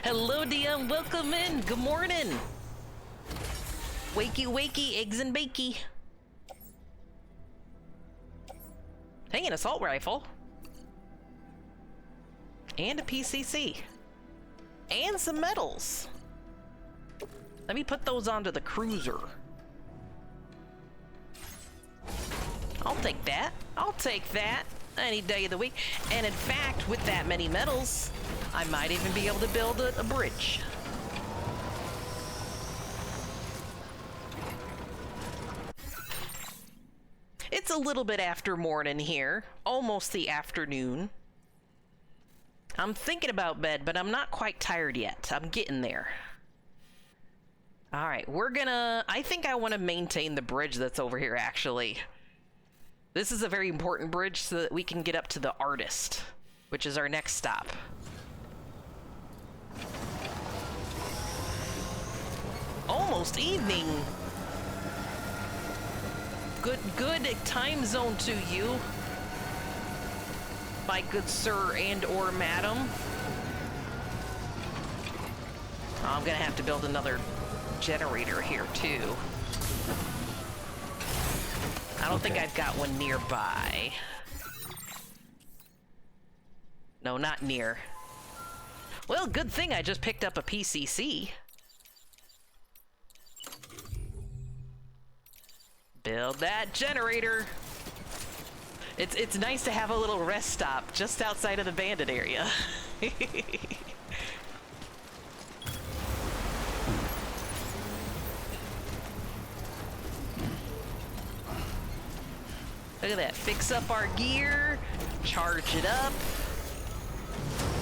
Hello, DM. Welcome in. Good morning. Wakey, wakey, eggs and bakey. Hey, an assault rifle. And a PCC. And some medals. Let me put those onto the cruiser. I'll take that. I'll take that any day of the week. And in fact, with that many medals, I might even be able to build a bridge. It's a little bit after morning here, almost the afternoon. I'm thinking about bed, but I'm not quite tired yet. I'm getting there. All right, I think I want to maintain the bridge that's over here, actually. This is a very important bridge so that we can get up to the artist, which is our next stop. Almost evening. Good time zone to you, my good sir and or madam. Oh, I'm gonna have to build another generator here too. I don't think I've got one nearby. No, not near. Well, good thing I just picked up a PCC. Build that generator. It's nice to have a little rest stop just outside of the bandit area. Look at that. Fix up our gear, charge it up.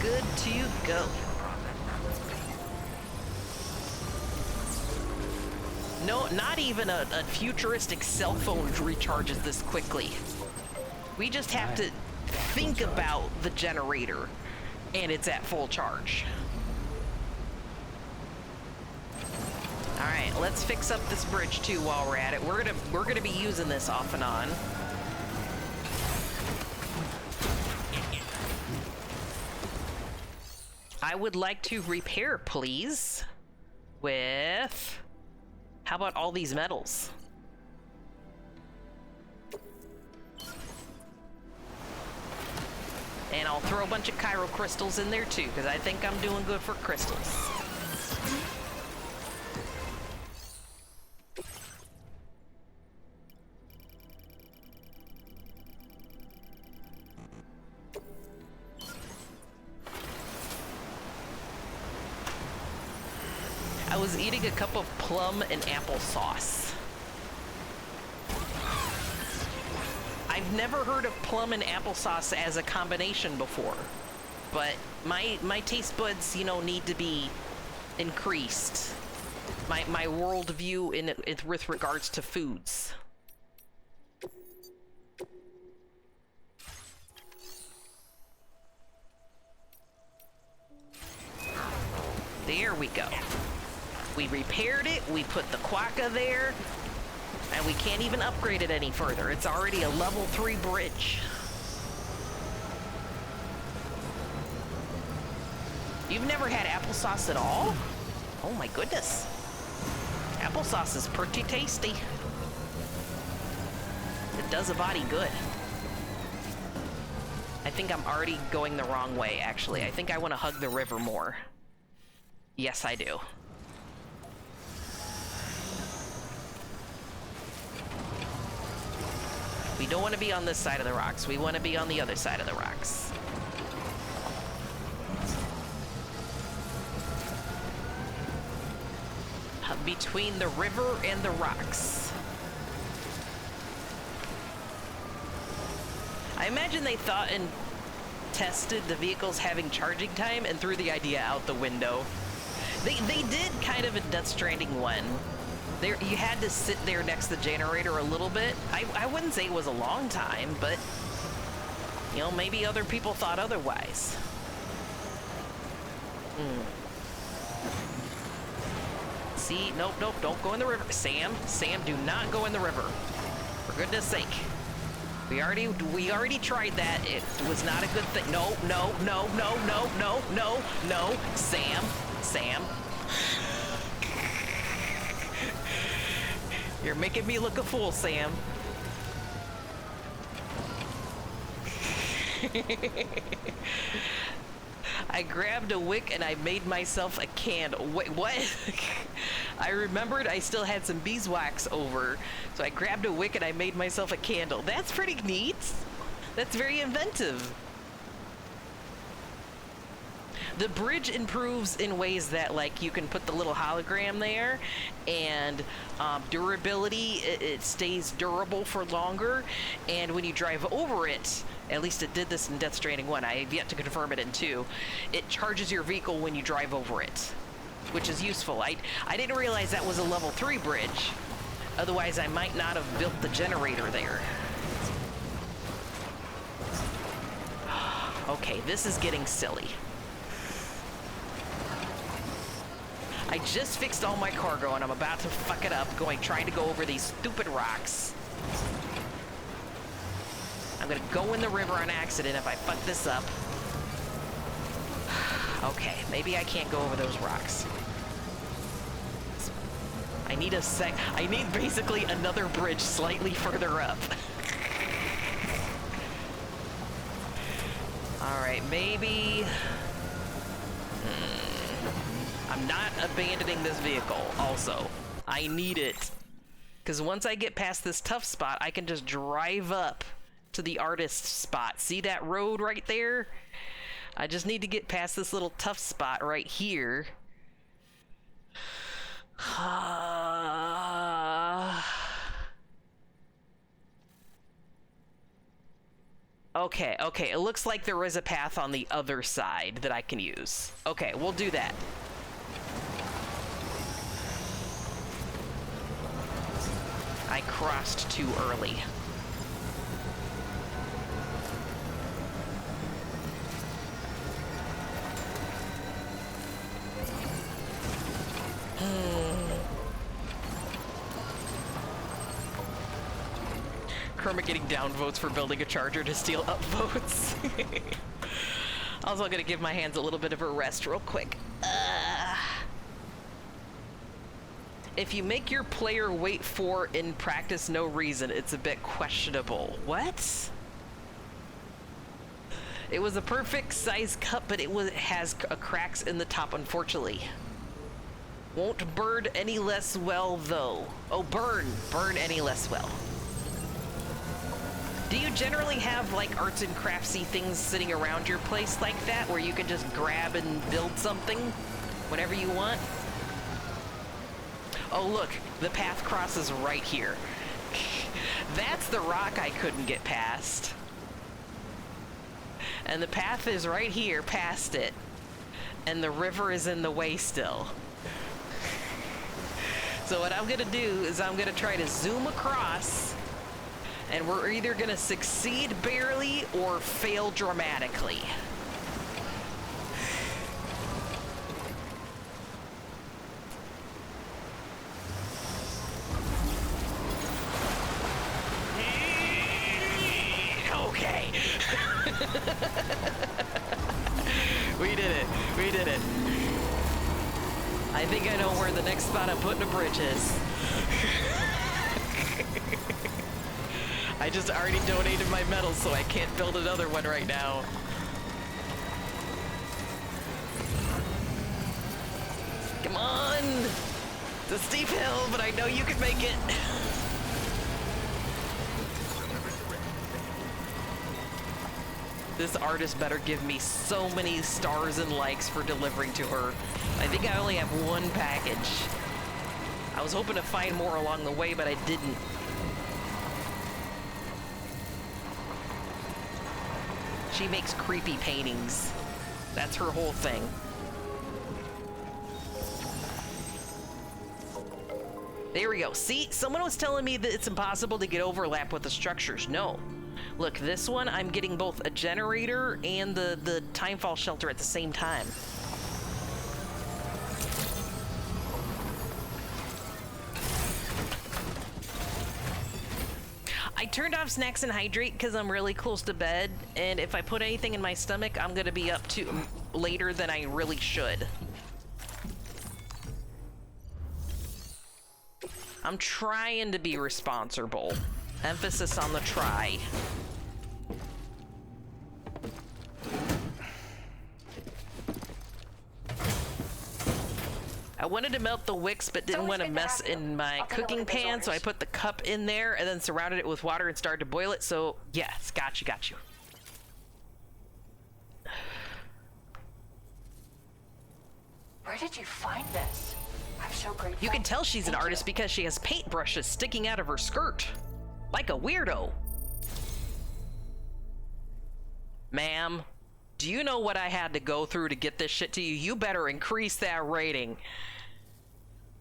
Good to go. No, not even a futuristic cell phone recharges this quickly. We just have to think about the generator, and it's at full charge. All right, let's fix up this bridge too while we're at it. We're gonna be using this off and on. I would like to repair, please, with... How about all these metals? And I'll throw a bunch of Cairo crystals in there too, because I think I'm doing good for crystals. I was eating a cup of plum and applesauce. I've never heard of plum and applesauce as a combination before, but my taste buds, you know, need to be increased. My worldview with regards to foods. There we go. We repaired it, we put the quokka there, and we can't even upgrade it any further. It's already a level 3 bridge. You've never had applesauce at all? Oh my goodness. Applesauce is pretty tasty. It does a body good. I think I'm already going the wrong way, actually. I think I want to hug the river more. Yes, I do. We don't want to be on this side of the rocks. We want to be on the other side of the rocks. between the river and the rocks. I imagine they thought and tested the vehicles having charging time and threw the idea out the window. They did kind of in Death Stranding 1. There, you had to sit there next to the generator a little bit. I wouldn't say it was a long time, but you know, maybe other people thought otherwise. See, nope, don't go in the river. Sam, do not go in the river. For goodness sake. We already tried that. It was not a good thing. No. Sam. You're making me look a fool, Sam. I grabbed a wick and I made myself a candle. Wait, what? I remembered I still had some beeswax over, so I grabbed a wick and I made myself a candle. That's pretty neat. That's very inventive. The bridge improves in ways that, like, you can put the little hologram there, and durability, it stays durable for longer, and when you drive over it, at least it did this in Death Stranding 1, I have yet to confirm it in 2, it charges your vehicle when you drive over it, which is useful. I didn't realize that was a level 3 bridge, otherwise I might not have built the generator there. Okay, this is getting silly. I just fixed all my cargo and I'm about to fuck it up trying to go over these stupid rocks. I'm gonna go in the river on accident if I fuck this up. Okay, maybe I can't go over those rocks. I need basically another bridge slightly further up. Alright, maybe... I'm not abandoning this vehicle, also. I need it. Because once I get past this tough spot, I can just drive up to the artist spot. See that road right there? I just need to get past this little tough spot right here. Okay, it looks like there is a path on the other side that I can use. Okay, we'll do that. I crossed too early. Kermit getting down votes for building a charger to steal up votes. Also gonna give my hands a little bit of a rest real quick. If you make your player wait for in practice no reason, it's a bit questionable. What? It was a perfect size cup, but it has cracks in the top, unfortunately. Won't burn any less well, though. Oh, burn any less well. Do you generally have, like, arts and craftsy things sitting around your place like that, where you can just grab and build something whenever you want? Oh, look, the path crosses right here. That's the rock I couldn't get past. And the path is right here, past it. And the river is in the way still. So what I'm gonna do is I'm gonna try to zoom across, and we're either gonna succeed barely or fail dramatically. Okay. We did it. I think I know where the next spot I'm putting a bridge is. I just already donated my metals, so I can't build another one right now. Come on! It's a steep hill, but I know you can make it. This artist better give me so many stars and likes for delivering to her. I think I only have one package. I was hoping to find more along the way, but I didn't. She makes creepy paintings. That's her whole thing. There we go. See, someone was telling me that it's impossible to get overlap with the structures. No. Look, this one, I'm getting both a generator and the timefall shelter at the same time. I turned off snacks and hydrate because I'm really close to bed, and if I put anything in my stomach, I'm gonna be up to later than I really should. I'm trying to be responsible. Emphasis on the try. I wanted to melt the wicks, but didn't want to mess in my cooking pan, so I put the cup in there and then surrounded it with water and started to boil it. So, yes, got you. Where did you find this? I'm so grateful. You can tell she's an artist because she has paintbrushes sticking out of her skirt. Like a weirdo. Ma'am, do you know what I had to go through to get this shit to you? You better increase that rating.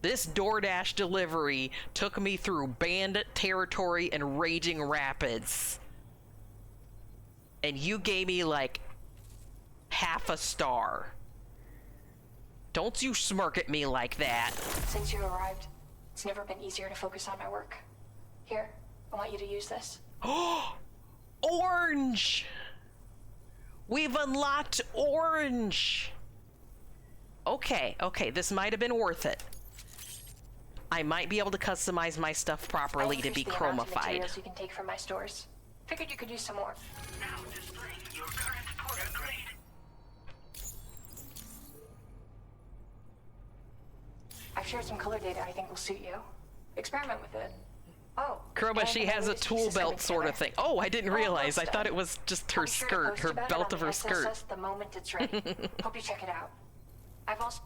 This DoorDash delivery took me through Bandit Territory and Raging Rapids. And you gave me like half a star. Don't you smirk at me like that. Since you arrived, it's never been easier to focus on my work. Here, I want you to use this. Orange! We've unlocked orange! Okay, this might have been worth it. I might be able to customize my stuff properly to be chromified. Materials you can take from my stores. Figured you could use some more. Now displaying your current porter grade. I've shared some color data I think will suit you. Experiment with it. Oh. Chroma, she has a tool belt sort of thing. Oh, I didn't realize. I thought it was just her skirt, her belt of her skirt. The moment it's ready. Hope you check it out. I've also...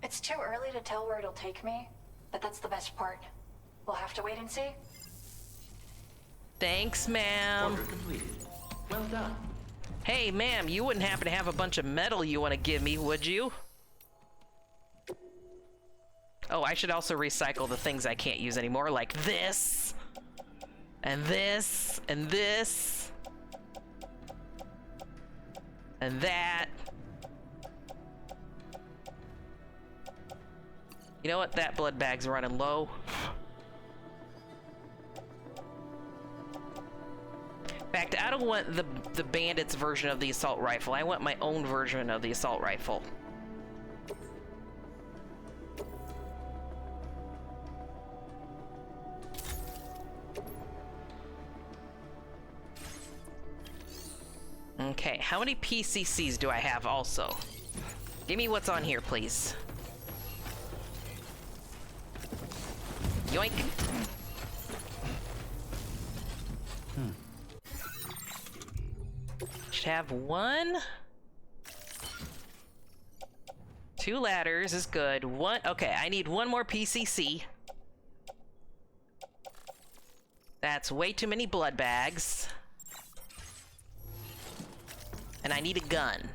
It's too early to tell where it'll take me, but that's the best part. We'll have to wait and see. Thanks, ma'am. Order completed. Well done. Hey, ma'am, you wouldn't happen to have a bunch of metal you want to give me, would you? Oh, I should also recycle the things I can't use anymore, like this, and this, and this, and that. You know what? That blood bag's running low. In fact, I don't want the bandits version of the assault rifle. I want my own version of the assault rifle. Okay, how many PCCs do I have also? Give me what's on here, please. Yoink. Should have one. 2 ladders is good. One. Okay, I need one more PCC. That's way too many blood bags. And I need a gun.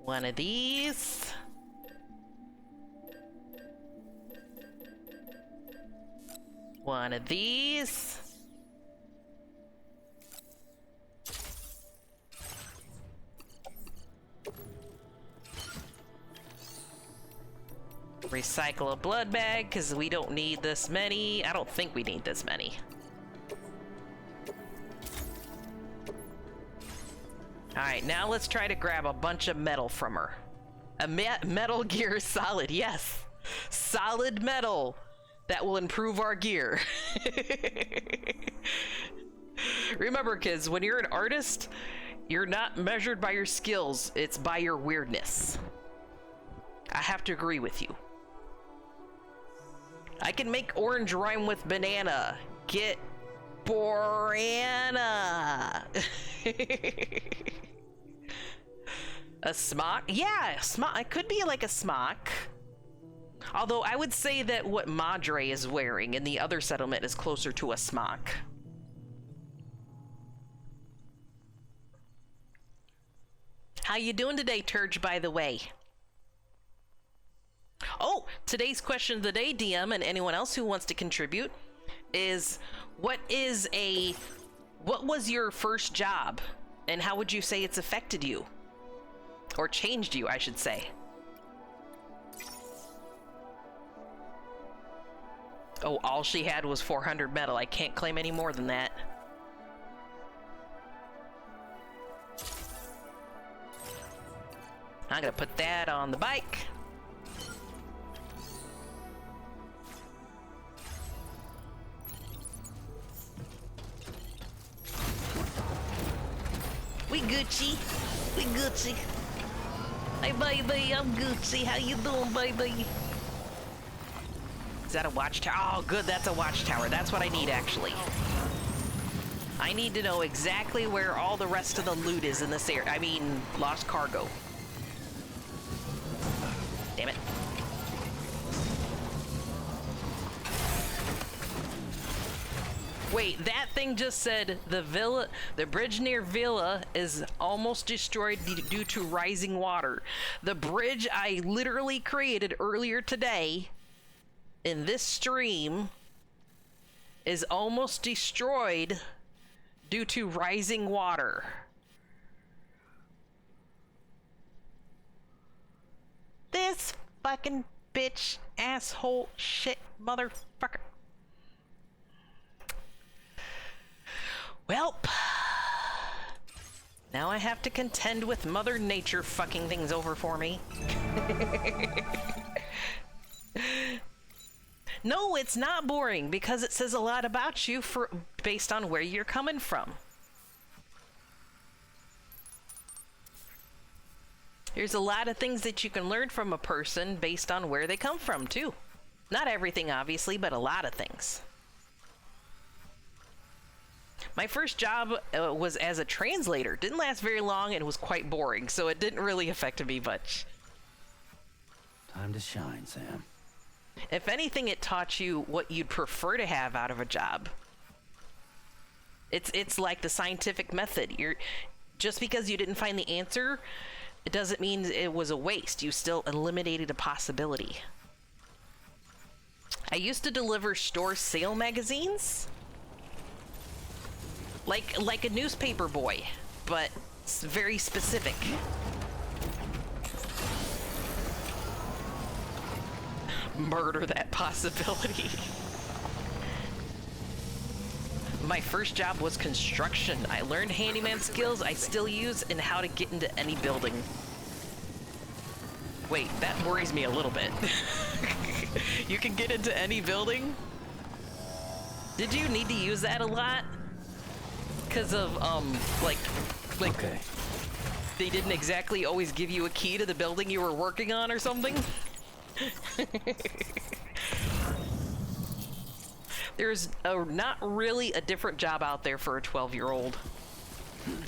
One of these. One of these. Recycle a blood bag, because we don't need this many. I don't think we need this many. Alright, now let's try to grab a bunch of metal from her. A Metal Gear Solid, yes! Solid metal that will improve our gear. Remember, kids, when you're an artist, you're not measured by your skills, it's by your weirdness. I have to agree with you. I can make orange rhyme with banana. Get Borana. A smock? Yeah, a smock. It could be like a smock. Although I would say that what Madre is wearing in the other settlement is closer to a smock. How you doing today, Turge, by the way? Oh, today's question of the day, DM, and anyone else who wants to contribute, is what was your first job, and how would you say it's affected you? Or changed you, I should say. Oh, all she had was 400 metal. I can't claim any more than that. I'm gonna put that on the bike. We Gucci. We Gucci. Hey baby, I'm Gucci. How you doing, baby? Is that a watchtower? Oh, good, that's a watchtower. That's what I need, actually. I need to know exactly where all the rest of the loot is in this area. I mean, lost cargo. Damn it. Wait, that thing just said the bridge near Villa is almost destroyed due to rising water. The bridge I literally created earlier today in this stream is almost destroyed due to rising water. This fucking bitch, asshole, shit, motherfucker. Welp. Now I have to contend with Mother Nature fucking things over for me. No, it's not boring because it says a lot about you based on where you're coming from. There's a lot of things that you can learn from a person based on where they come from, too. Not everything, obviously, but a lot of things. My first job was as a translator. Didn't last very long and was quite boring, so it didn't really affect me much. Time to shine, Sam. If anything, it taught you what you'd prefer to have out of a job. It's like the scientific method. Just because you didn't find the answer, it doesn't mean it was a waste. You still eliminated a possibility. I used to deliver store sale magazines. Like a newspaper boy, but it's very specific. Murder that possibility. My first job was construction. I learned handyman skills I still use and how to get into any building. Wait, that worries me a little bit. You can get into any building? Did you need to use that a lot? Because of, like, okay. They didn't exactly always give you a key to the building you were working on or something? There's not really a different job out there for a 12-year-old.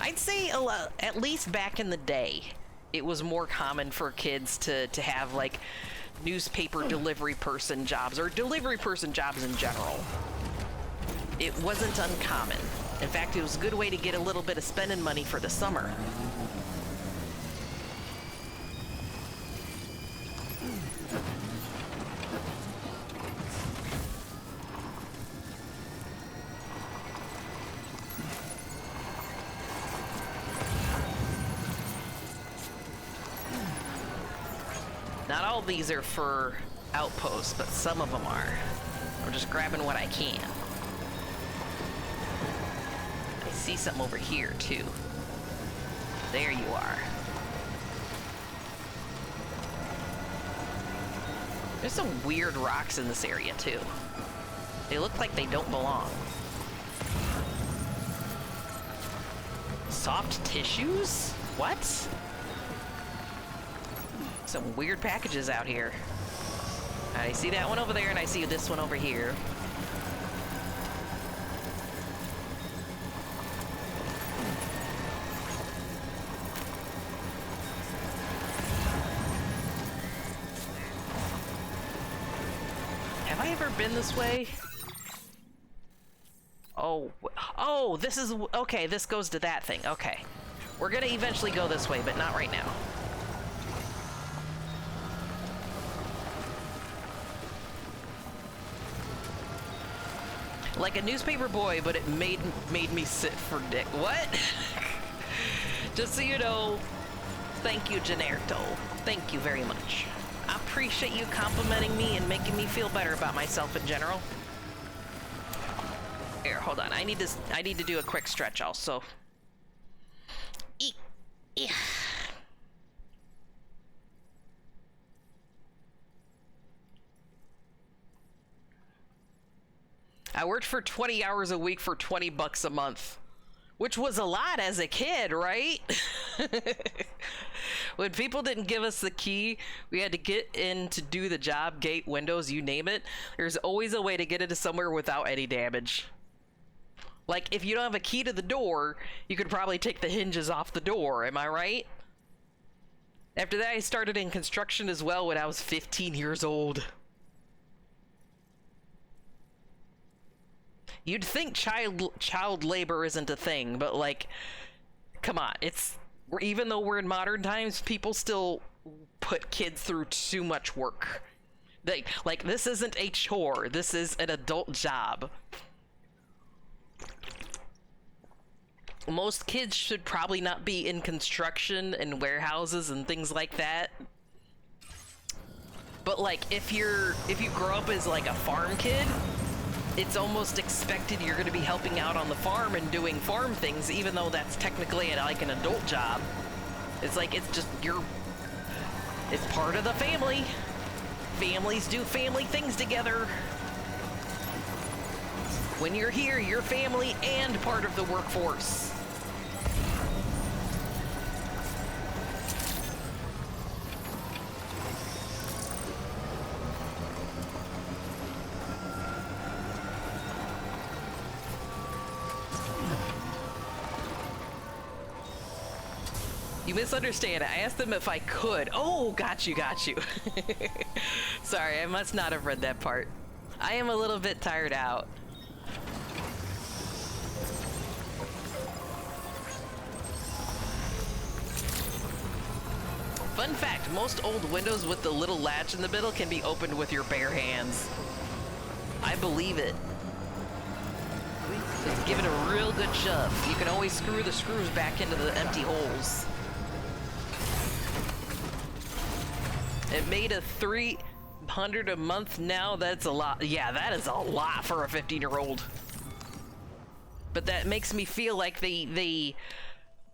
I'd say at least back in the day, it was more common for kids to have, like, newspaper delivery person jobs, or delivery person jobs in general. It wasn't uncommon. In fact, it was a good way to get a little bit of spending money for the summer. Not all of these are for outposts, but some of them are. I'm just grabbing what I can. I see something over here, too. There you are. There's some weird rocks in this area, too. They look like they don't belong. Soft tissues? What? Some weird packages out here. I see that one over there, and I see this one over here. I ever been this way? Oh, this is, okay, this goes to that thing. Okay. We're gonna eventually go this way, but not right now. Like a newspaper boy, but it made me sit for dick. What? Just so you know, thank you, Generto. Thank you very much. I appreciate you complimenting me and making me feel better about myself in general. Here, hold on. I need to do a quick stretch also. I worked for 20 hours a week for $20 a month, which was a lot as a kid, right? When people didn't give us the key, we had to get in to do the job, gate, windows, you name it. There's always a way to get into somewhere without any damage. Like, if you don't have a key to the door, you could probably take the hinges off the door, am I right? After that, I started in construction as well when I was 15 years old. You'd think child labor isn't a thing, but like, come on, even though we're in modern times, people still put kids through too much work. Like this isn't a chore, this is an adult job. Most kids should probably not be in construction and warehouses and things like that. But like, if you grow up as like a farm kid, it's almost expected you're going to be helping out on the farm and doing farm things, even though that's technically like an adult job. It's like, it's part of the family. Families do family things together. When you're here, you're family and part of the workforce. You misunderstand. I asked them if I could. Oh, got you. Sorry, I must not have read that part. I am a little bit tired out. Fun fact, most old windows with the little latch in the middle can be opened with your bare hands. I believe it. Just give it a real good shove. You can always screw the screws back into the empty holes. It made a $300 a month now. That's a lot. Yeah, that is a lot for a 15-year-old. But that makes me feel like they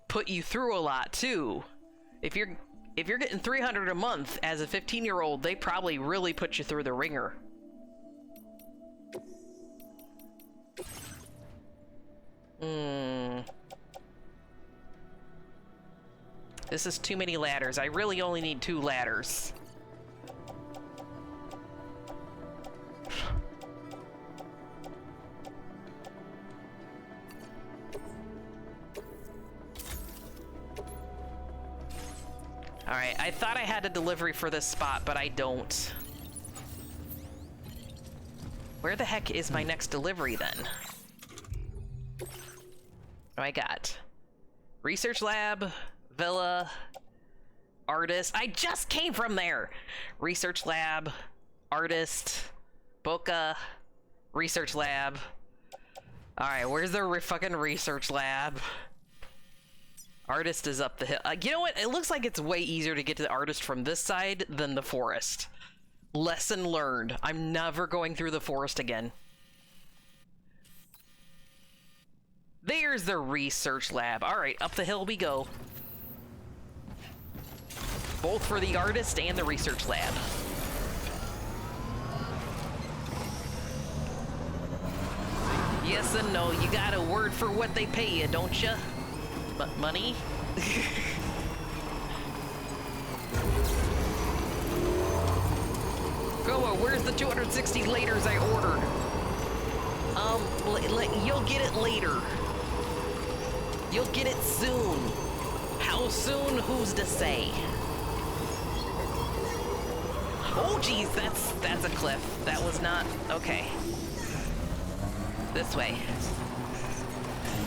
put you through a lot too. If you're getting $300 a month as a 15-year-old, they probably really put you through the ringer. This is too many ladders. I really only need 2 ladders. Alright, I thought I had a delivery for this spot, but I don't. Where the heck is my next delivery then? What do I got? Research lab, villa, artist. I just came from there! Research lab, artist, Boca, research lab. Alright, where's the fucking research lab? Artist is up the hill. You know what? It looks like it's way easier to get to the artist from this side than the forest. Lesson learned. I'm never going through the forest again. There's the research lab. All right, up the hill we go. Both for the artist and the research lab. Yes and no. You got a word for what they pay you, don't you? Money? Goa, where's the 260 laters I ordered? You'll get it later. You'll get it soon. How soon? Who's to say? Oh, geez, that's a cliff. That was not okay. This way.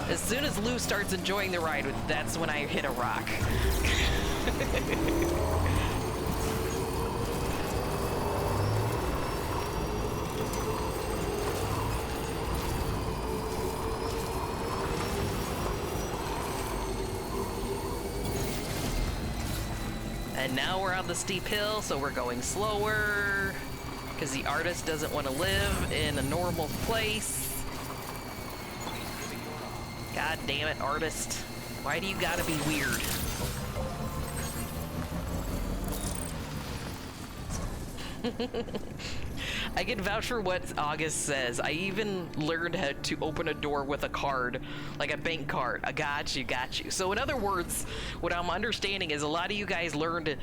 As soon as Lou starts enjoying the ride, that's when I hit a rock. And now we're on the steep hill, so we're going slower, because the artist doesn't want to live in a normal place. God damn it, artist. Why do you gotta be weird? I can vouch for what August says. I even learned how to open a door with a card, like a bank card. I got you, got you. So in other words, what I'm understanding is a lot of you guys learned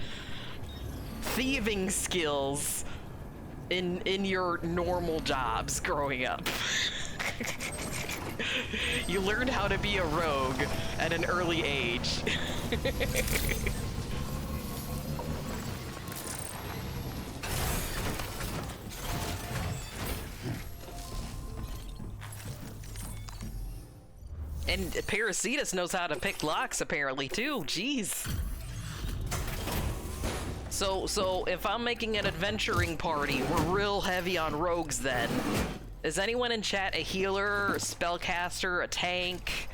thieving skills in your normal jobs growing up. You learned how to be a rogue at an early age. And Parasitus knows how to pick locks apparently too. Jeez. So if I'm making an adventuring party, we're real heavy on rogues then. Is anyone in chat a healer, a spellcaster, a tank?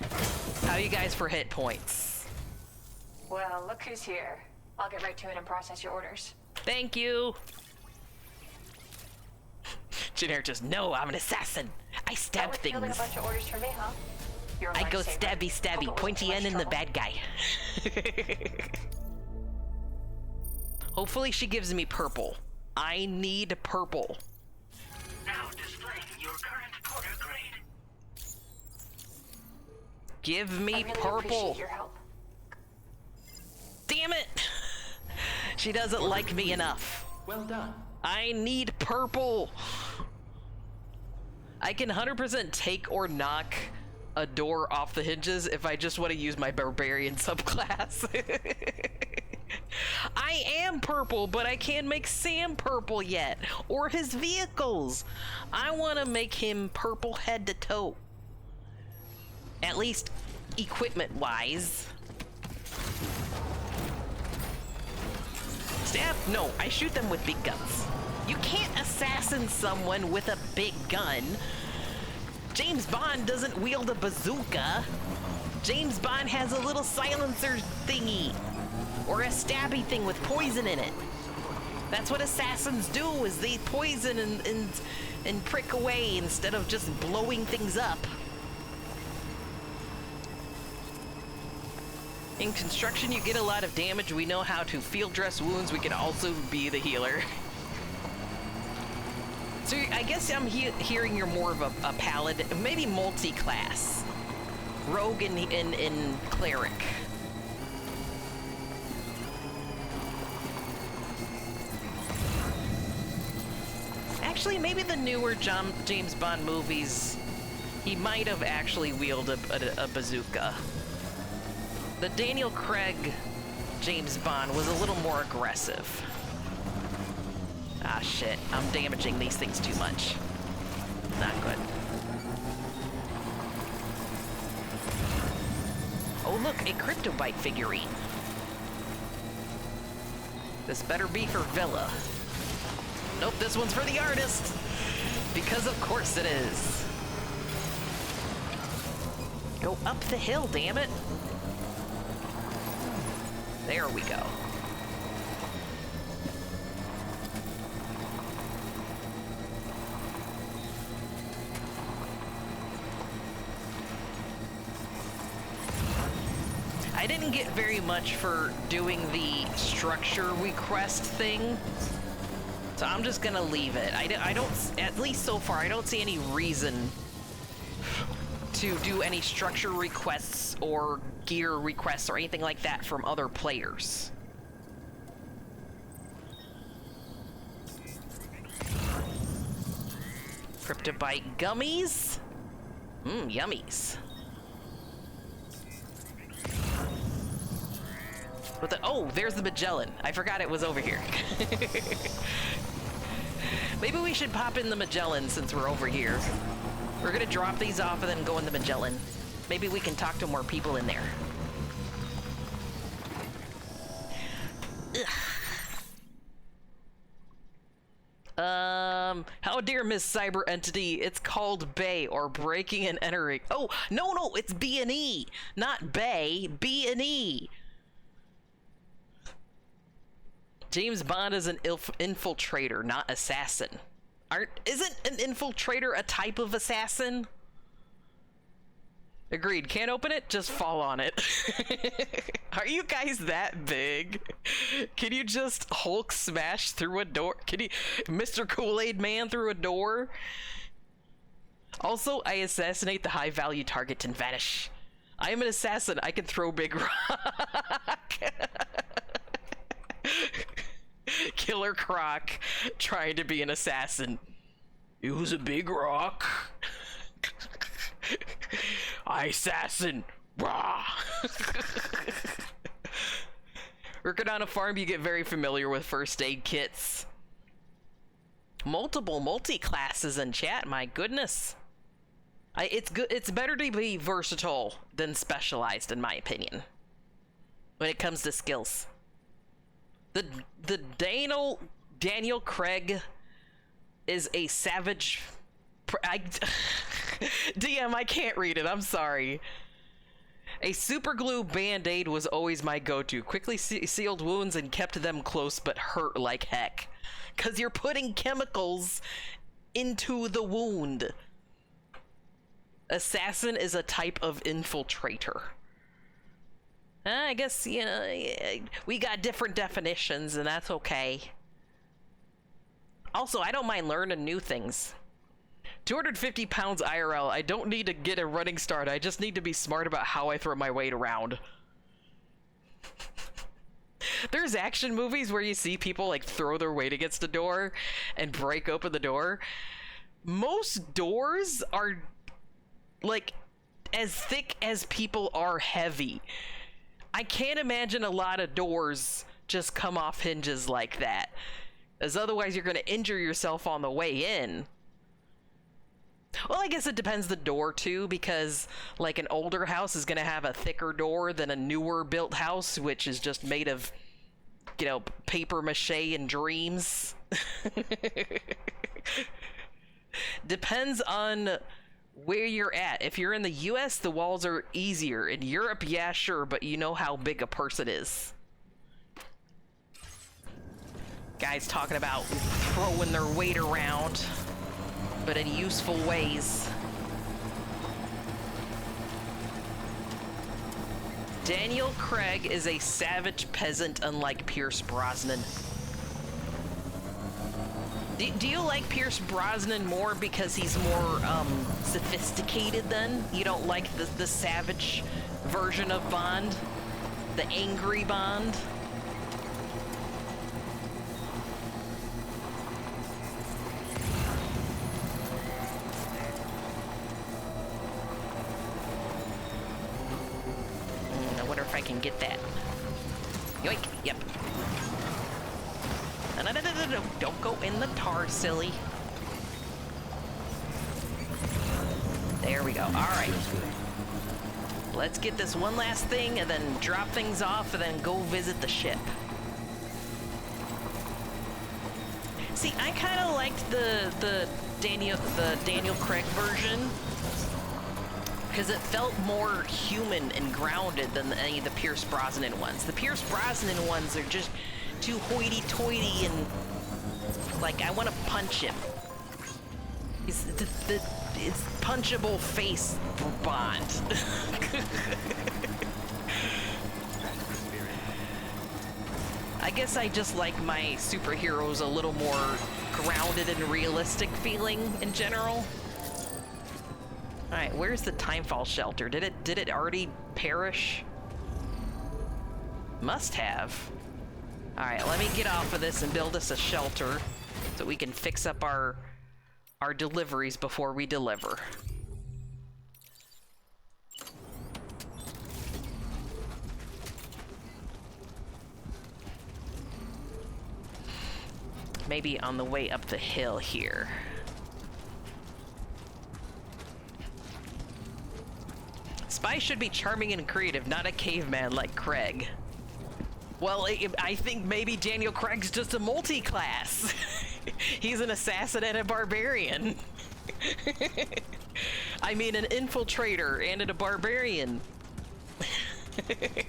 How are you guys for hit points? Well, look who's here. I'll get right to it and process your orders. Thank you. Generic just, no, I'm an assassin. I stab things. Fielding a bunch of orders for me, huh? You're a I go lifesaver. stabby stabby, Hope it pointy wasn't end too in the much bad guy. Hopefully she gives me purple. I need purple. Now displaying your current porter grade. Give me I really purple. appreciate your help. Damn it! She doesn't like me enough. Well done. I need purple. I can 100% take or knock a door off the hinges if I just want to use my barbarian subclass. I am purple, but I can't make Sam purple yet, or his vehicles. I want to make him purple head to toe. At least equipment-wise. Stab? No, I shoot them with big guns. You can't assassin someone with a big gun. James Bond doesn't wield a bazooka. James Bond has a little silencer thingy. Or a stabby thing with poison in it. That's what assassins do, is they poison and prick away instead of just blowing things up. In construction, you get a lot of damage. We know how to field dress wounds. We can also be the healer. So I guess I'm hearing you're more of a paladin, maybe multi-class. Rogue and cleric. Actually, maybe the newer James Bond movies, he might have actually wielded a bazooka. The Daniel Craig James Bond was a little more aggressive. Ah, shit. I'm damaging these things too much. Not good. Oh, look, a Cryptobite figurine. This better be for Villa. Nope, this one's for the artist. Because of course it is. Go up the hill, damn it. There we go. I didn't get very much for doing the structure request thing, so I'm just gonna leave it. I don't, at least so far, I don't see any reason to do any structure requests or gear requests or anything like that from other players. Cryptobite gummies? Mmm, yummies. What the? Oh, there's the Magellan. I forgot it was over here. Maybe we should pop in the Magellan since we're over here. We're gonna drop these off and then go in the Magellan. Maybe we can talk to more people in there. How dare Miss Cyber Entity? It's called Bay or breaking and entering. Oh, no, it's B&E, not Bay, B&E. James Bond is an infiltrator, not assassin. Isn't an infiltrator a type of assassin? Agreed. Can't open it? Just fall on it. Are you guys that big? Can you just Hulk smash through a door? Can you Mr. Kool-Aid Man through a door? Also, I assassinate the high-value target and vanish. I am an assassin. I can throw big rock. Killer Croc trying to be an assassin. It was a big rock. I assassin. Rah. Working on a farm, you get very familiar with first aid kits. Multiple multi-classes in chat, my goodness. It's good. It's better to be versatile than specialized, in my opinion, when it comes to skills. The Daniel Craig is a savage. DM, I can't read it. I'm sorry. A super glue band-aid was always my go-to. Quickly sealed wounds and kept them close, but hurt like heck. 'Cause you're putting chemicals into the wound. Assassin is a type of infiltrator. I guess, you know, we got different definitions, and that's okay. Also, I don't mind learning new things. 250 pounds IRL. I don't need to get a running start. I just need to be smart about how I throw my weight around. There's action movies where you see people like throw their weight against the door and break open the door. Most doors are like as thick as people are heavy. I can't imagine a lot of doors just come off hinges like that, as otherwise you're going to injure yourself on the way in. Well, I guess it depends the door too, because like an older house is going to have a thicker door than a newer built house, which is just made of, you know, paper mache and dreams. Depends on where you're at. If you're in the US, the walls are easier. In Europe, yeah, sure, but you know how big a person is. Guys talking about throwing their weight around, but in useful ways. Daniel Craig is a savage peasant, unlike Pierce Brosnan. Do you like Pierce Brosnan more because he's more sophisticated then? You don't like the savage version of Bond? The angry Bond? I wonder if I can get that. Yoink, yep. No, don't go in the tar, silly. There we go. All right. Let's get this one last thing and then drop things off and then go visit the ship. See, I kind of liked the Daniel Craig version because it felt more human and grounded than any of the Pierce Brosnan ones. The Pierce Brosnan ones are just too hoity-toity and like I want to punch him. It's punchable face Bond. I guess I just like my superheroes a little more grounded and realistic feeling in general. All right, where's the Timefall shelter? Did it already perish? Must have. All right, let me get off of this and build us a shelter so we can fix up our deliveries before we deliver. maybe on the way up the hill here. Spy should be charming and creative, not a caveman like Craig. Well, I think maybe Daniel Craig's just a multi-class. He's an assassin and a barbarian. I mean, an infiltrator and a barbarian. Okay.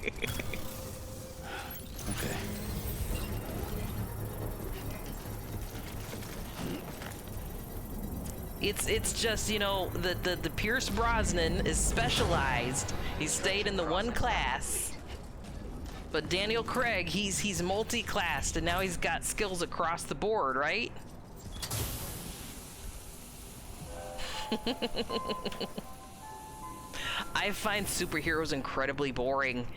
It's just, you know, the Pierce Brosnan is specialized. He stayed in the one class. But Daniel Craig, he's multi-classed, and now he's got skills across the board, right? I find superheroes incredibly boring.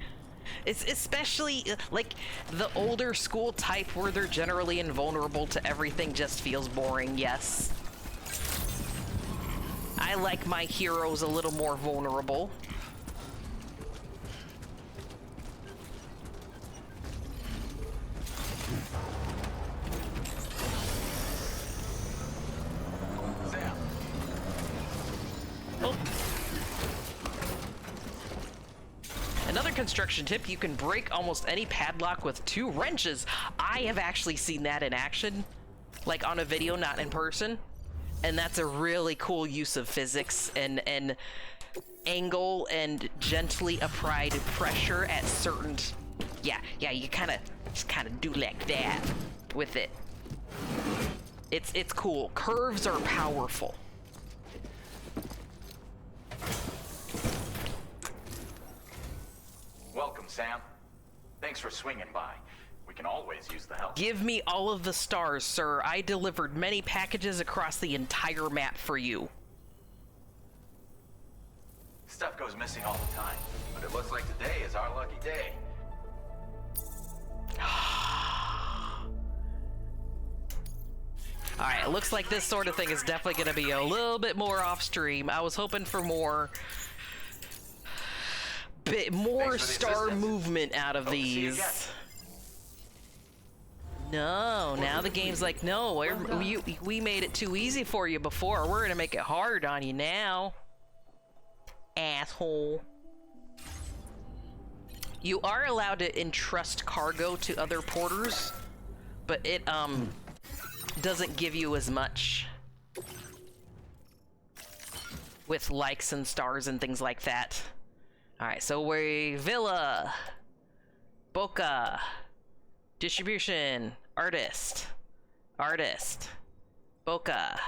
It's especially, like, the older school type where they're generally invulnerable to everything just feels boring, yes. I like my heroes a little more vulnerable. Oh. Another construction tip, you can break almost any padlock with 2 wrenches. I have actually seen that in action, like on a video, not in person. And that's a really cool use of physics and angle and gently applied pressure at certain, yeah, you just kind of do like that with it. It's cool. Curves are powerful. Welcome, Sam. Thanks for swinging by. We can always use the help. Give me all of the stars, sir. I delivered many packages across the entire map for you. Stuff goes missing all the time, but it looks like today is our lucky day. Alright, it looks like this sort of thing is definitely going to be a little bit more off-stream. I was hoping for more star movement out of these. No, now the game's like, no, we made it too easy for you before. We're gonna make it hard on you now. Asshole. You are allowed to entrust cargo to other porters, but it, doesn't give you as much with likes and stars and things like that. Alright, so we're Villa, Boca, Distribution, Artist, Boca.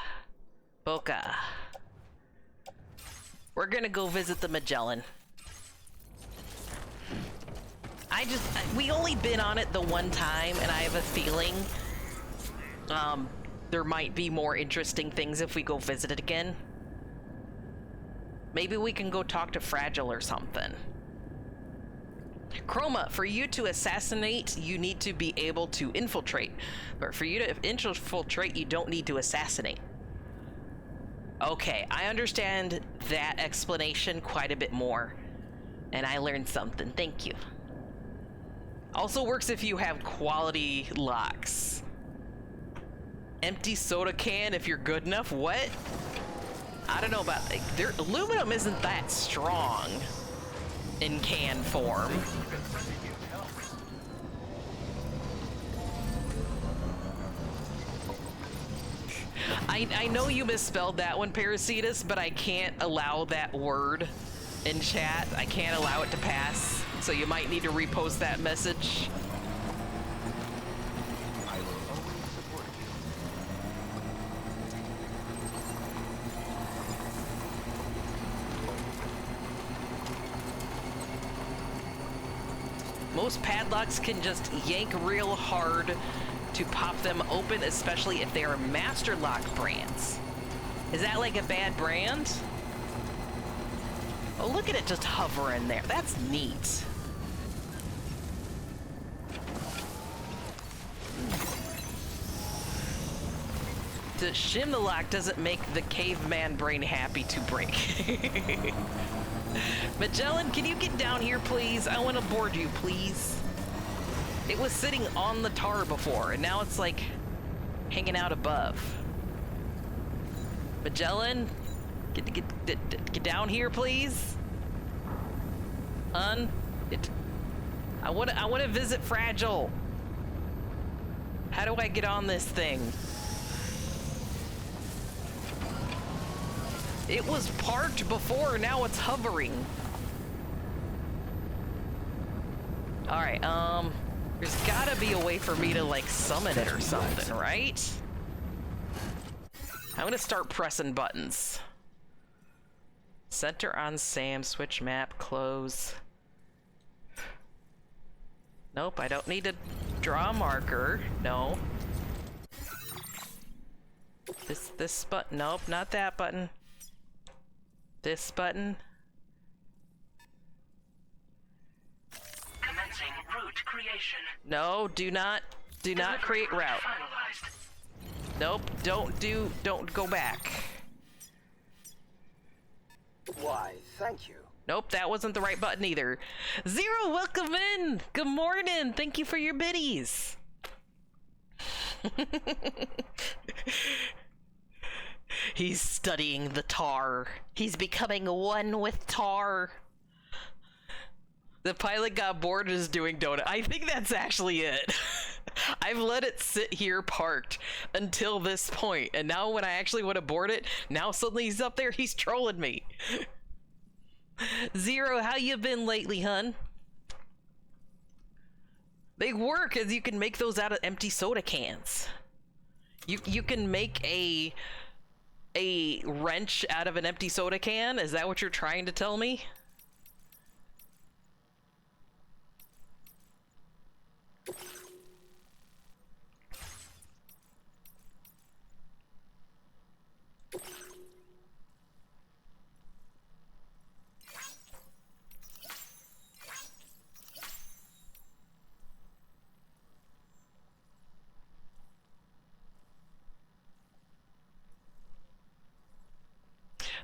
We're gonna go visit the Magellan. We only been on it the one time, and I have a feeling there might be more interesting things if we go visit it again. Maybe we can go talk to Fragile or something. Chroma, for you to assassinate, you need to be able to infiltrate. But for you to infiltrate, you don't need to assassinate. Okay, I understand that explanation quite a bit more. And I learned something, thank you. Also works if you have quality locks. Empty soda can if you're good enough, what? I don't know about, aluminum isn't that strong in can form. I know you misspelled that one, Parasitus, but I can't allow that word in chat. I can't allow it to pass, so you might need to repost that message. I will always support you. Most padlocks can just yank real hard to pop them open, especially if they are Master Lock brands. Is that like a bad brand? Oh, look at it just hovering there. That's neat. To shim the lock doesn't make the caveman brain happy to break. Magellan, can you get down here, please? I want to board you, please. It was sitting on the tar before, and now it's like hanging out above. Magellan, get down here, please. I want to visit Fragile. How do I get on this thing? It was parked before, now it's hovering. Alright, there's gotta be a way for me to, like, summon it or something, right? I'm gonna start pressing buttons. Center on Sam, switch map, close. Nope, I don't need to draw a marker. No. This button, nope, not that button. This button. Commencing route creation. No, do not create route. Finalized. Nope, don't go back. Why, thank you. Nope, that wasn't the right button either. Zero, welcome in. Good morning. Thank you for your biddies. He's studying the tar. He's becoming one with tar. The pilot got bored and is doing donut. I think that's actually it. I've let it sit here parked until this point, and now when I actually want to board it, now suddenly he's up there, he's trolling me. Zero, how you been lately, hun? They work, as you can make those out of empty soda cans. You can make a wrench out of an empty soda can? Is that what you're trying to tell me?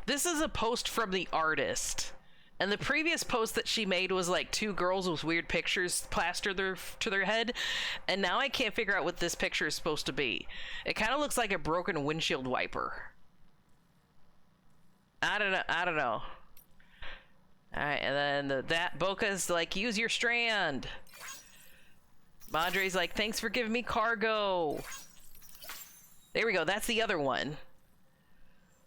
This is a post from the artist, and the previous post that she made was like two girls with weird pictures plastered to their head, and now I can't figure out what this picture is supposed to be. It kind of looks like a broken windshield wiper. I don't know. Alright, and then that Boca's like, use your strand. Madre's like, thanks for giving me cargo. There we go, that's the other one.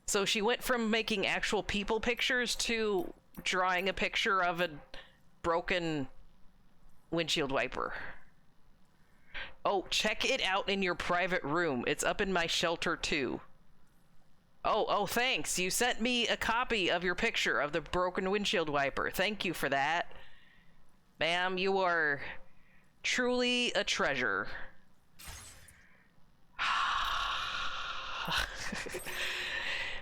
So she went from making actual people pictures to drawing a picture of a broken windshield wiper. Oh, check it out in your private room. It's up in my shelter too. Oh, thanks. You sent me a copy of your picture of the broken windshield wiper. Thank you for that. Ma'am, you are truly a treasure.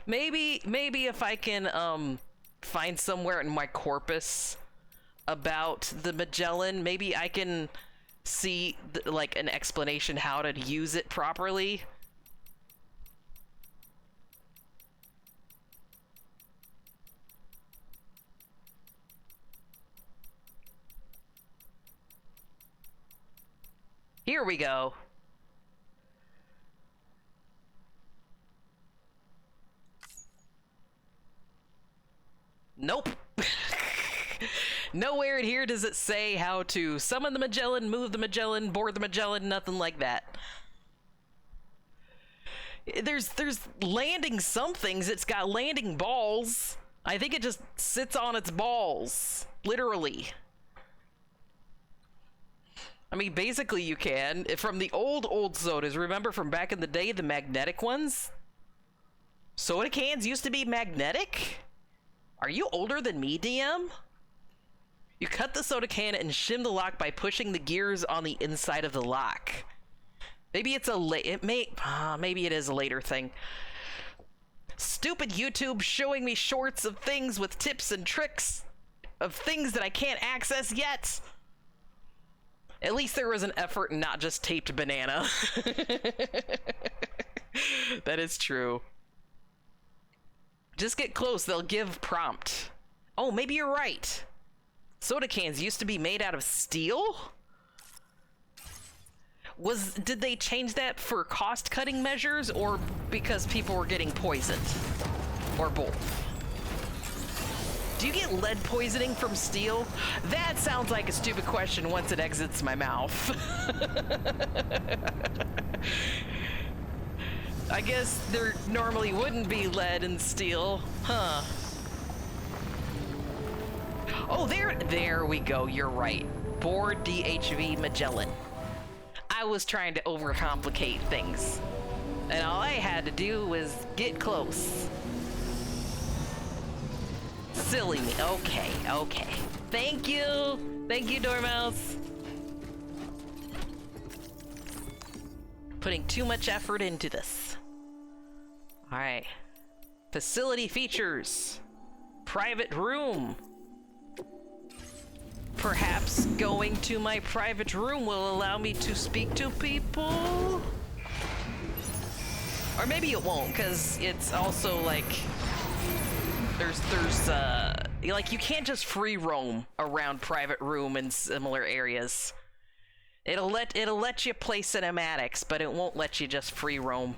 Maybe if I can find somewhere in my corpus about the Magellan, maybe I can see like an explanation how to use it properly. Here we go. Nope. Nowhere in here does it say how to summon the Magellan, move the Magellan, board the Magellan, nothing like that. There's landing some things. It's got landing balls. I think it just sits on its balls. Literally. I mean, basically you can. From the old sodas, remember from back in the day, the magnetic ones? Soda cans used to be magnetic? Are you older than me, DM? You cut the soda can and shim the lock by pushing the gears on the inside of the lock. Maybe it's maybe it is a later thing. Stupid YouTube showing me shorts of things with tips and tricks of things that I can't access yet. At least there was an effort and not just taped banana. That is true. Just get close, they'll give prompt. Oh, maybe you're right. Soda cans used to be made out of steel? Did they change that for cost-cutting measures, or because people were getting poisoned? Or both? Do you get lead poisoning from steel? That sounds like a stupid question once it exits my mouth. I guess there normally wouldn't be lead in steel, huh? Oh, there we go, you're right. Board DHV Magellan. I was trying to overcomplicate things, and all I had to do was get close. Silly me. Okay. Thank you, Dormouse. Putting too much effort into this. All right. Facility features. Private room. Perhaps going to my private room will allow me to speak to people? Or maybe it won't, because it's also like there's like you can't just free roam around private room in similar areas. It'll let you play cinematics, but it won't let you just free roam.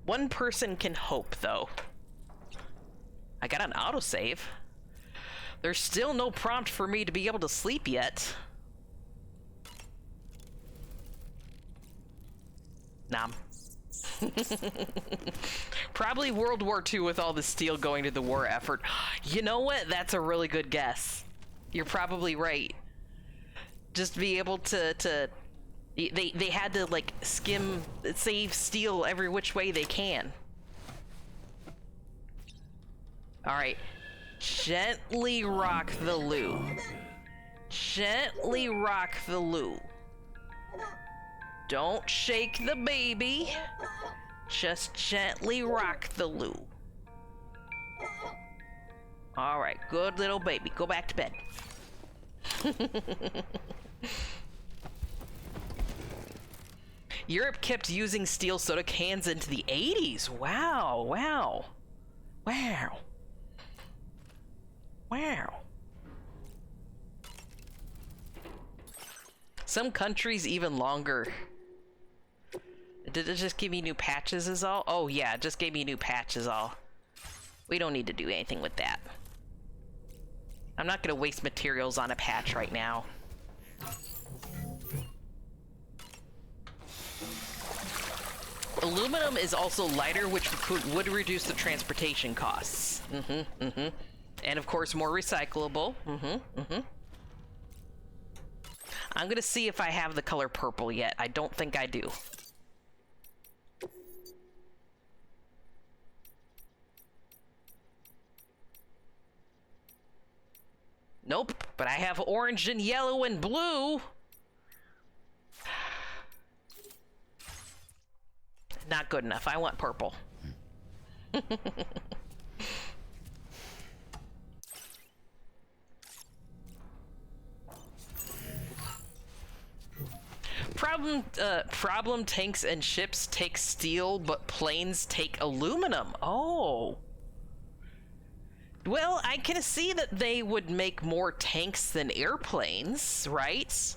One person can hope, though. I got an autosave. There's still no prompt for me to be able to sleep yet. Nah. Probably World War II with all the steel going to the war effort. You know what? That's a really good guess. You're probably right. Just be able to they had to like save steel every which way they can. All right. Gently rock the loo. Gently rock the loo. Don't shake the baby. Just gently rock the loo. All right, good little baby. Go back to bed. Europe kept using steel soda cans into the 80s. Wow. Some countries even longer. Did it just give me new patches is all? Oh yeah, it just gave me new patches all. We don't need to do anything with that. I'm not gonna waste materials on a patch right now. Aluminum is also lighter, which would reduce the transportation costs. And of course, more recyclable. I'm gonna see if I have the color purple yet. I don't think I do. Nope, but I have orange and yellow and blue. Not good enough. I want purple. Problem tanks and ships take steel, but planes take aluminum. Oh. Well, I can see that they would make more tanks than airplanes, right?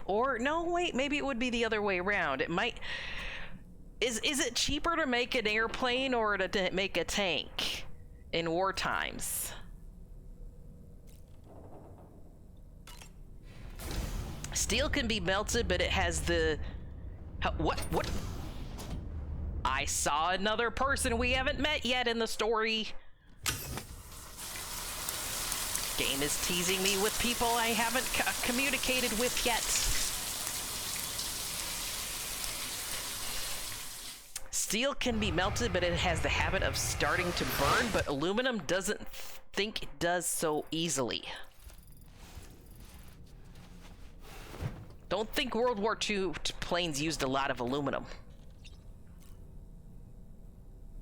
Or no, wait, maybe it would be the other way around. It might. Is it cheaper to make an airplane or to make a tank in war times? Steel can be melted, but it has the... What? I saw another person we haven't met yet in the story. Game is teasing me with people I haven't communicated with yet. Steel can be melted, but it has the habit of starting to burn, but aluminum doesn't think it does so easily. Don't think World War II planes used a lot of aluminum.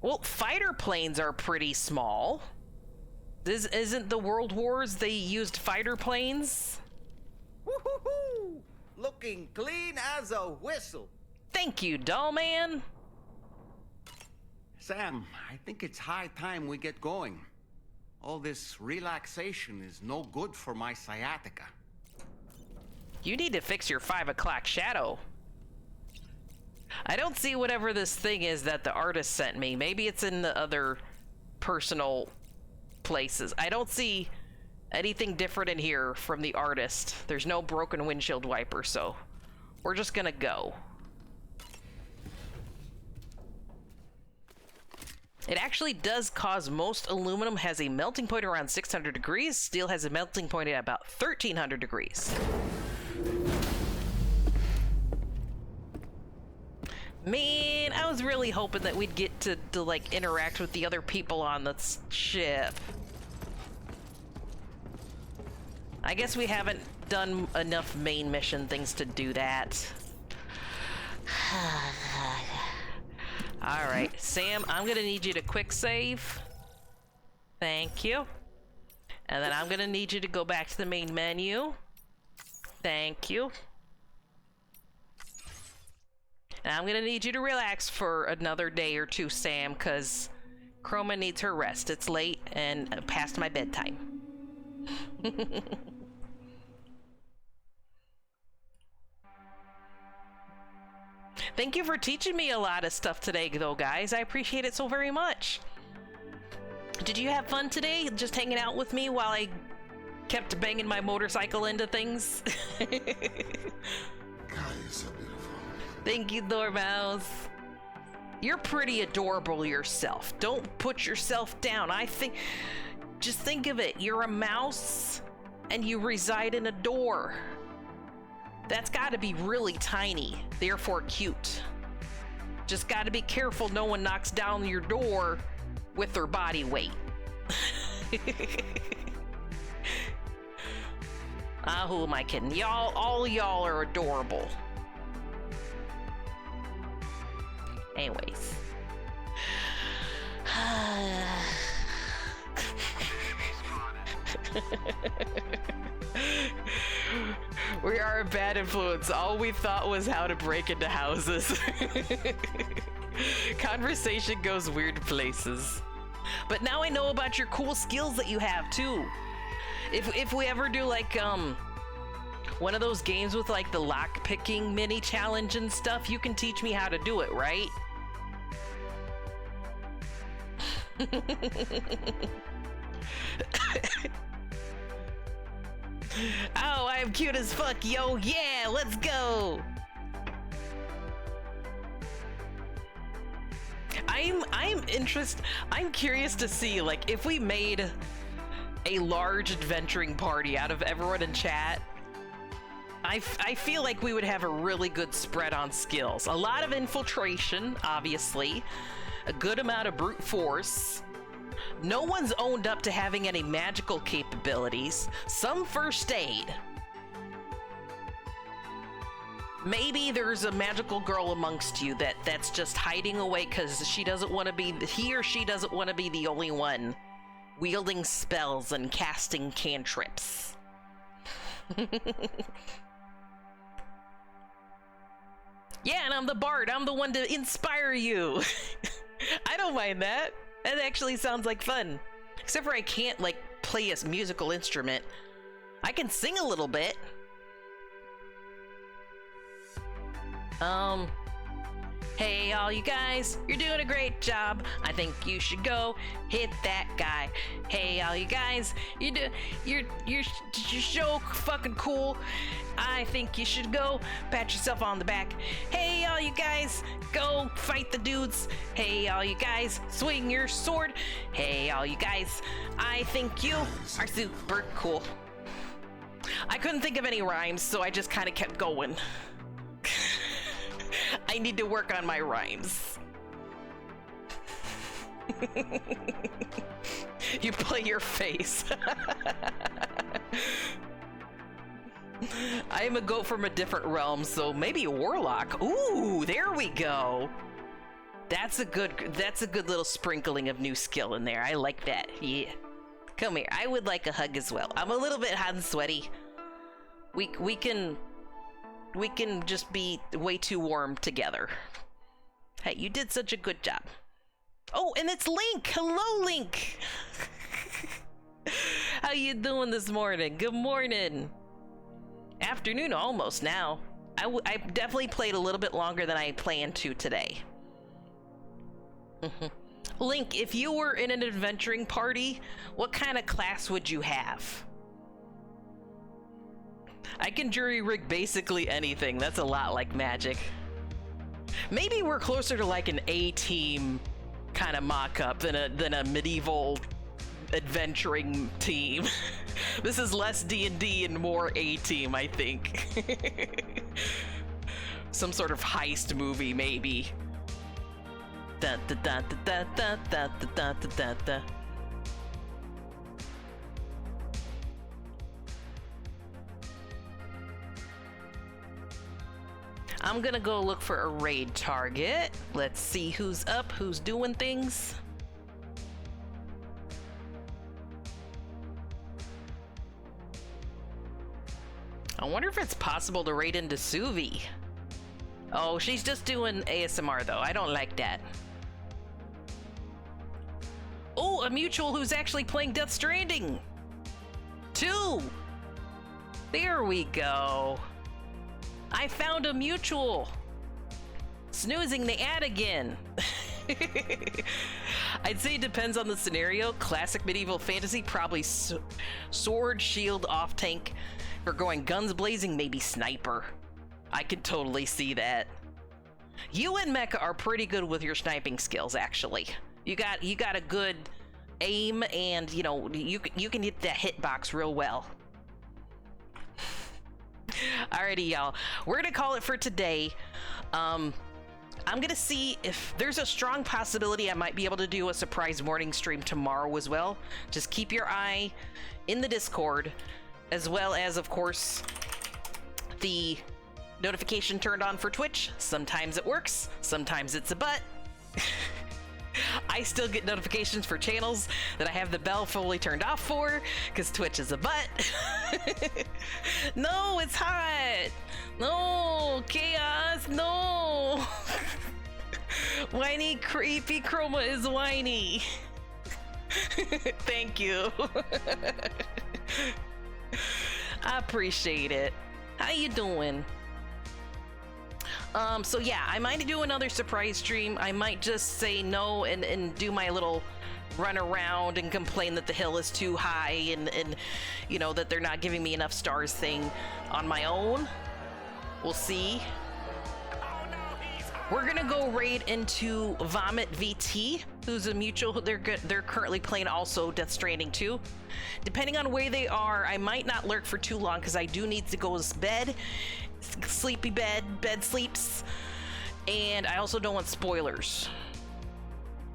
Well, fighter planes are pretty small. Isn't the World Wars they used fighter planes? Woo-hoo-hoo! Looking clean as a whistle. Thank you, doll man. Sam, I think it's high time we get going. All this relaxation is no good for my sciatica. You need to fix your 5 o'clock shadow. I don't see whatever this thing is that the artist sent me. Maybe it's in the other personal places. I don't see anything different in here from the artist. There's no broken windshield wiper, so we're just gonna go. It actually does cause most aluminum has a melting point around 600 degrees. Steel has a melting point at about 1300 degrees. Man, I was really hoping that we'd get to like interact with the other people on the ship. I guess we haven't done enough main mission things to do that. All right, Sam, I'm gonna need you to quick save. Thank you. And then I'm gonna need you to go back to the main menu. Thank you. And I'm gonna need you to relax for another day or two, Sam, because Chroma needs her rest. It's late and past my bedtime. Thank you for teaching me a lot of stuff today, though, guys. I appreciate it so very much. Did you have fun today, just hanging out with me while I kept banging my motorcycle into things? God, you're so beautiful. Thank you, Dormouse. You're pretty adorable yourself. Don't put yourself down. Just think of it. You're a mouse and you reside in a door. That's got to be really tiny, therefore cute. Just got to be careful no one knocks down your door with their body weight. Who am I kidding? Y'all, all y'all are adorable. Anyways. We are a bad influence. All we thought was how to break into houses. Conversation goes weird places. But now I know about your cool skills that you have too. If we ever do like one of those games with like the lock picking mini challenge and stuff, you can teach me how to do it, right? Oh, I am cute as fuck, yo. Yeah, let's go. I'm curious to see, like, if we made a large adventuring party out of everyone in chat, I feel like we would have a really good spread on skills. A lot of infiltration, obviously, a good amount of brute force. No one's owned up to having any magical capabilities. Some first aid. Maybe there's a magical girl amongst you that's just hiding away because he or she doesn't want to be the only one wielding spells and casting cantrips. Yeah, and I'm the bard. I'm the one to inspire you. I don't mind that. That actually sounds like fun. Except for I can't, like, play a musical instrument. I can sing a little bit. Hey, all you guys, you're doing a great job. I think you should go hit that guy. Hey, all you guys, you're so fucking cool. I think you should go pat yourself on the back. Hey, all you guys, go fight the dudes. Hey, all you guys, swing your sword. Hey, all you guys, I think you are super cool. I couldn't think of any rhymes, so I just kind of kept going. I need to work on my rhymes. You play your face. I am a goat from a different realm, so maybe a warlock. Ooh, there we go. That's a good little sprinkling of new skill in there. I like that. Yeah. Come here. I would like a hug as well. I'm a little bit hot and sweaty. We can just be way too warm together. Hey, you did such a good job. Oh, and it's Link. Hello, Link. How you doing this morning? Good morning. Afternoon almost now. I definitely played a little bit longer than I planned to today. Link, if you were in an adventuring party, what kind of class would you have? I can jury rig basically anything. That's a lot like Magic. Maybe we're closer to like an A-team kind of mock-up than a medieval adventuring team. This is less D&D and more A-team, I think. Some sort of heist movie, maybe. Da, da, da, da, da, da, da, da, da, da. I'm gonna go look for a raid target. Let's see who's up, who's doing things. I wonder if it's possible to raid into Suvi. Oh, she's just doing ASMR though. I don't like that. Oh, a mutual who's actually playing Death Stranding. 2. There we go. I found a mutual. Snoozing the ad again. I'd say it depends on the scenario. Classic medieval fantasy, probably sword, shield, off tank. For going guns blazing, maybe sniper. I could totally see that. You and Mecha are pretty good with your sniping skills, actually. You got a good aim, and you know you can hit that hitbox real well. Alrighty, y'all. We're gonna call it for today. I'm gonna see if there's a strong possibility I might be able to do a surprise morning stream tomorrow as well. Just keep your eye in the Discord, as well as, of course, the notification turned on for Twitch. Sometimes it works, sometimes it's a butt. I still get notifications for channels that I have the bell fully turned off for, because Twitch is a butt. No, it's hot. No, chaos, no. Whiny, creepy Chroma is whiny. Thank you. I appreciate it. How you doing? So yeah, I might do another surprise stream. I might just say no and do my little run around and complain that the hill is too high and you know, that they're not giving me enough stars thing on my own. We'll see. We're gonna go raid into Vomit VT, who's a mutual. They're currently playing also Death Stranding 2. Depending on where they are, I might not lurk for too long because I do need to go to bed. Sleepy bed sleeps, and I also don't want spoilers.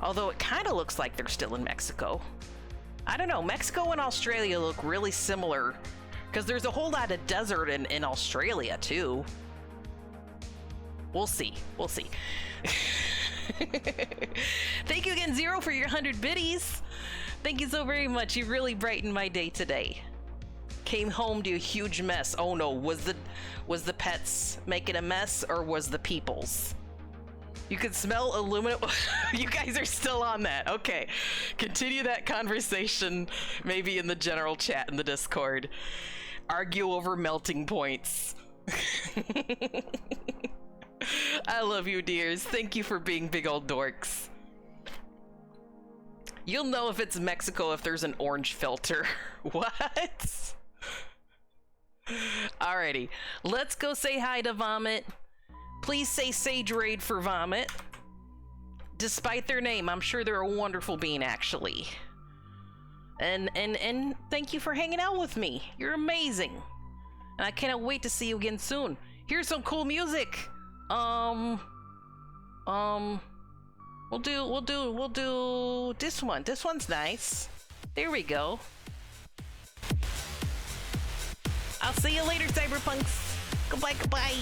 Although it kind of looks like they're still in Mexico. I don't know, Mexico and Australia look really similar because there's a whole lot of desert in Australia too. We'll see, we'll see. Thank you again, Zero, for your 100 biddies. Thank you so very much. You really brightened my day today. Came home to a huge mess. Oh no, was the pets making a mess, or was the people's? You could smell aluminum. You guys are still on that. Okay, continue that conversation maybe in the general chat in the Discord. Argue over melting points. I love you, dears. Thank you for being big old dorks. You'll know if it's Mexico if there's an orange filter. What? Alrighty, let's go say hi to Vomit. Please say Sage Raid for Vomit. Despite their name, I'm sure they're a wonderful being, actually. And thank you for hanging out with me. You're amazing. And I cannot wait to see you again soon. Here's some cool music. We'll do this one. This one's nice. There we go. I'll see you later, Cyberpunks. Goodbye, goodbye.